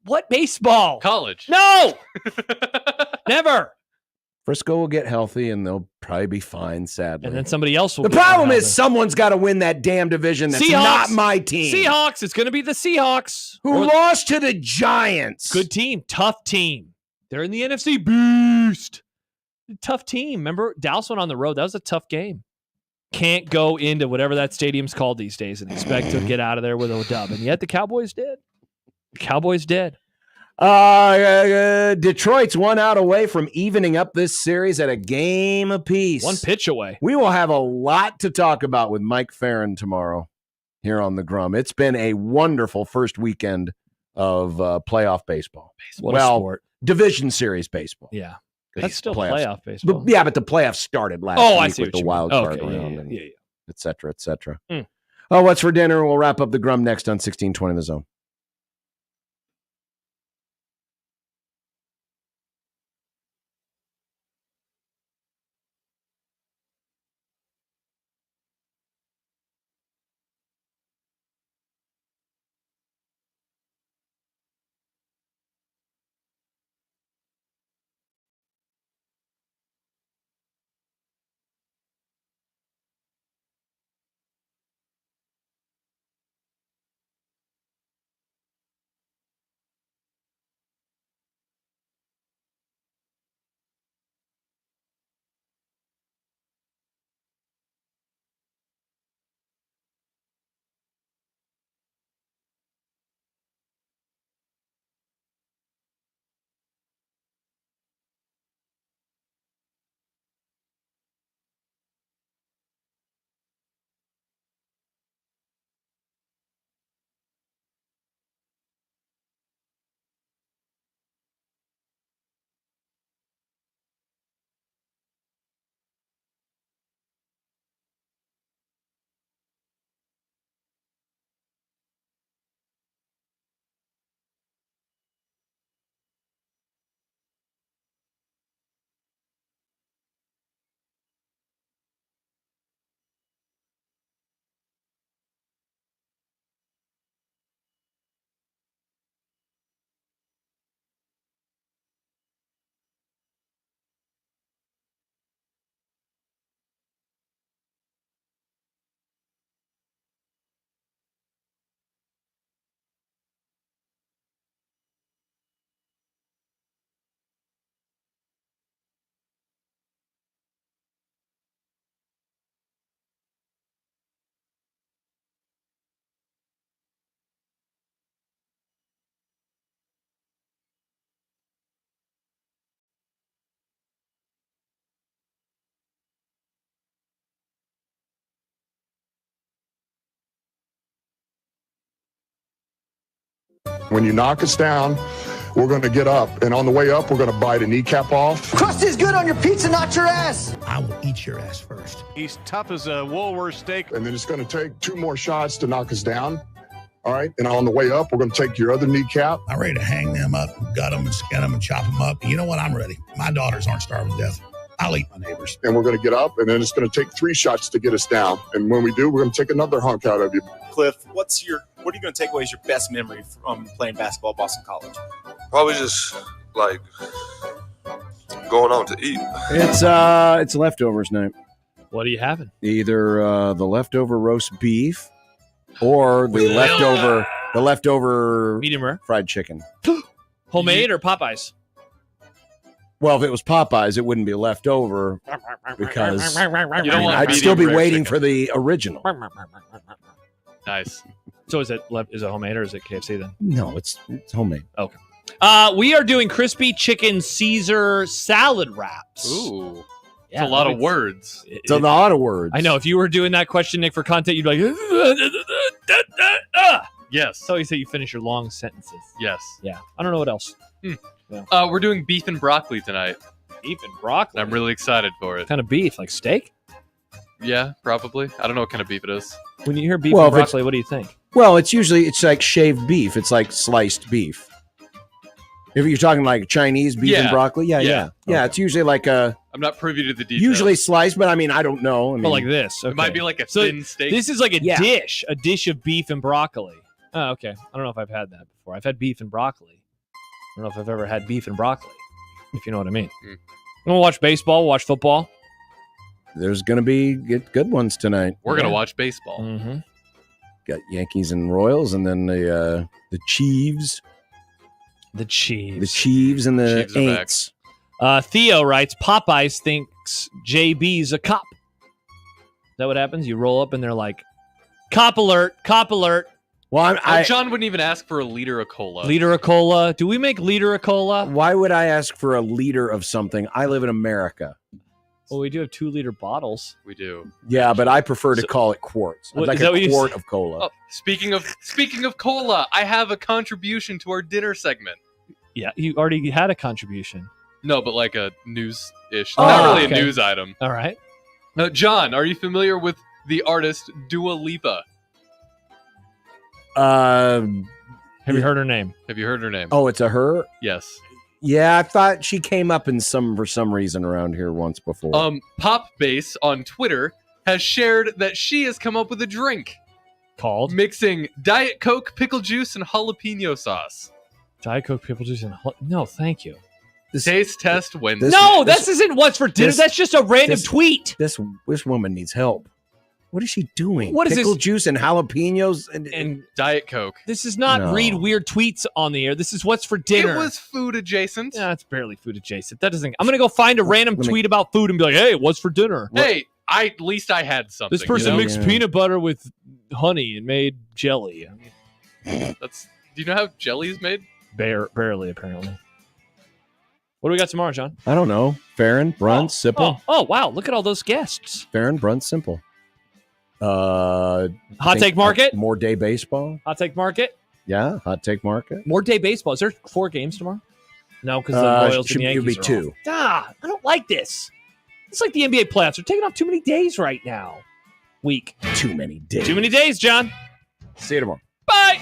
What baseball? College. No. Never. Frisco will get healthy and they'll probably be fine, sadly. And then somebody else will. The problem is someone's got to win that damn division. That's not my team. Seahawks. It's going to be the Seahawks. Who lost to the Giants. Good team. Tough team. They're in the NFC Beast. Tough team. Remember, Dallas went on the road. That was a tough game. Can't go into whatever that stadium's called these days and expect to get out of there with a dub. And yet the Cowboys did. Detroit's 1 out away from evening up this series at a game apiece. 1 pitch away. We will have a lot to talk about with Mike Farron tomorrow here on the Grum. It's been a wonderful first weekend of playoff baseball. What a sport. Division series baseball. Yeah. That's still playoff baseball. Yeah, but the playoffs started last week with the wild card round, et cetera, et cetera. Oh, what's for dinner? We'll wrap up the Grum next on 1620 The Zone. When you knock us down, we're going to get up, and on the way up, we're going to bite a kneecap off. Crust is good on your pizza, not your ass. I will eat your ass first. He's tough as a Woolworth steak. And then it's going to take 2 more shots to knock us down. All right. And on the way up, we're going to take your other kneecap. I'm ready to hang them up, gut them and skin them and chop them up. You know what? I'm ready. My daughters aren't starving to death. I'll eat my neighbors. And we're going to get up, and then it's going to take 3 shots to get us down. And when we do, we're going to take another hunk out of you. Cliff, what are you going to take away as your best memory from playing basketball at Boston College? Probably just like going out to eat. It's leftovers night. What are you having? Either the leftover roast beef or the leftover medium rare fried chicken. Homemade or Popeyes? Well, if it was Popeyes, it wouldn't be leftover because I'd still be waiting for the original. Nice. So is it homemade or is it KFC then? No, it's homemade. Okay. We are doing crispy chicken Caesar salad wraps. Ooh. Yeah, it's a lot of words. It's a lot of words. I know. If you were doing that question, Nick, for content, you'd be like, yes. So you say you finish your long sentences. Yes. Yeah. I don't know what else. Yeah. We're doing beef and broccoli tonight. Beef and broccoli? I'm really excited for it. What kind of beef? Like steak? Yeah, probably. I don't know what kind of beef it is. When you hear beef and broccoli, what do you think? Well, it's like shaved beef. It's like sliced beef. If you're talking like Chinese beef and broccoli, yeah. Okay. It's usually like a. I'm not privy to the details. Usually sliced, but I mean, I don't know. Like this. Okay. It might be like a thin steak. This is like a dish of beef and broccoli. Oh, okay. I don't know if I've had that before. I've had beef and broccoli. I don't know if I've ever had beef and broccoli, if you know what I mean. We'll watch baseball, watch football. There's going to be good ones tonight. We're going to watch baseball. Mm-hmm. Got Yankees and Royals, and then the Chiefs. The Chiefs. The Chiefs and the Aints. Theo writes, Popeyes thinks JB's a cop. Is that what happens? You roll up and they're like, cop alert, cop alert. Well, John wouldn't even ask for a liter of cola. Liter of cola? Do we make liter of cola? Why would I ask for a liter of something? I live in America. Well, we do have 2-liter bottles. We do. Yeah, but I prefer to call it quarts. I'd like a quart of cola. Oh, speaking of cola, I have a contribution to our dinner segment. Yeah, you already had a contribution. No, but like a news-ish. Not really a news item. All right. Now, John, are you familiar with the artist Dua Lipa? Have you heard her name? Have you heard her name? Oh, it's a her? Yes. Yeah, I thought she came up for some reason around here once before. Pop Base on Twitter has shared that she has come up with a drink called mixing Diet Coke, pickle juice, and jalapeno sauce. Diet Coke, pickle juice, and no, thank you. Taste test Wednesday. This isn't what's for dinner. That's just a random tweet. This woman needs help. What is she doing? What is pickle this? Juice and jalapenos and Diet Coke. This is not read weird tweets on the air. This is what's for dinner. It was food adjacent. Yeah, it's barely food adjacent. That doesn't. I'm gonna go find a random tweet about food and be like, "Hey, what's for dinner?" Hey, at least I had something. This person mixed peanut butter with honey and made jelly. Do you know how jelly is made? Barely, apparently. What do we got tomorrow, John? I don't know. Farron, Brunt, Simple. Oh, wow! Look at all those guests. Farron, Brunt, Simple. Hot Take Market. More day baseball. Hot Take Market. Yeah, Hot Take Market. More day baseball. Is there 4 games tomorrow? No, because the Royals and the Yankees be 2. I don't like this. It's like the NBA playoffs. They're taking off too many days right now. Week. Too many days. Too many days, John. See you tomorrow. Bye.